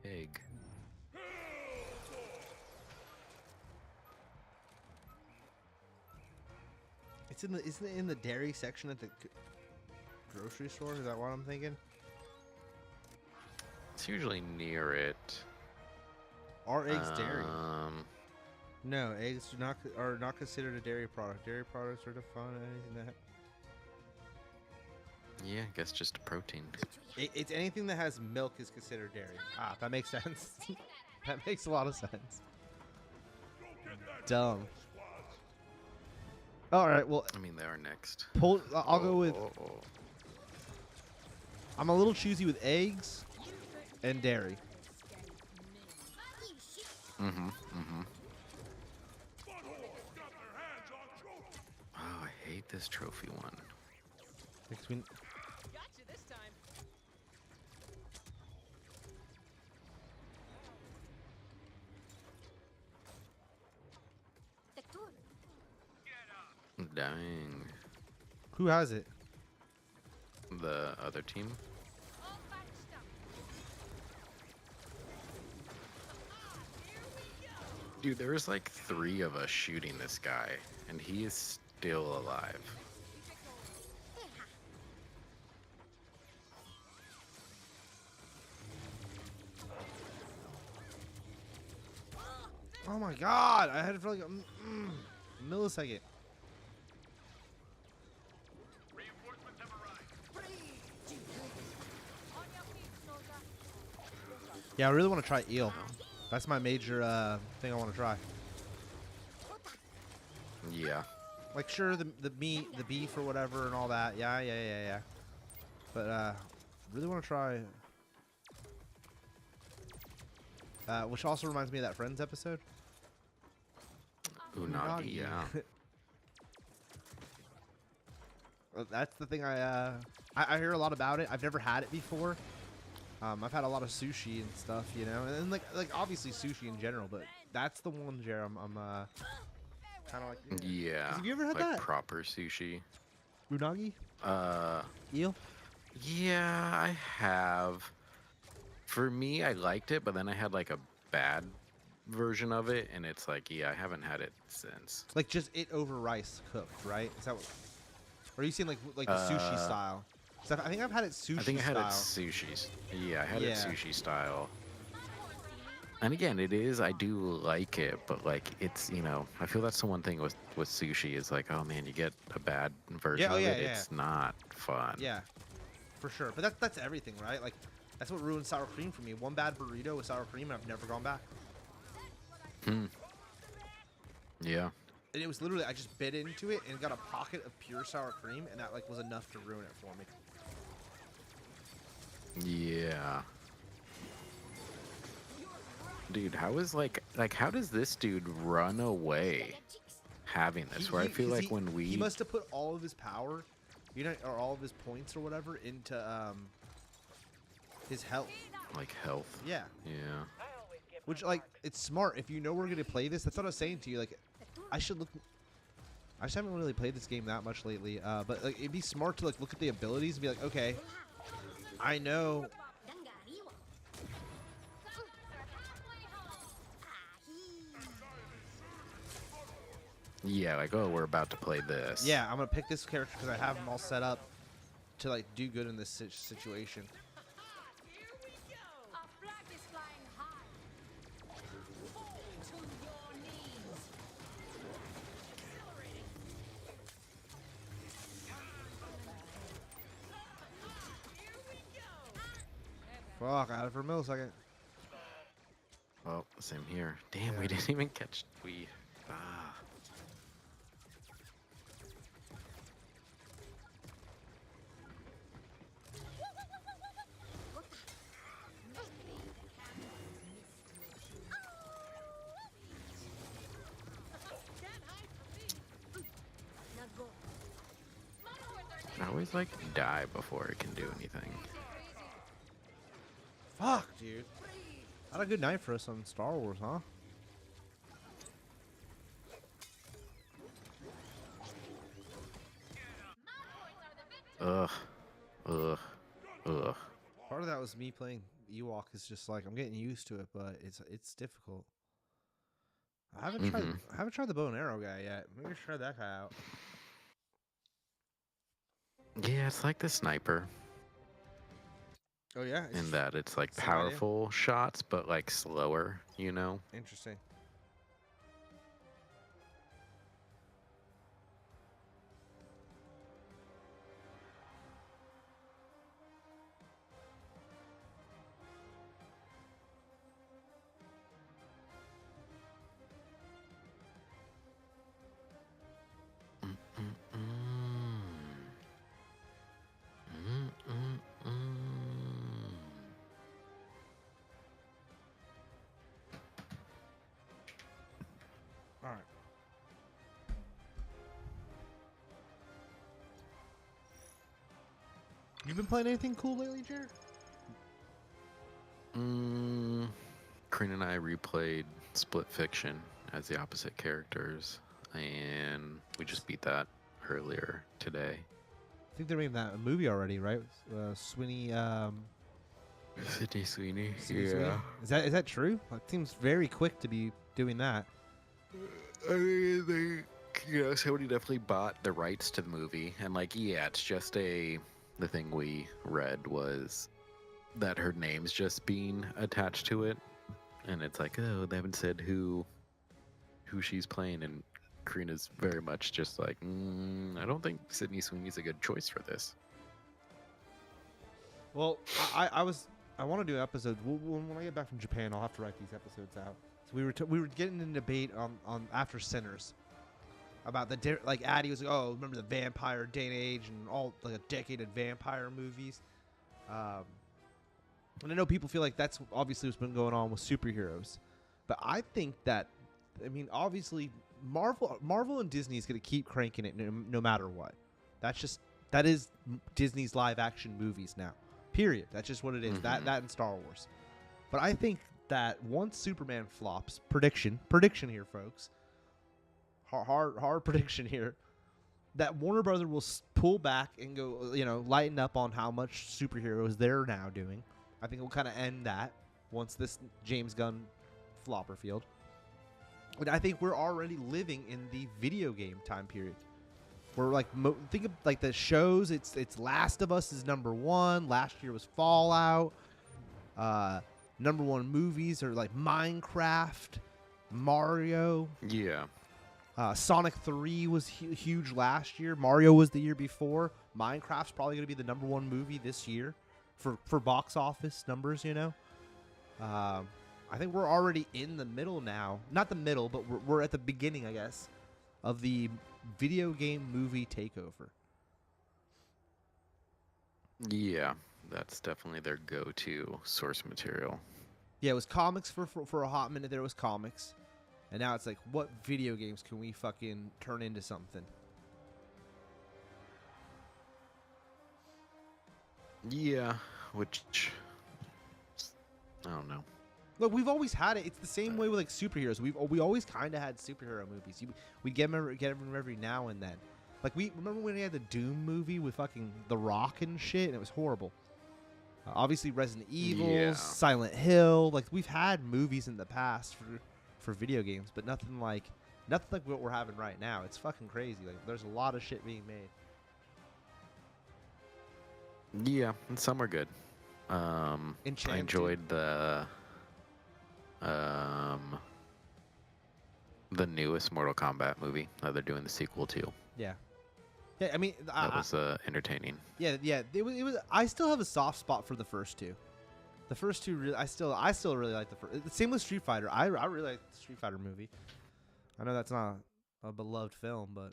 egg. Isn't it in the dairy section at the grocery store? Is that what I'm thinking? It's usually near it. Are eggs dairy? No. No, eggs are not considered a dairy product. Dairy products are defined as anything that. Yeah, I guess just a protein. It's anything that has milk is considered dairy. Ah, that makes sense. That makes a lot of sense. Dumb. All right, well, I mean, they are next. I'll go with. Oh. I'm a little choosy with eggs and dairy. Mm-hmm. Oh, I hate this trophy one. Between Gotcha this time. Dang. who has it? The other team? All patched up. Here we go. Dude, there was like 3 of us shooting this guy, and he is still alive. Oh my god! I had it for like a millisecond. Reinforcements have arrived. On your feet, soldier. Yeah, I really want to try eel. That's my major thing I want to try. Yeah. Like, sure, the meat, the beef or whatever and all that. Yeah. But really want to try. Which also reminds me of that Friends episode. Unagi, yeah. Well, that's the thing I hear a lot about it. I've never had it before. I've had a lot of sushi and stuff, you know, and like obviously sushi in general, but that's the one, Jer. I'm kind of like. Yeah. Have you ever had like that? proper sushi? Unagi? Uh, Eel? yeah, I have. For me, I liked it, but then I had like a bad version of it, and it's like, yeah, I haven't had it since. Like just it over rice cooked, right? Is that what? Or are you saying like the sushi style? 'Cause I think I've had it sushi I think I had style. it sushi. Yeah, I had it Yeah. sushi style. And again, it is, I do like it, but like it's, you know, I feel that's the one thing with sushi is like, oh man, you get a bad version of it. It's not fun. Yeah, for sure. But that's everything, right? Like that's what ruined sour cream for me. One bad burrito with sour cream, and I've never gone back. Yeah. And it was literally I just bit into it and got a pocket of pure sour cream, and that like was enough to ruin it for me. Yeah. Dude, how is like how does this dude run away having this? Where I feel 'cause like when we he must have put all of his power, you know, or all of his points or whatever into his health. like health. Yeah. Yeah. Which, like, it's smart. If you know we're going to play this, that's what I was saying to you. Like, I should look. I just haven't really played this game that much lately. But, like, it'd be smart to, like, look at the abilities and be like, okay, I know. Yeah, like, oh, we're about to play this. Yeah, I'm going to pick this character because I have them all set up to, like, do good in this situation. Here we go. Our flag is flying high. Fall to your knees. Accelerating. Here we go. Fuck, I had it for a millisecond. Well, same here. Damn, we didn't even catch. Ah. Can't hide from me. I always like die before it can do anything. Fuck, dude. Not a good night for us on Star Wars, huh? Ugh. Ugh. Ugh. Part of that was me playing Ewok. Is just like I'm getting used to it, but it's difficult. I haven't tried the bow and arrow guy yet. Maybe try that guy out. Yeah, it's like the sniper Oh yeah, in that it's like same idea. powerful shots, but like slower, you know? Interesting. All right. You been playing anything cool lately, Jared? Karina and I replayed Split Fiction as the opposite characters, and we just beat that earlier today. I think they're making that a movie already, right? Sweeney. Sydney Sweeney. Sweeney. Is that true? It seems very quick to be doing that. I mean, somebody definitely bought the rights to the movie, and like, yeah, it's just the thing we read was that her name's just being attached to it, and it's like, oh, they haven't said who she's playing, and Karina's very much just like, I don't think Sydney Sweeney's a good choice for this. Well, I want to do an episode. When I get back from Japan, I'll have to write these episodes out. So we were getting in debate on After Sinners about like Addie was like, oh, remember the vampire day and age and all like a decade of vampire movies. And I know people feel like that's obviously what's been going on with superheroes, but I think that, I mean, obviously Marvel and Disney is going to keep cranking it no matter what. That is Disney's live action movies now. Period. That's just what it is. Mm-hmm. That and Star Wars. But I think that once Superman flops, prediction here, folks. Hard prediction here. That Warner Brothers will pull back and go, lighten up on how much superheroes they're now doing. I think we'll kind of end that once this James Gunn flopper field. And I think we're already living in the video game time period. We're like, think of like the shows. It's Last of Us is number one. Last year was Fallout. Number one movies are like Minecraft, Mario. Yeah. Sonic 3 was huge last year. Mario was the year before. Minecraft's probably going to be the number one movie this year for box office numbers, I think we're already in the middle now. Not the middle, but we're at the beginning, I guess, of the video game movie takeover. Yeah, that's definitely their go-to source material. Yeah, it was comics for a hot minute. There was comics. And now it's like, what video games can we fucking turn into something? Yeah, which I don't know. Look, we've always had it. It's the same way with like superheroes. We always kind of had superhero movies. We get them every now and then. Like we remember when we had the Doom movie with fucking The Rock and shit, and it was horrible. Obviously, Resident Evil, Silent Hill. Like we've had movies in the past for video games, but nothing like what we're having right now. It's fucking crazy. Like there's a lot of shit being made. Yeah, and some are good. I enjoyed the newest Mortal Kombat movie that they're doing the sequel to. Yeah. Yeah, I mean, that was entertaining. Yeah. It was. I still have a soft spot for the first two. The first two, I still really like the first. Same with Street Fighter. I really like the Street Fighter movie. I know that's not a beloved film, but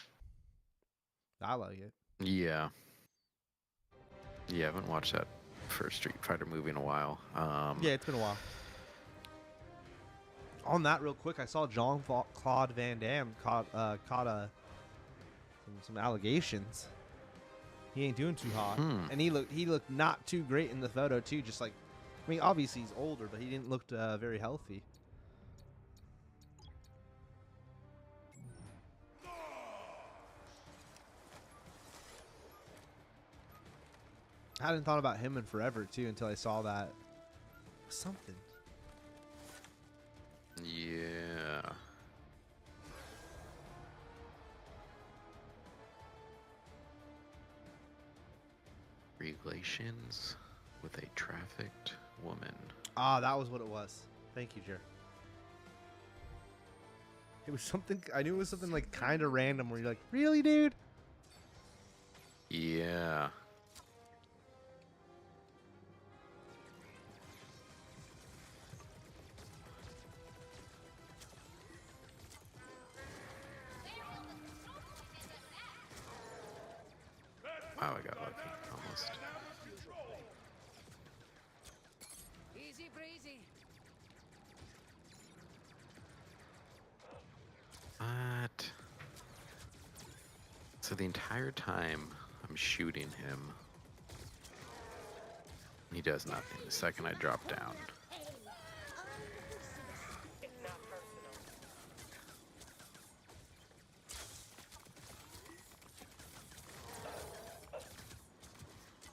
I like it. Yeah. Yeah, I haven't watched that first Street Fighter movie in a while. Yeah, it's been a while. On that, real quick, I saw Jean-Claude Van Damme caught some allegations. He ain't doing too hot, and he looked not too great in the photo too. Just like I mean, obviously he's older, but he didn't look very healthy. I hadn't thought about him in forever too until I saw that something. Yeah. Relations with a trafficked woman. Ah, that was what it was. Thank you, Jer. It was something. I knew it was something like kind of random. Where you're like, really, dude? Yeah. Wow, I got lucky. Almost. Easy breezy. What? So the entire time I'm shooting him, he does nothing. The second I drop down.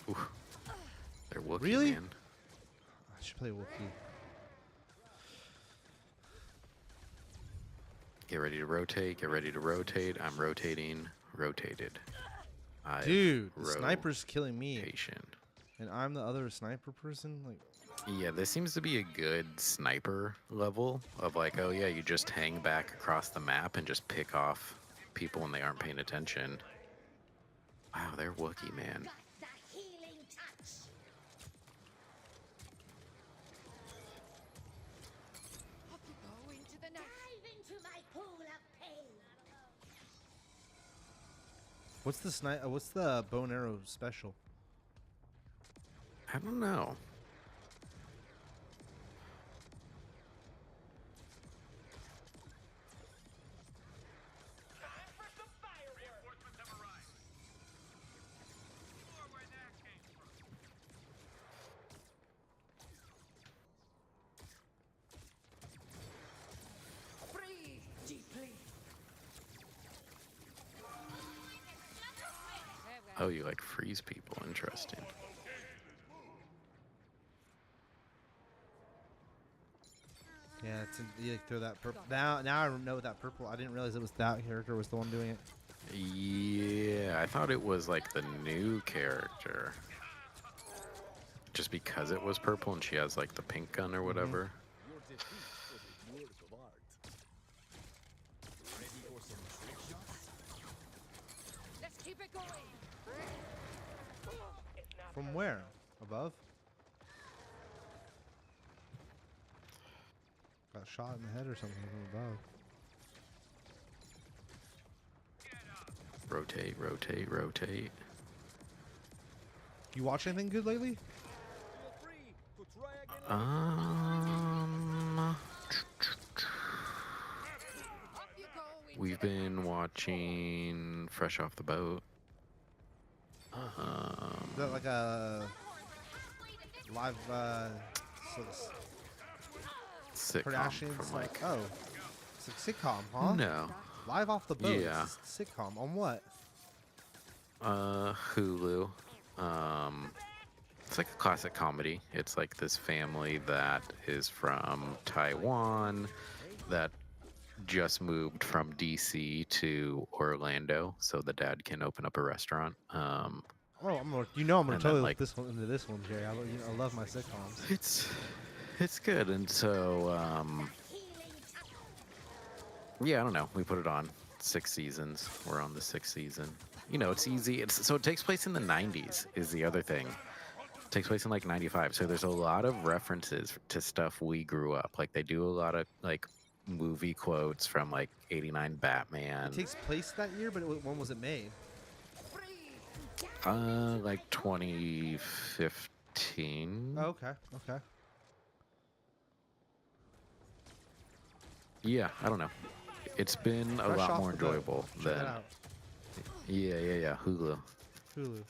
Ooh. They're Wookiee, Really? man. I should play Wookiee. Get ready to rotate. Get ready to rotate. I'm rotating. Rotated. Dude, the sniper's killing me, Rotation. and I'm the other sniper person. Like, Yeah, this seems to be a good sniper level of like, oh yeah, you just hang back across the map and just pick off people when they aren't paying attention. Wow, they're Wookiee, man. Got the healing touch. Off you go into the night. Dive into my pool of pain. what's the bow and arrow special? I don't know. Breathe deeply. Oh, you like freeze people. Interesting. Yeah, you like throw that purple. Now I know that purple. I didn't realize it was that character was the one doing it. Yeah, I thought it was like the new character. Just because it was purple and she has like the pink gun or whatever. Your defeat was a work of art. Ready for some trick shots? Let's keep it going. From where? Above? Got shot in the head or something from above. Rotate, rotate, rotate. You watch anything good lately? Feel free to try again. Off you go into We've the been watching Fresh Off the Boat. Is that like a live sort of Sitcom Kardashians? from Like, like... oh, it's a sitcom, huh? No. Live off the boat. Yeah. It's a sitcom on what? Hulu. It's like a classic comedy. It's like this family that is from Taiwan that just moved from DC to Orlando so the dad can open up a restaurant. Oh, I'm gonna And totally then, look like- this one into this one, Jerry. I love my sitcoms. It's good, and so Healing touch. yeah, I don't know. We put it on 6 seasons. We're on the 6th season. You know, it's easy. So it takes place in the 90s. Is the other thing. It takes place in like 95. So there's a lot of references to stuff we grew up. Like they do a lot of like movie quotes from like 89 Batman. It takes place that year, but when was it made? Like 2015. Oh, okay, okay. Yeah, I don't know. It's been a Fresh lot off more the boat. enjoyable Check than it out. yeah. Hulu. Hulu.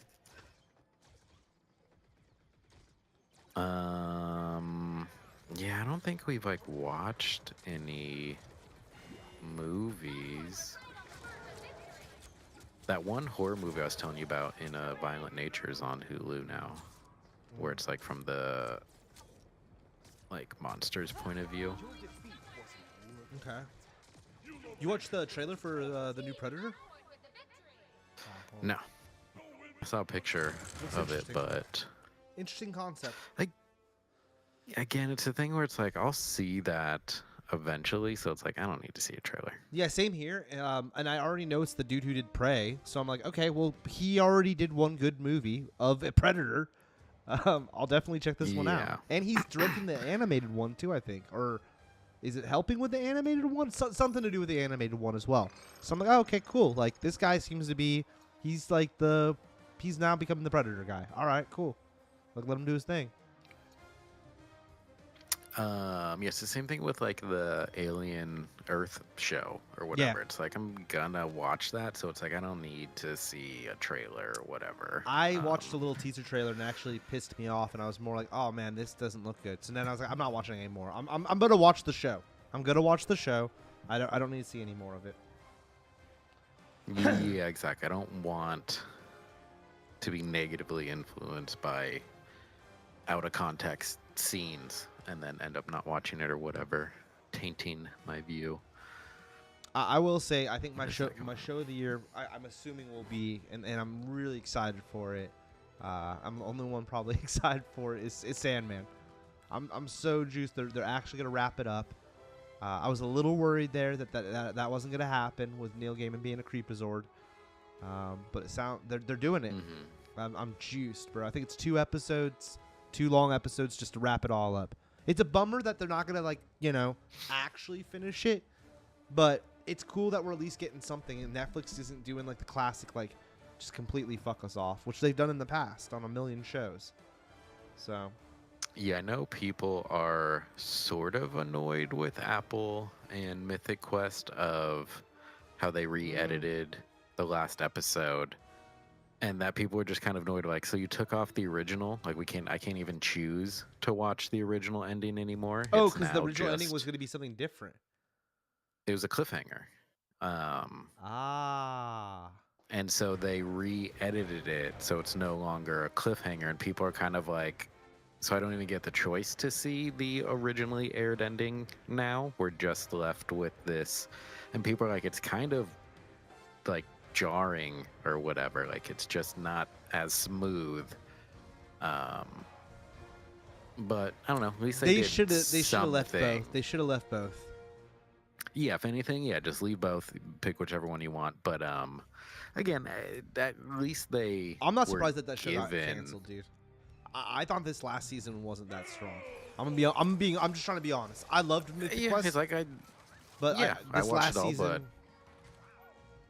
Yeah, I don't think we've like watched any movies. That one horror movie I was telling you about in Violent Nature is on Hulu now, where it's like from the like monster's point of view. Okay. You watched the trailer for the new Predator? No, I saw a picture Looks of it, interesting. but Interesting concept. again, it's a thing where it's like I'll see that eventually, so it's like I don't need to see a trailer. Yeah, same here. And I already know it's the dude who did Prey, so I'm like, okay, well, he already did one good movie of a Predator. I'll definitely check this one Yeah. out. And he's directing the animated one too, I think, or is it helping with the animated one? Something to do with the animated one as well. So I'm like, oh, okay, cool. Like this guy seems to be, he's now becoming the Predator guy. All right, cool. Like let him do his thing. Yes, the same thing with like the Alien Earth show or whatever. It's like I'm gonna watch that, so it's like I don't need to see a trailer or whatever. I watched a little teaser trailer and it actually pissed me off, and I was more like, "Oh man, this doesn't look good." So then I was like, "I'm not watching it anymore. I'm gonna watch the show. I'm gonna watch the show. I don't need to see any more of it." Yeah, exactly. I don't want to be negatively influenced by out of context scenes and then end up not watching it or whatever, tainting my view. I will say, I think my It's show like- my show of the year, I'm assuming will be, and I'm really excited for it. I'm the only one probably excited for it is Sandman. I'm so juiced. They're actually gonna wrap it up. I was a little worried there that wasn't gonna happen with Neil Gaiman being a creepazord. But they're doing it. I'm juiced, bro. I think it's 2 episodes, 2 long episodes just to wrap it all up. It's a bummer that they're not gonna actually finish it, but it's cool that we're at least getting something. And Netflix isn't doing like the classic just completely fuck us off, which they've done in the past on a million shows. So Yeah, I know people are sort of annoyed with Apple and Mythic Quest of how they re-edited the last episode, and that people were just kind of annoyed, like, so you took off the original, like I can't even choose to watch the original ending anymore. oh, It's because the now original ending was just- gonna be something different. it was a cliffhanger. And so they re-edited it so it's no longer a cliffhanger, and people are kind of like, so I don't even get the choice to see the originally aired ending now. We're just left with this. And people are like, it's kind of like jarring or whatever. Like it's just not as smooth. But I don't know. At least They should have left something. both. They should have left both. Yeah, if anything, yeah, just leave both. Pick whichever one you want. But again, at least they. I'm not were surprised that show got given- canceled, dude. I thought this last season wasn't that strong. I'm just trying to be honest. I loved Mythic Yeah, Quest, it's like but yeah, I this watched last it all, season,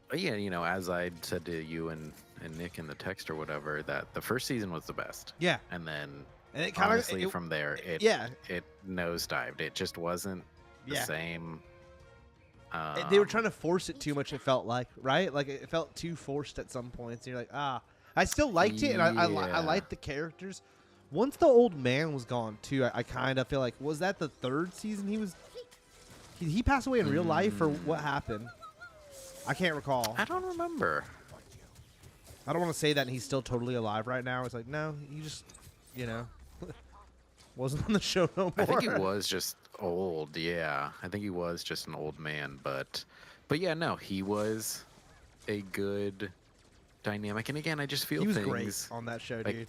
but yeah, as I said to you and Nick in the text or whatever, that the first season was the best, yeah, and then and it kind of honestly from there it nosedived. It just wasn't the same. They were trying to force it too much. It felt like, right? Like it felt too forced at some points. And you're like, I still liked it, and I Yeah. liked the characters. Once the old man was gone too, I kind of feel like, was that the 3rd season he passed away in real life, or what happened? I can't recall. I don't remember. I don't want to say that and he's still totally alive right now. It's like, no, he just, wasn't on the show no more. I think he was just old. Yeah, I think he was just an old man. But yeah, no, he was a good dynamic. And again, I just feel He was things. great on that show, like- dude.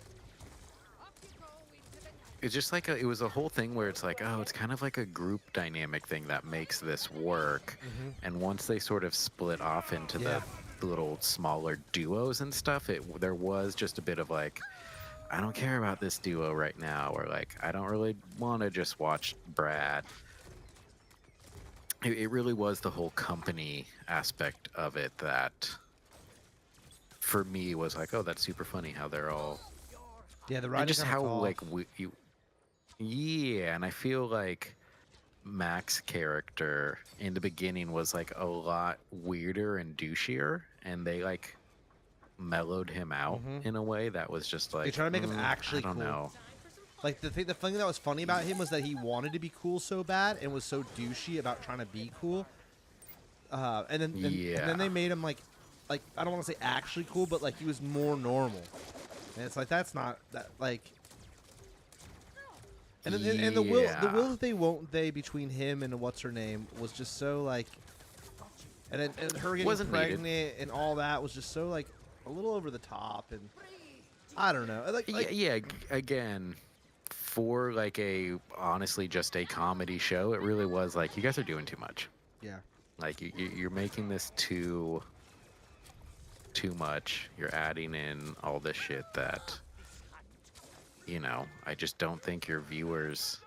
It's just like it was a whole thing where it's like, oh, it's kind of like a group dynamic thing that makes this work. And once they sort of split off into the little smaller duos and stuff, there was just a bit of like, I don't care about this duo right now, or like, I don't really want to just watch Brad. It really was the whole company aspect of it that, for me, was like, oh, that's super funny how they're all. Yeah, the And writing just kinda how fell like off. yeah, and I feel like Mac's character in the beginning was like a lot weirder and douchier, and they like mellowed him out in a way that was just like try to make him actually I don't cool. know. Like the thing that was funny about him was that he wanted to be cool so bad and was so douchey about trying to be cool. And then they made him like I don't want to say actually cool, but like he was more normal. And it's like that's not that like. And and the will that they won't they between him and what's her name was just so like. And then and her getting Wasn't pregnant needed. and all that was just so like a little over the top, and I don't know. Again, for like a honestly just a comedy show, it really was like you guys are doing too much. Yeah. Like you're making this too much. You're adding in all this shit that, you know, I just don't think your viewers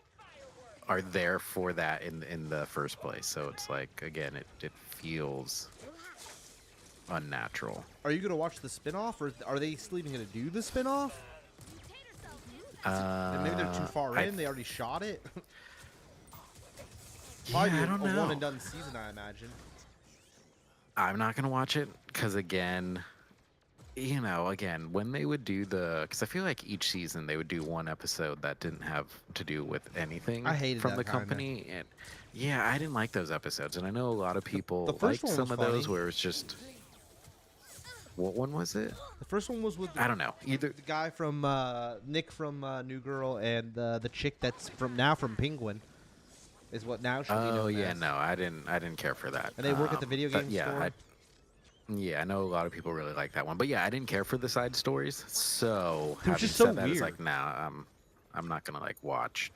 are there for that in the first place. So it's like, again, it feels unnatural. Are you gonna watch the spinoff, or are they still even gonna do the spinoff? And maybe they're too far in. They already shot it. Probably I don't a know. one and done season, I imagine. I'm not gonna watch it because again, you know, again when they would do because I feel like each season they would do one episode that didn't have to do with anything I hated from that the kinda. company, and yeah, I didn't like those episodes, and I know a lot of people The first liked one some was of those funny. where it's just. What one was it? The first one was with I don't know. Either the guy from Nick from New Girl and the chick that's from Penguin is what now should be known oh yeah, as. no, I didn't care for that. And they work at the video game yeah, store. Yeah, I know a lot of people really like that one, but yeah, I didn't care for the side stories. So They're having just said so that, it's weird. like, nah, I'm not gonna like watch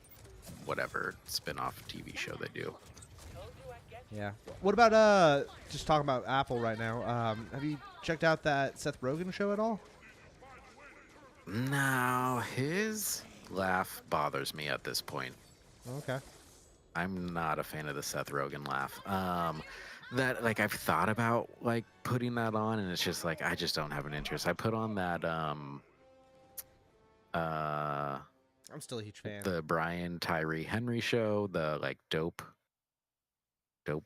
whatever spin-off TV show they do. Yeah. What about just talking about Apple right now? Have you checked out that Seth Rogen show at all? No, his laugh bothers me at this point. Okay. I'm not a fan of the Seth Rogen laugh. That like I've thought about like putting that on, and it's just like I just don't have an interest. I put on that I'm still a huge fan. the Brian Tyree Henry show, the like dope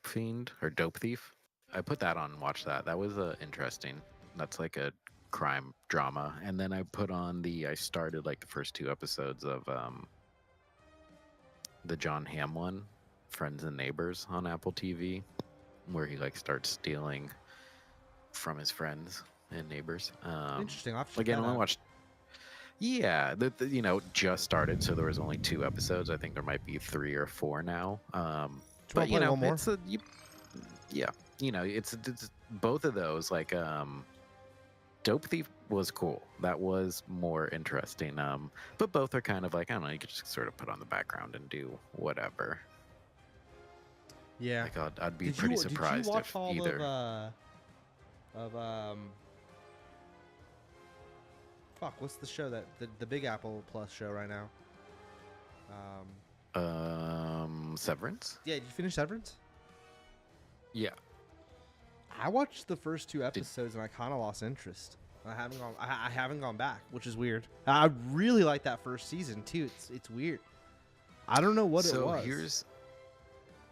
fiend or dope thief. I put that on and watched that. That was interesting. That's like a crime drama. And then I put on I started like the first 2 episodes of the John Hamm one, Friends and Neighbors, on Apple TV, where he like starts stealing from his friends and neighbors. Interesting. I'll have to check Again, that I only out. watched. Yeah, you know, just started, so there was only 2 episodes. I think there might be 3 or 4 now. But you play know, one more? it's yeah, you know, it's both of those. Like, Dope Thief was cool. That was more interesting. But both are kind of like, I don't know. You could just sort of put on the background and do whatever. Yeah. Like, I'd be pretty surprised Did you watch if all either. fuck, what's the show that the Big Apple Plus show right now? Severance. Yeah, did you finish Severance? Yeah. I watched the first 2 episodes and I kind of lost interest. I haven't gone back, which is weird. I really like that first season too. It's weird. I don't know what it was.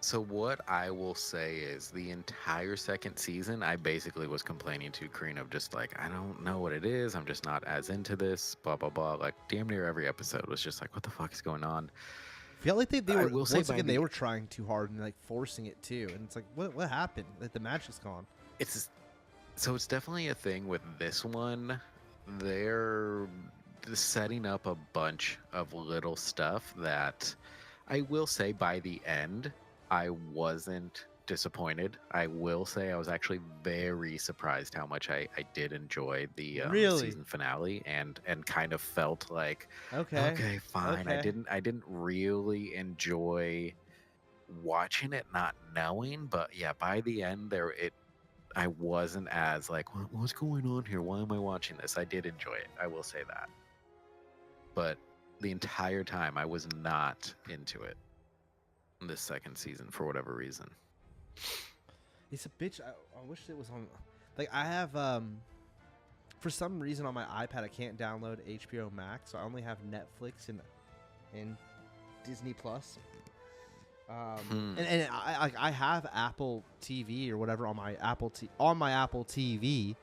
So what I will say is the entire second season, I basically was complaining to Karina of just like, I don't know what it is. I'm just not as into this, blah, blah, blah. Like damn near every episode was just like, what the fuck is going on? I feel like they I were, will say once by again, the- they were trying too hard and like forcing it too. And it's like, what happened? Like the magic's gone. It's definitely a thing with this one. They're setting up a bunch of little stuff that I will say by the end, I wasn't disappointed. I will say I was actually very surprised how much I did enjoy the Really? season finale and kind of felt like, Okay. okay, fine. Okay. I didn't really enjoy watching it not knowing, but yeah, by the end I wasn't as like, what's going on here? Why am I watching this? I did enjoy it. I will say that. But the entire time I was not into it this second season for whatever reason. It's a bitch. I wish it was on. Like I have for some reason on my iPad I can't download HBO Max, so I only have Netflix and Disney Plus. And I have Apple TV or whatever on my Apple TV,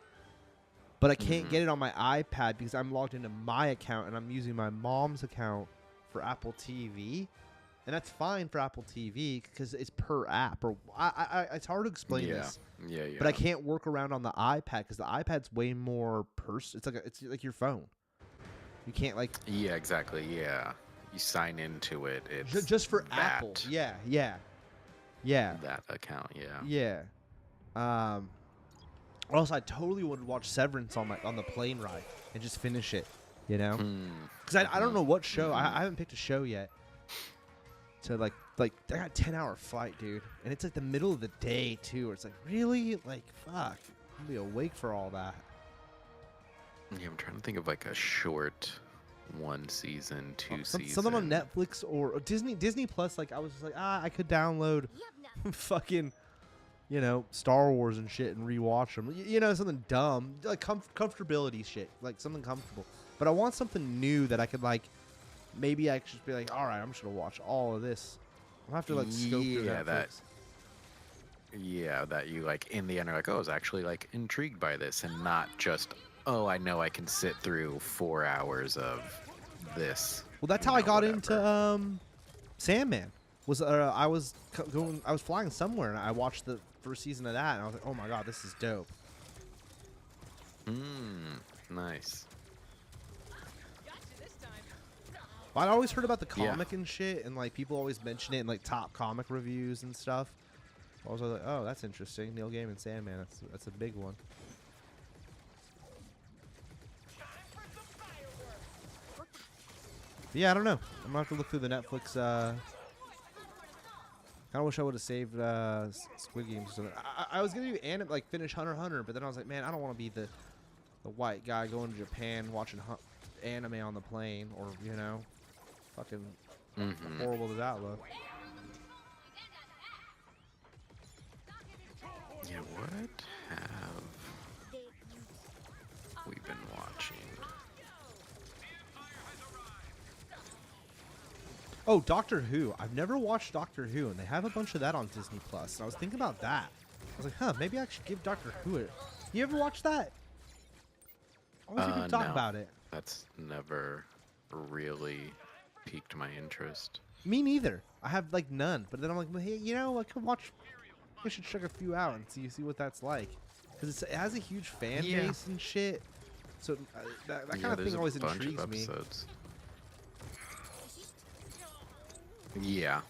but I can't get it on my iPad because I'm logged into my account and I'm using my mom's account for Apple TV, and that's fine for Apple TV because it's per app. Or it's hard to explain this. Yeah. But I can't work around on the iPad because the iPad's way more it's like your phone. You can't like. Yeah, exactly. Yeah, you sign into it. It's Just for that, Apple. Yeah. That account. Yeah. Or else I totally would watch Severance on the plane ride and just finish it. You know. Because I don't know what show. I haven't picked a show yet. So like I got a 10-hour flight, dude, and it's like the middle of the day too. Where it's like really like fuck, I'll be awake for all that. Yeah, I'm trying to think of like a short 1 season, 2 season. Something on Netflix or Disney Plus. Like I was just like I could download fucking Star Wars and shit and rewatch them. Something dumb like comfortability shit, like something comfortable. But I want something new that I could like. Maybe I could just be like, all right, I'm just gonna watch all of this. I'll have to like scope through Netflix. That you like in the end are like, oh, I was actually like intrigued by this, and not just, oh, I know I can sit through 4 hours of this. Well, that's how I got into Sandman. I was flying somewhere and I watched the first season of that and I was like, oh my god, this is dope. Nice. I'd always heard about the comic and shit, and like people always mention it in like top comic reviews and stuff. I was like, oh, that's interesting. Neil Gaiman, Sandman. That's a big one. But yeah, I don't know. I'm gonna have to look through the Netflix. Kind of wish I would have saved Squid Games or something. I was gonna do finish Hunter x Hunter, but then I was like, man, I don't want to be the white guy going to Japan watching anime on the plane, or fucking horrible does that look? Yeah, what have we been watching? Oh, Doctor Who. I've never watched Doctor Who, and they have a bunch of that on Disney Plus. And I was thinking about that. I was like, huh, maybe I should give Doctor Who a... You ever watch that? I always hear people talk about it. That's never really piqued my interest. Me neither. I have like none. But then I'm like, well, hey, I could watch. I should check a few out and see what that's like, because it has a huge fan base and shit. So that kind of thing always intrigues me. Yeah,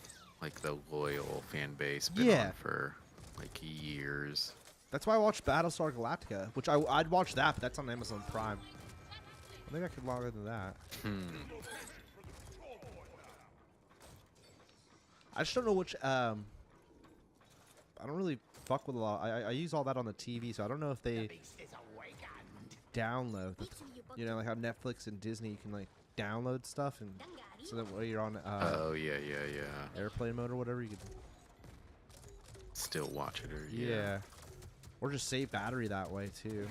like the loyal fan base been on for like years. That's why I watched Battlestar Galactica, which I'd watch that, but that's on Amazon Prime. I think I could log into that. I just don't know which. I don't really fuck with a lot. I use all that on the TV, so I don't know if they download. Like how Netflix and Disney, you can like download stuff, and so that while you're on airplane mode or whatever, you could still watch it, or or just save battery that way too.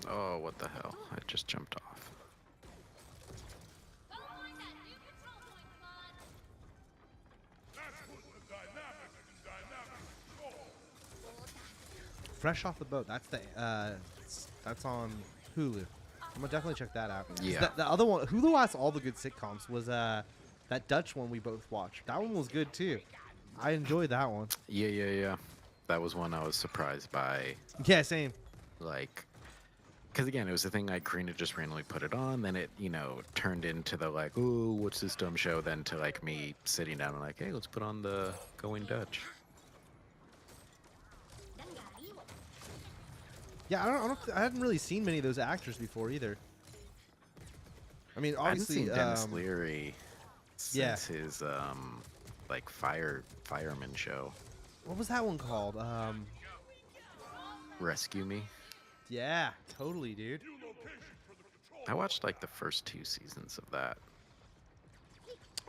Oh, what the hell? I just jumped off. Fresh Off the Boat. That's on Hulu. I'm gonna definitely check that out. Yeah. The other one, Hulu has all the good sitcoms. Was that Dutch one we both watched? That one was good too. I enjoyed that one. Yeah. That was one I was surprised by. Yeah, same. Like, because again, it was a thing Karina just randomly put it on, then it, turned into the like, oh, what's this dumb show? Then to like me sitting down and like, hey, let's put on the Going Dutch. Yeah, I hadn't really seen many of those actors before either. I mean, obviously, I haven't seen Dennis Leary since his like fireman show. What was that one called? Rescue Me. Yeah, totally, dude. I watched like the first 2 seasons of that.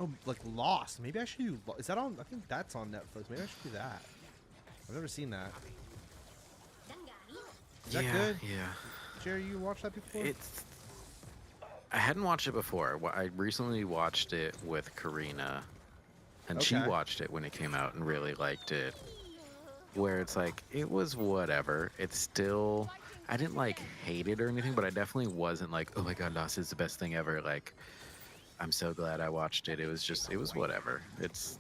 Oh, like Lost. Maybe I should do. Is that on? I think that's on Netflix. Maybe I should do that. I've never seen that. Is that good? Yeah. Jerry, you watched that before? I hadn't watched it before. I recently watched it with Karina, and she Okay. watched it when it came out and really liked it. Where it's like, it was whatever. It's still, I didn't like hate it or anything, but I definitely wasn't like, oh my god, Lost is the best thing ever. Like, I'm so glad I watched it. It was whatever. It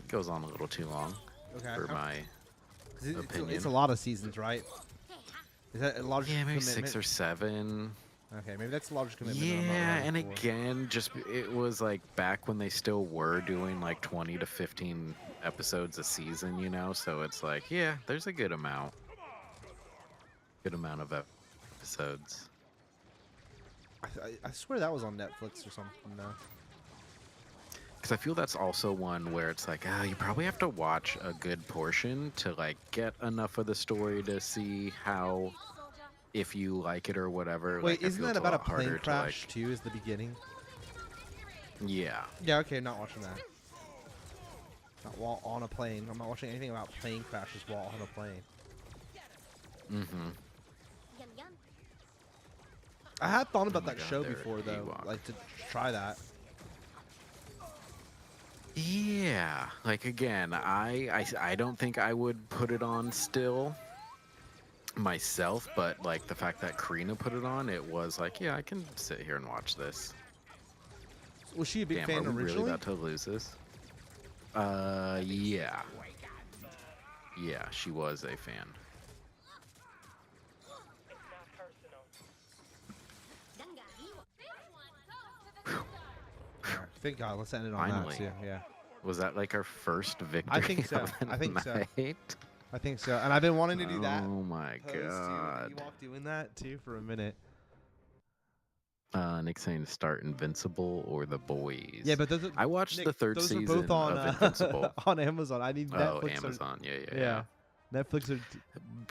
goes on a little too long Okay. for my 'Cause opinion. it's a lot of seasons, right? Is that a large maybe commitment? 6 or 7. Okay, maybe that's a large commitment. that I'm not Yeah, ready and for. again, just it was like back when they still were doing like 20 to 15 episodes a season, you know. So it's like, yeah, there's a good amount of episodes. I swear that was on Netflix or something. No. Because I feel that's also one where it's like, you probably have to watch a good portion to like get enough of the story to see how, if you like it or whatever. Wait, like, I isn't feel that it's about a lot harder plane to, crash like, too? Is the beginning? yeah. Yeah. Okay, not watching that. Not while on a plane. I'm not watching anything about plane crashes while on a plane. Mm-hmm. Yum yum. I had thought about my that God, show they're before though, Ewok. like to try that. Yeah, like again, I don't think I would put it on still myself, but like the fact that Karina put it on, it was like, yeah, I can sit here and watch this. Was she a big Damn, fan are we really originally? about to lose this? Yeah. Yeah, she was a fan. Alright, thank God. Let's end it on Finally. that too. Yeah, Was that like our first victory? I think so. of the I think so. night? I think so. And I've been wanting to do that. Oh my Pose too. god. Ewok doing that too for a minute. Nick saying start Invincible or The Boys. Yeah, but those are, I watched Nick, the third those season are both on of Invincible. on Amazon. I need Oh, Netflix. Amazon. Yeah, Netflix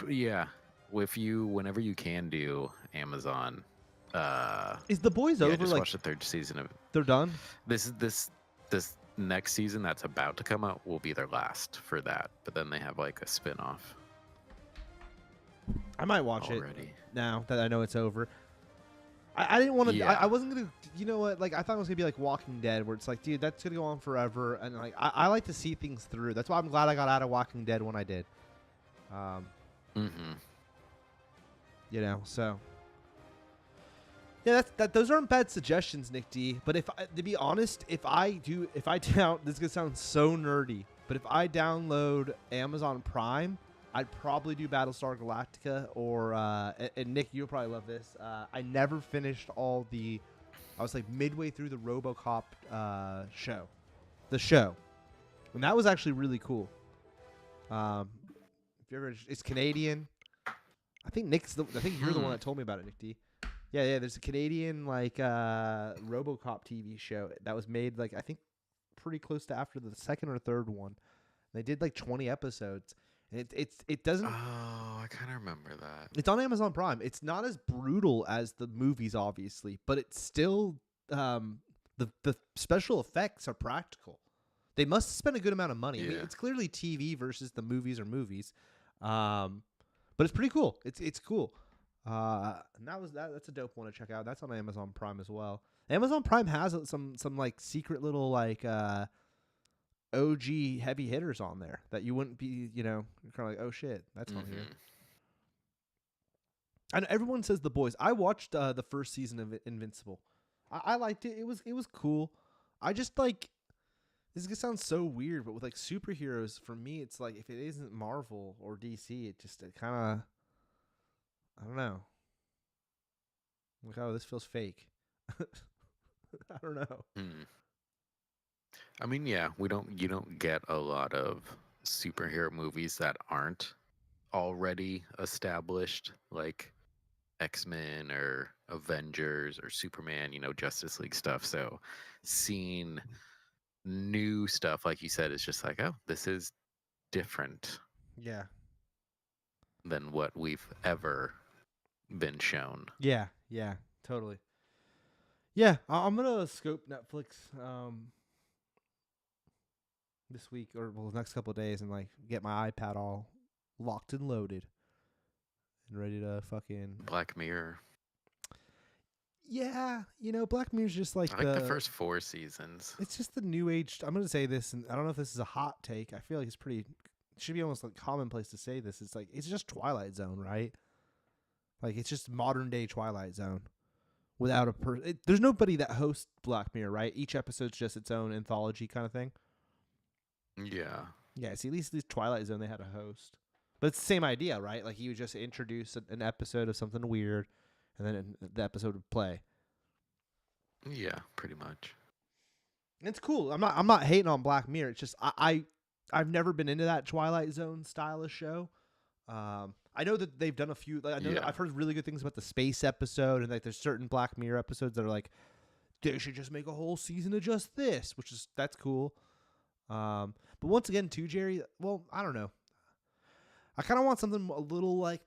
are. Yeah. Whenever you can do Amazon, Is The Boys yeah, over? just Like watch the third season of they're done? this next season that's about to come out will be their last for that. But then they have like a spin-off I might watch it already. now that I know it's over. I didn't want to. Yeah. I wasn't gonna. You know what? Like I thought it was gonna be like Walking Dead, where it's like, dude, that's gonna go on forever, and like I like to see things through. That's why I'm glad I got out of Walking Dead when I did. Mm-hmm. You know, so yeah, those aren't bad suggestions, Nick D. But to be honest, if I down, this is gonna sound so nerdy, but if I download Amazon Prime, I'd probably do Battlestar Galactica or and Nick, you'll probably love this. I never finished all the. I was like midway through the RoboCop show, and that was actually really cool. If you ever, it's Canadian. I think I think you're the one that told me about it, Nick D. Yeah. There's a Canadian like RoboCop TV show that was made like I think pretty close to after the second or third one. They did like 20 episodes. And it doesn't. Oh, I kind of remember that. It's on Amazon Prime. It's not as brutal as the movies, obviously, but it's still the special effects are practical. They must spend a good amount of money. I mean, Yeah. it's clearly TV versus the movies or movies. But it's pretty cool. It's cool. And that's a dope one to check out. That's on Amazon Prime as well. Amazon Prime has some like secret little like OG heavy hitters on there that you wouldn't be, you're kind of like, oh shit, that's on here. And everyone says The Boys. I watched the first season of Invincible. I liked it. It was cool. I just like. This is gonna sound so weird, but with like superheroes, for me, it's like if it isn't Marvel or DC, it kind of, I don't know. Like, oh, this feels fake. I don't know. I mean, yeah, you don't get a lot of superhero movies that aren't already established, like X-Men or Avengers or Superman, Justice League stuff. So seeing new stuff, like you said, is just like, oh, this is different Yeah. than what we've ever been shown. Yeah. Totally. Yeah, I'm gonna scope Netflix this week or the next couple of days and like get my iPad all locked and loaded and ready to fucking. Black Mirror. Yeah, Black Mirror's just like I like the first 4 seasons. It's just the new age. I'm gonna say this, and I don't know if this is a hot take. I feel like it's pretty. It should be almost like commonplace to say this. It's like it's just Twilight Zone, right? Like it's just modern day Twilight Zone, without a there's nobody that hosts Black Mirror, right? Each episode's just its own anthology kind of thing. Yeah. Yeah. See, at least Twilight Zone they had a host, but it's the same idea, right? Like he would just introduce an episode of something weird, and then the episode would play. Yeah, pretty much. It's cool. I'm not hating on Black Mirror. It's just I've never been into that Twilight Zone style of show. I know that they've done a few. Like, I know that I've heard really good things about the space episode, and like there's certain Black Mirror episodes that are like they should just make a whole season of just this, that's cool. But once again, too, Jerry. Well, I don't know. I kind of want something a little like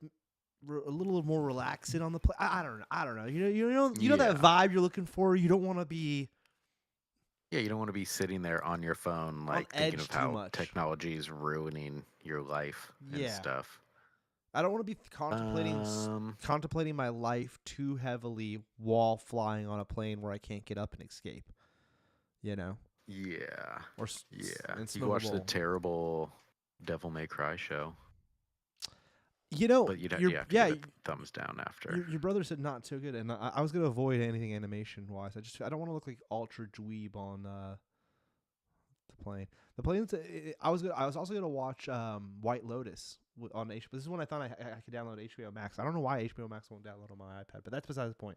a little more relaxing on the play. I don't know. You know that vibe you're looking for. You don't want to be. Yeah, you don't want to be sitting there on your phone, like thinking of how technology is ruining your life and stuff. I don't want to be contemplating my life too heavily while flying on a plane where I can't get up and escape. Yeah. Or yeah. You watch the terrible Devil May Cry show. But you'd have to give it thumbs down after. Your brother said not so good, and I was gonna avoid anything animation wise. I don't want to look like ultra dweeb on the plane. The plane's I was also gonna watch White Lotus on HBO. This is when I thought I could download HBO Max. I don't know why HBO Max won't download on my iPad, but that's besides the point.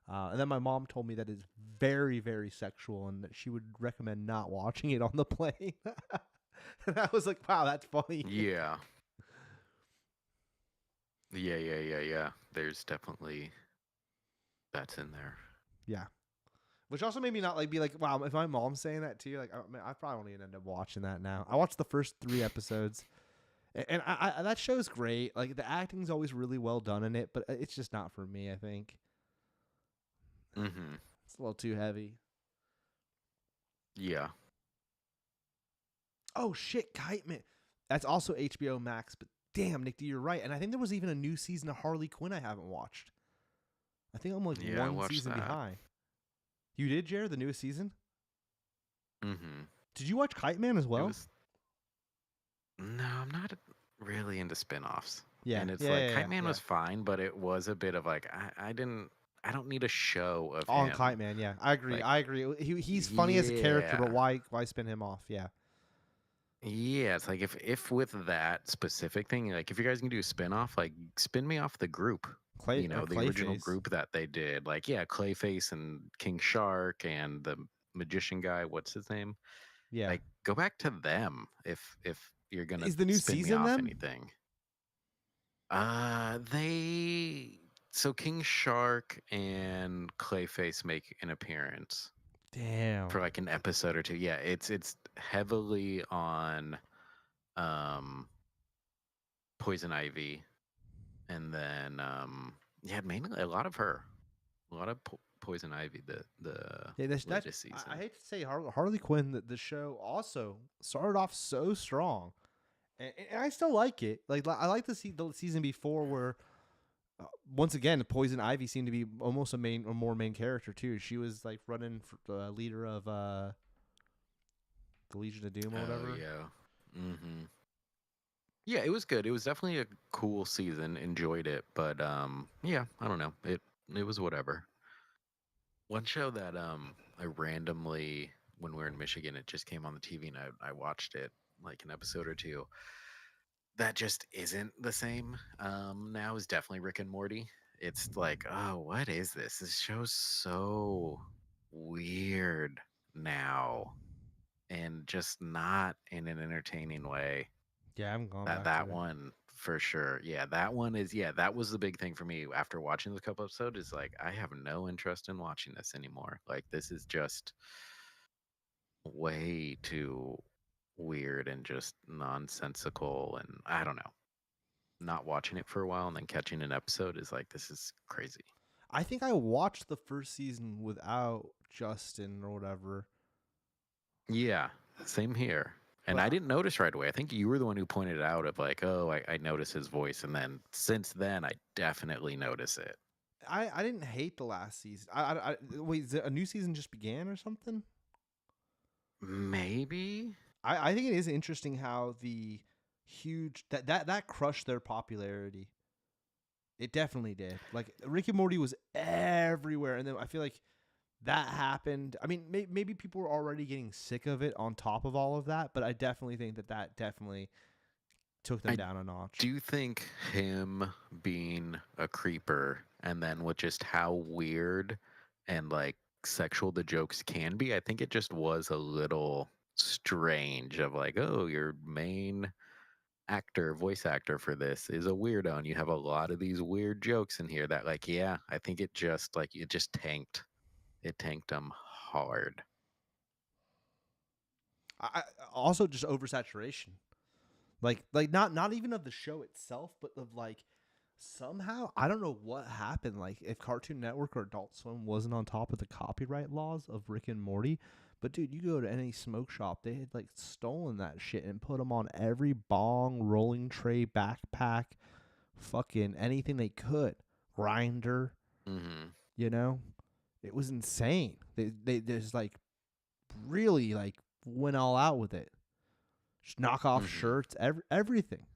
And then my mom told me that it's very, very sexual, and that she would recommend not watching it on the plane. And I was like, wow, that's funny. Yeah. Yeah. There's definitely that's in there. Yeah. Which also made me not be like, wow, if my mom's saying that too, like, I probably won't even end up watching that now. I watched the first 3 episodes, and I that show's great. Like the acting's always really well done in it, but it's just not for me. I think. Mm-hmm. It's a little too heavy. Yeah. Oh shit, Kite Man. That's also HBO Max, but damn, Nick, you're right. And I think there was even a new season of Harley Quinn I haven't watched. I think I'm like one season behind. You did, Jared, the newest season? Mm-hmm. Did you watch Kite Man as well? No, I'm not really into spinoffs. Yeah. And it's Kite Man was fine, but it was a bit of like I don't need a show of him. Kite Man, yeah. I agree. I agree. He's funny as a character, but why spin him off? Yeah. Yeah, it's like if with that specific thing, like if you guys can do a spin-off, like spin me off the group. The original group that they did. Like, yeah, Clayface and King Shark and the magician guy, what's his name? Yeah. Like go back to them if you're gonna Is the new spin season me off them? anything. So King Shark and Clayface make an appearance. Damn. For like an episode or two. Yeah, it's heavily on Poison Ivy, and then mainly a lot of her. A lot of Poison Ivy the latest season. I hate to say Harley Quinn, the show also started off so strong. And I still like it. Like I like the season before where once again, Poison Ivy seemed to be almost a more main character too. She was like running for the leader of the Legion of Doom or whatever. Yeah. Mm-hmm. Yeah, it was good. It was definitely a cool season. Enjoyed it, but yeah, I don't know. It was whatever. One show that I randomly, when we were in Michigan, it just came on the TV and I watched it like an episode or two. That just isn't the same now is definitely Rick and Morty. It's like, oh, what is this? This show's so weird now and just not in an entertaining way. Yeah, I'm going back that one for sure. Yeah, that one is that was the big thing for me after watching the couple episodes is like I have no interest in watching this anymore. Like this is just way too weird and just nonsensical, and I don't know. Not watching it for a while and then catching an episode is like, this is crazy. I think I watched the first season without Justin or whatever. Yeah, same here. And But I didn't notice right away. I think you were the one who pointed it out of like, oh, I noticed his voice. And then since then, I definitely notice it. I didn't hate the last season. Wait, is it a new season just began or something? Maybe. I think it is interesting how the huge that crushed their popularity. It definitely did. Like Rick and Morty was everywhere, and then I feel like that happened. I mean, maybe people were already getting sick of it on top of all of that, but I definitely think that definitely took them I down a notch. Do you think him being a creeper and then with just how weird and like sexual the jokes can be, I think it just was a little strange of like, oh, your main actor, voice actor for this is a weirdo and you have a lot of these weird jokes in here that like, yeah, I think it just tanked. It tanked them hard. I also just oversaturation. Like not even of the show itself, but of like somehow I don't know what happened. Like if Cartoon Network or Adult Swim wasn't on top of the copyright laws of Rick and Morty, but dude, you go to any smoke shop, they had like stolen that shit and put them on every bong, rolling tray, backpack, fucking anything they could, grinder. Mm-hmm. You know, it was insane. They just like really like went all out with it. Just knock off shirts, everything.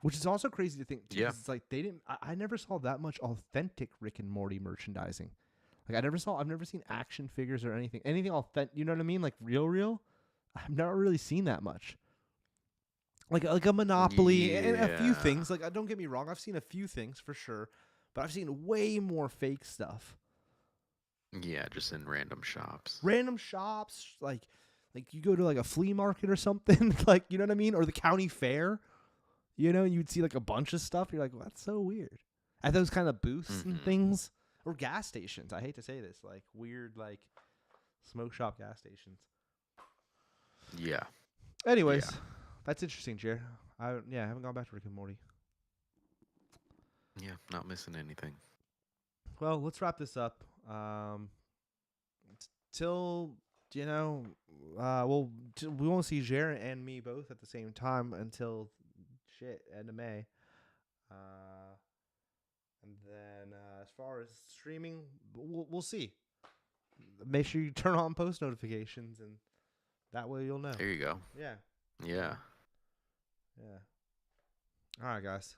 Which is also crazy to think too. Yeah. 'Cause it's like they didn't. I never saw that much authentic Rick and Morty merchandising. Like I've never seen action figures or anything authentic. You know what I mean? Like real. I've never really seen that much. Like a Monopoly and a few Yeah. things. Like don't get me wrong, I've seen a few things for sure, but I've seen way more fake stuff. Yeah, just in random shops. Random shops, like you go to like a flea market or something, like you know what I mean, or the county fair. You know, you'd see like a bunch of stuff. You're like, well, that's so weird. At those kind of booths and things, or gas stations. I hate to say this, like weird, like smoke shop gas stations. Yeah. Anyways, that's interesting, Jer. I haven't gone back to Rick and Morty. Yeah, not missing anything. Well, let's wrap this up. Till we won't see Jer and me both at the same time until end of May. And then as far as streaming, we'll see. Make sure you turn on post notifications, and that way you'll know. There you go. Yeah. Yeah. Yeah. All right, guys.